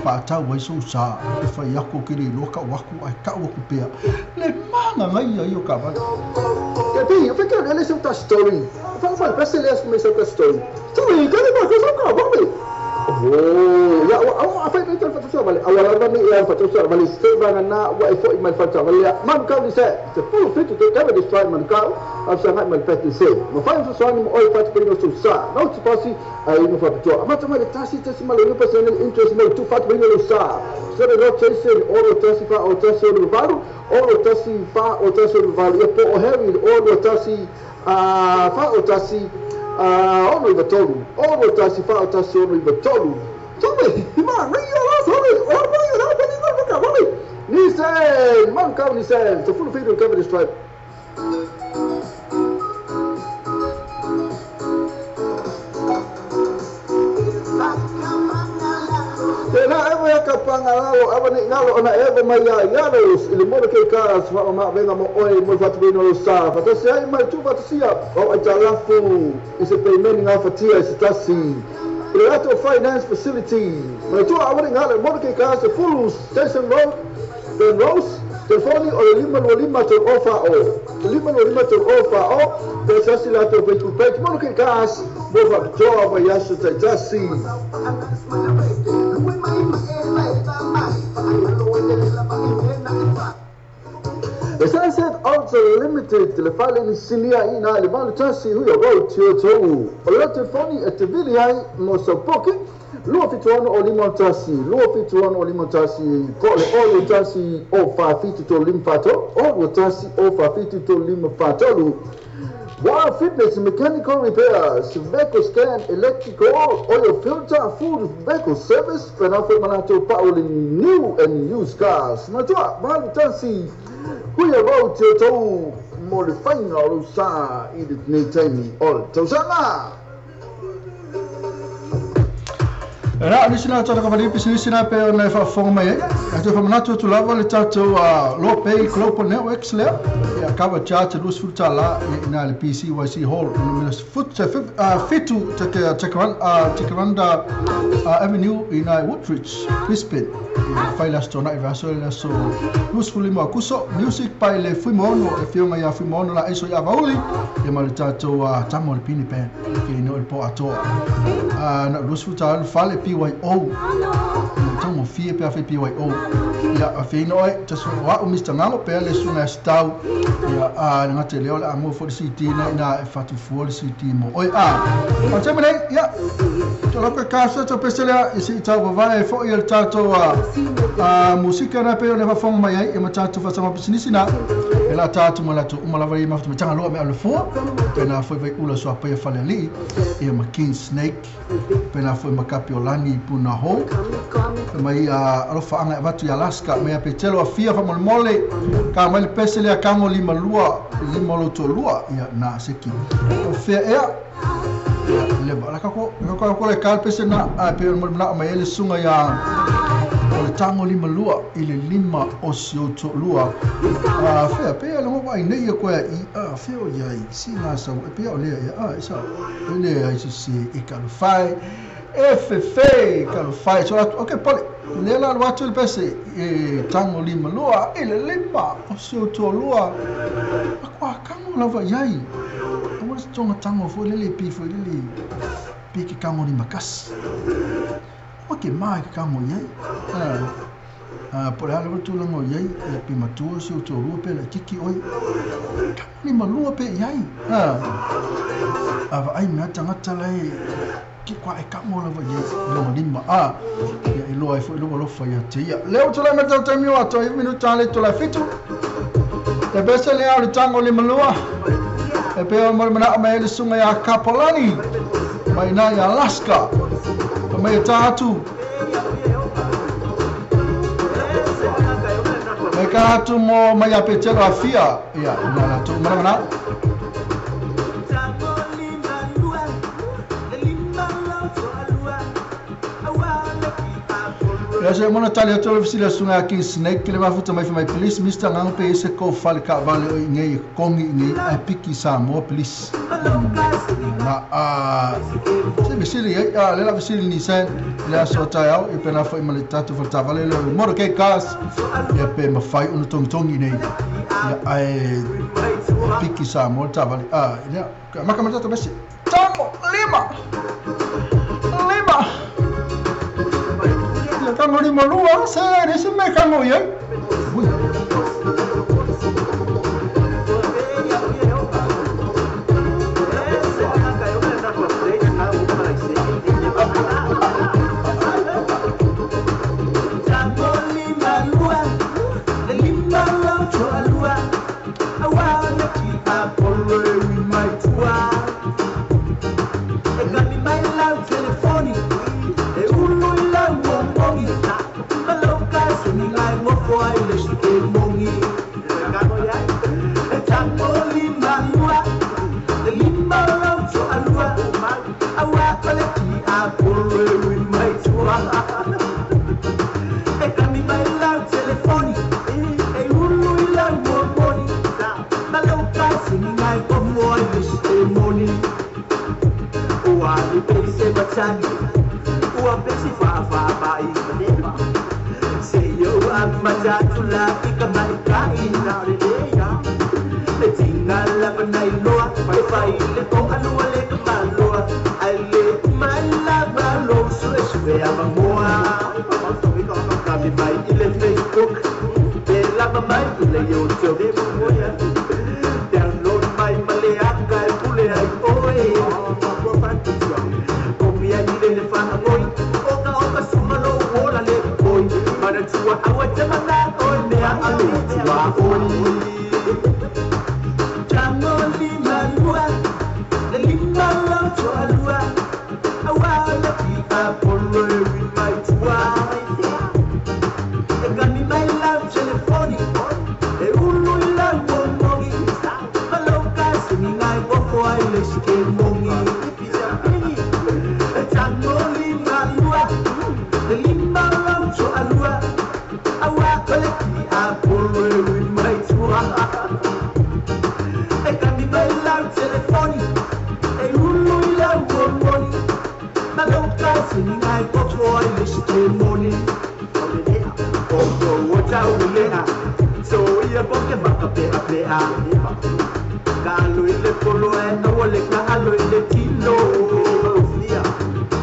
pa ta wai so sa fa yako kiri lo ka waku ai ka waku pe le manga ngai io ka ba Tapi, apa kau ada cerita story? Apa pasal dia semua cerita story? Story kan apa kau apa ni? Oh, ya apa itu cerita tu balik? Awalnya ni yang cerita tu balik. Sebenarnya nak buat effort iman cerita balik. Man kau ni saya, sepuluh fit itu kan destroy man kau. Apa sangat man fit saya. Mufaham sesuatu ni oi fit pergi susah. Nak sepasi, ini faham tu. Macam mana tasi malu ni pasal interest ni tu fit pergi susah. Sekarang nak chasing all tasi fa or tasi baru. Olo tasi fa o tasi vali po o heri olo tasi fa o tasi ono i batolu olo tasi fa o tasi ono i batolu tome ma ri ala sore o ma yo na pa ni ka vali ni se man ka ni se to full feed cover the stripe Tena evo ya kapangalo aba ni ngalo ona evo mai ya los ile mo ke ka swa ma venga mo oi mo fatu bino sa fatu sai mai tu fatu sia o ajalafu is a payment nga fatia is tasi ile ato finance facility mai tu aba ni ngalo mo ke ka se full station road the rose telefoni o lima to offer o pesa sila to page mo ke ka mo fatu job ya su tasi The sunset also limited the following Silia in Aliban Tassi, who wrote to Towu. A lot of funny at the Villi, most of pocket, low fit one or limontassi, call it all tassi or 5 feet to limpato, all tassi or 5 feet to limpatolu. While fitness, mechanical repairs, vehicle scan, electrical, oil filter, food, vehicle service, Fenafel Manato Paul in new and used cars. Matua, Malutansi, who you wrote to modifying or sa, it may tell me all. Tosana! Era additional to the company business in a pair of form. I do from NATO to level it out to low pay global networks there. Cover charge loose foot la in the PCYC hall in the foot fit to Chakaranda Avenue in Woodridge, Brisbane. File us tonight, so usefully Makuso, music by Le Fumono, a film ya Fumono, la Eso Yavauli, the Malitato Tamil Pini Pen, no po at all. Not loose foot, Fale PYO, tango fie pe afi pi wai o ia afi no ai taso wa o Mr. Ngamo pe le sunga stau ia a nga te leo la mo for city na e fatu for city mo oi o te mene ia to la ka casa to pesela isi tau va e fo il tato a musika na pe le va fo mai ai e ma tato fa sama business na e la tato mo la to mo la vai ma to tanga lo me al fo pe na foi vai ula so pe fa ali e ma king snake pe na foi ma kapiolani puna ho mai a alofa anga watu ya Alaska me pe telo a fia fa mole ka mai pesele a kango lima lo to lua ia na seki o fe ea le bala ko le kal pese na a pe mo na mai le sunga ya o le tango lima lua ile lima o sio to lua a fe pe le mo vai nei ko i a fe o ia si na sa pe o le ia sa ele ai si e kalfai FF kalfai so okay pole le la watu le pese e tango lima lua ile lima o sio to lua akwa kango lava yai o se tonga tango fo le pi fo le pi ki kango ni makas o ke mai kango yai por algo tu lo yai le pi matu sio to lua pe le kiki oi kango ni malua pe yai ava ai na tanga lai ki kwa e kamo la vai le lima ya ilo ai foi lo fa ya tia leo tu la meta te mio ato 1 minuto le tu la fitu e bese le au tango lima lua e pe o mana mai le sunga ya Kapolani mai na ya Alaska mai tatu mai ka tu mo mai a pe telo afia ya na tu mana ya se mona tali to le sila sunga ki snake le mafuta mai mai police Mr. Ngang pe se ko fal ka vale o ngai kongi ngai a piki sa mo police na se bisili ya le la bisili ni sen le so ta ya e pena foi malitato fa vale le mo ke kas ya pe ma fai un tong nei ya ai piki sa mo ta vale ya ma kamata to besi tango lima kango ni malua sa ni se me kango ye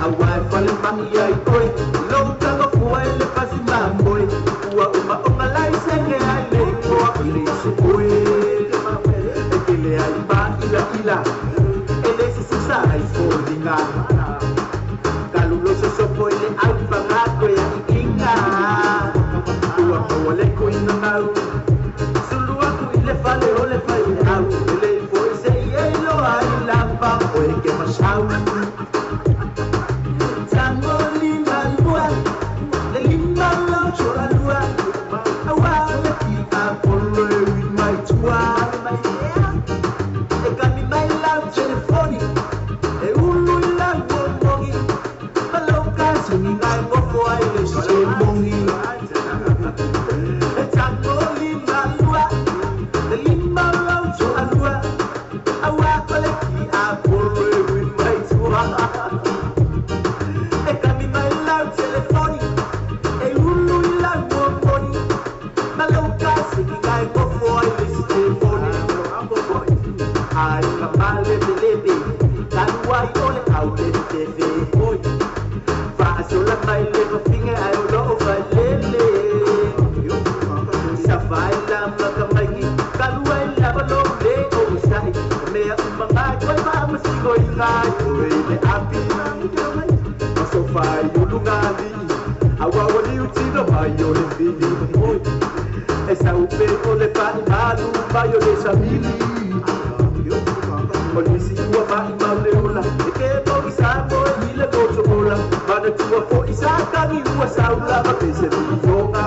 Awai, fale mangi ai koi, lo tango fuai le Kalima ila Ele se susai Fordinga Kaluloso sopo ele alpagato ya ikinga Tua kawale ko inangau Sulu aku ile fale ole fale au Ele foi se yelo ai lapa Oe ke masau Tango lima lua Le lima lau chora lua Awale ki apolo with my tua E kami my love telefoni E ulu ila mongi Maloka singi ngai mofo ai le se mongi E tango lima lua Le lima lau chora lua Awale ki apolo with my tua E kami my love telefoni E ulu ila mongi Maloka singi ngai mofo ai le se mongi Ai kapale belebe Tanuai ole aule tefe Oi Faasola mai leva finge ai olo vai lele Safai la makamai Kaluai lava lo le o sai Mea umangai koi mama sigo ingai Oi le api Maso fai ulungali Awa wali utino mai ole vili Oi Esa upe ole pa imalu Mai ole sabili Polisi ua mai mauleola E ke poki sa moe ile goto ola Mana tua po isa kami ua saula Ma pese vifonga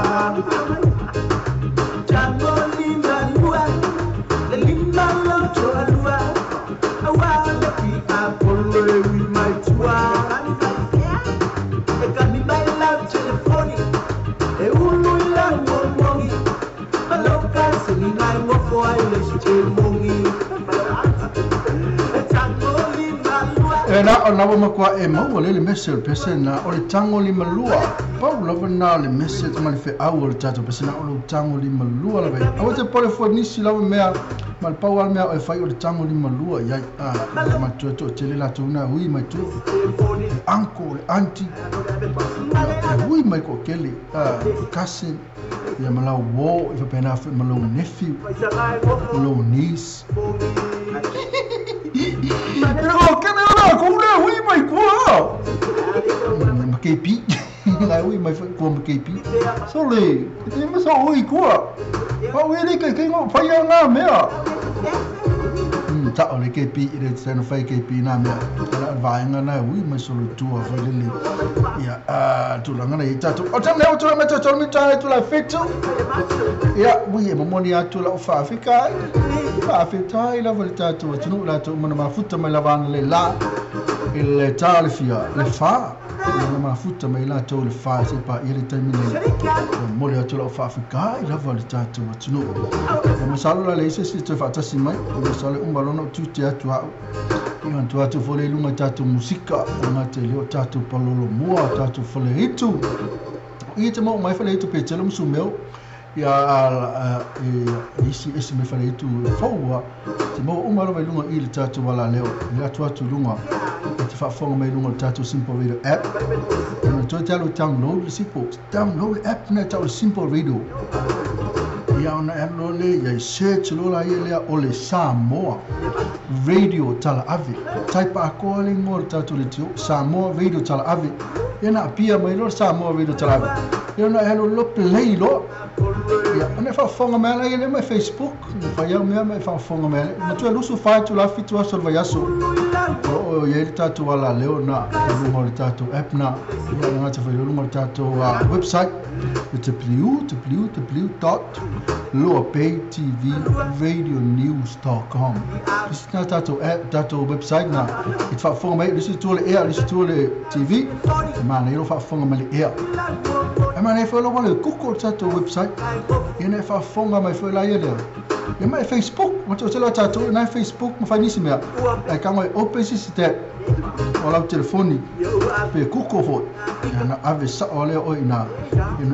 Jango lima lua Le lima loto alua Awale ki apolo e wi mai tua E kami mai lau telefoni E ulu ila mongi Maloka singi ngai mofo ai le se mongi Na ona wa kwa e mau le message pese na o le tango lima lua pau lava na le message ma le fe au le tato pese na o le tango lima lua la vai au te telefonisi lava mea ma le pau al mea o fai o le tango lima lua ia ma tu tele la tu na hui mai tu uncle auntie hui mai ko kele cousin ia malau wo i fa pena fa malau nephew malau niece Pero que me va con una hui mai kwa. Ma kepi. Lai hui mai kwa ma kepi. So le, te me so hui kwa. Pa we le ke ngo fa ya nga mea. Ta ole kepi ile se no fa kepi na mea. Ala vai nga na hui mai so le tua fa le. Ya tu la nga na ita tu. O tam le o tu me to me ta tu la fetu. Ya wi e mo moni atu la fa Afrika. Afetai la volta tu tunu la tu mana mafuta mai lavana le la il talfia le fa mana mafuta mai la tu le fa se pa ile termine mole atu la fa Afrika la volta tu tunu ma sala le se te fa tasi mai ma sala un balono tu te atu io tu atu fole lunga tatu musika ma te le tatu palolo mua tatu fole hitu i te mo mai fole hitu pe telo musumeu ia isi me fale tu faua te mo uma lo lunga i le tatu wala leo ia tu lunga te fa fonga me lunga tatu simple radio app na to talo download download app na tau simple radio ia ona eno le ia search lo la ia o le Samoa radio tala ave type a calling mo tatu le tio Samoa radio tala ave ena pia mai lo Samoa radio tala ave ia ona eno lo play lo ia ona fa fonga mela ile mai Facebook fa ia me fa fonga mela na tu lusu fa tu la fitu aso vai aso o ia tatu wala leo na lo tatu app na ia nga te fa lo tatu website www.loapaytvradionews.com This is tatu app tatu website na it fa fonga mai this is to le air this is to le TV ma na fa fonga mai air ma na fa lo wala kuko tatu website ina fa fonga mai fa la ile e mai Facebook mo to la tatu na Facebook mo fa nisi mea ai ka mai open system ola telefoni pe kuko fo na ave sa ole o ina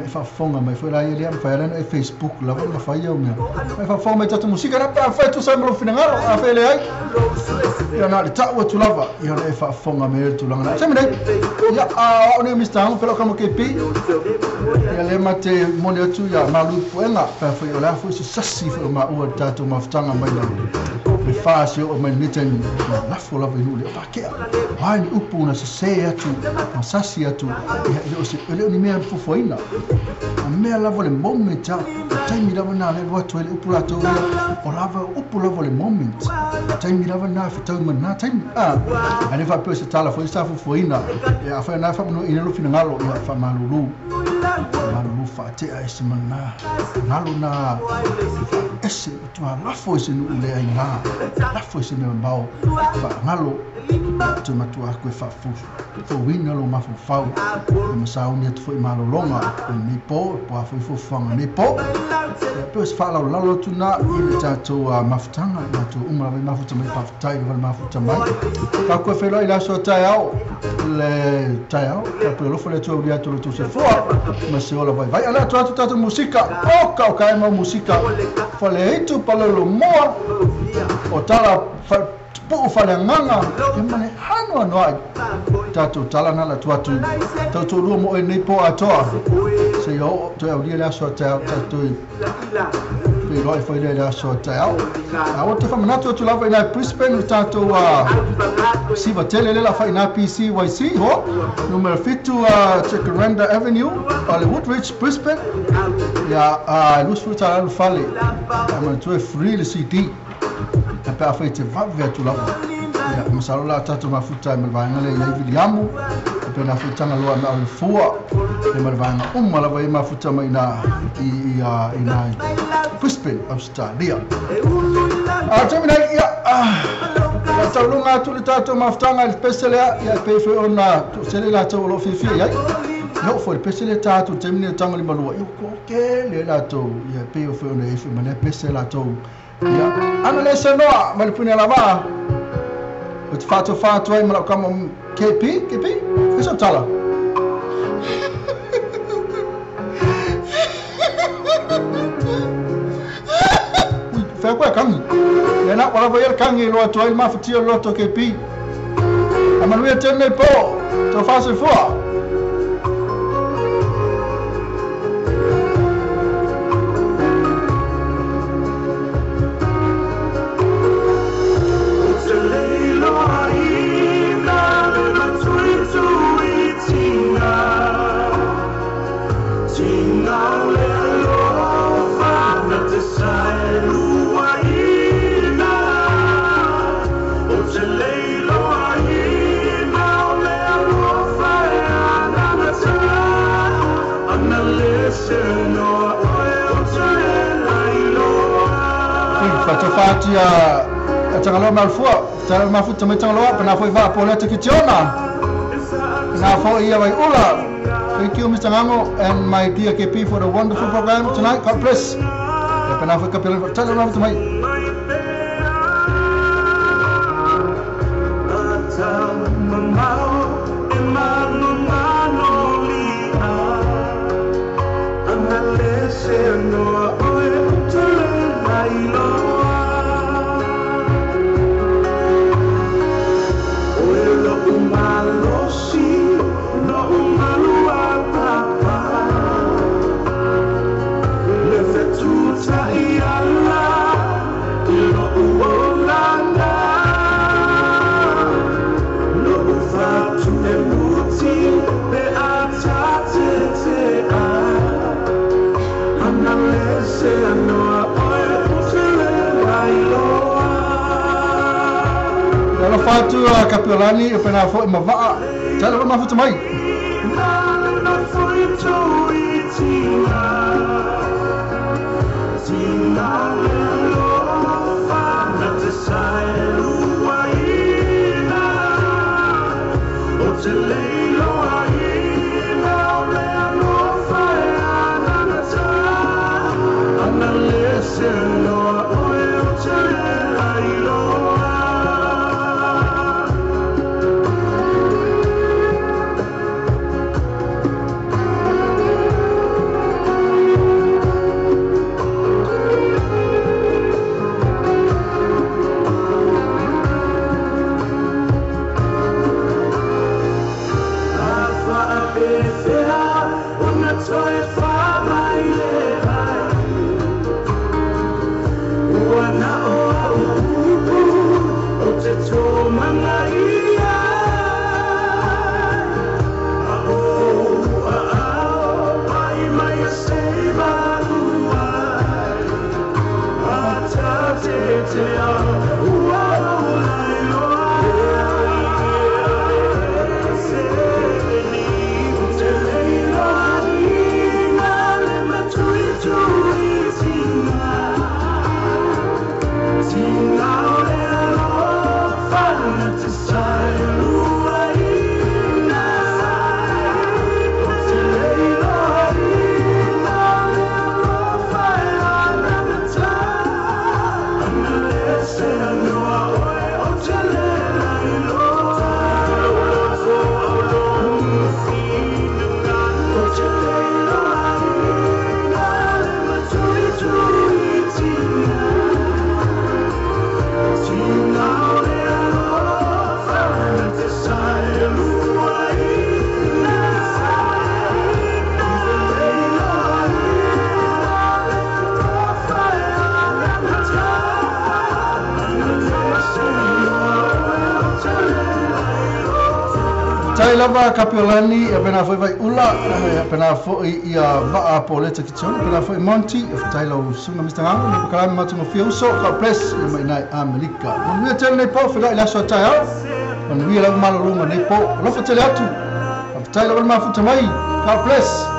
fa fonga mai fa la ile fa la na Facebook la va fa ia mea mai fa fonga mai tatu musika na pa fa tu sa mo finangaro a fa le ai na le tawa tu lava ia na fa fonga mai tu langa se me ya ona mista un pelo como que pi ia le mate moni tu ya malu puenga fa fa la fu si sasi fa ma o tatu maftanga mai la me fase o mai nita ni lafo lava inu le pakea ai ni upu na se atu na sasi atu o se ele ni mea fofoina a mea lava le moment taimi lava na le watu ele upu la tau o lava upu lava le moment taimi lava na fitau mana taimi ane fa pe se tala foi sa fofoina a fa na fa no ina lo fina ngalo ia fa malulu fa te a ese mana ngalo na ese tu lafo ese no le ainga lafo ese me mbao fa ngalo tu matu a koe fa fo wina lo mafu fau me sa unia tu foi malo longa me po a foi fanga me po pe se fa la lo tu na i ta tu mafutanga na tu uma me mafuta me pafutai le mafuta mai ka koe fe lo ila so tai au le tai au pe lo fo le tu uria tu se fo ma se ola vai ala tu musika o ka ma musika fa le itu pa lo moa o tala po fale nganga ke mane hano no ai tatu tala na la tuatu tatu lu mo e nei po atoa se yo to e dia so tatu pe roi foi dia so tau a o te fa manato tu lava ina Brisbane tatu si va tele la fa ina PCYC ho numero fitu Jacaranda Avenue Hollywood Ridge Brisbane ya lus fruta al fale ama tu e free le CD pe a fai te vave atu lava ia masalo la tatu mafuta me vanga le ia Williamu pe na futanga loa na al fua e me vanga lava ia mafuta mai na ina Brisbane Australia jamina ia la taulunga tu le tatu mafutanga il peselea ia pe fe ona tu sele la tau lo fifi ia no foi pesele tatu jamina tanga li malua io ko ke le la tau ia pe fe ona e fe mane pesela tau ya ana le senoa malipuni lava o te fatu ai mala kama KP kisa tala fa kwa kangi na wala vai kangi lo to ai mafuti lo to KP amanu ya tene po to fase fo fatia tangalo malfua tala mafuta mai tangalo pa foi va poleta kitiona na foi ia vai ula thank you Mr. Ngango and my dear KP for the wonderful program tonight. God bless pa na foi kapela tala mafuta mai fatu Kapiolani e pena fo mava tala mafuta mai Tai lava Kapiolani e pena foi vai ula e pena foi ia va poleta kitchen pena foi Monty e tai lo sunga Mr. Ang ni kala matu no fio so ka press e mai nai America mon vi tele nei po fela ila so tai au mon vi la malo lunga nei po lo fa tele atu tai lo ma futa mai ka press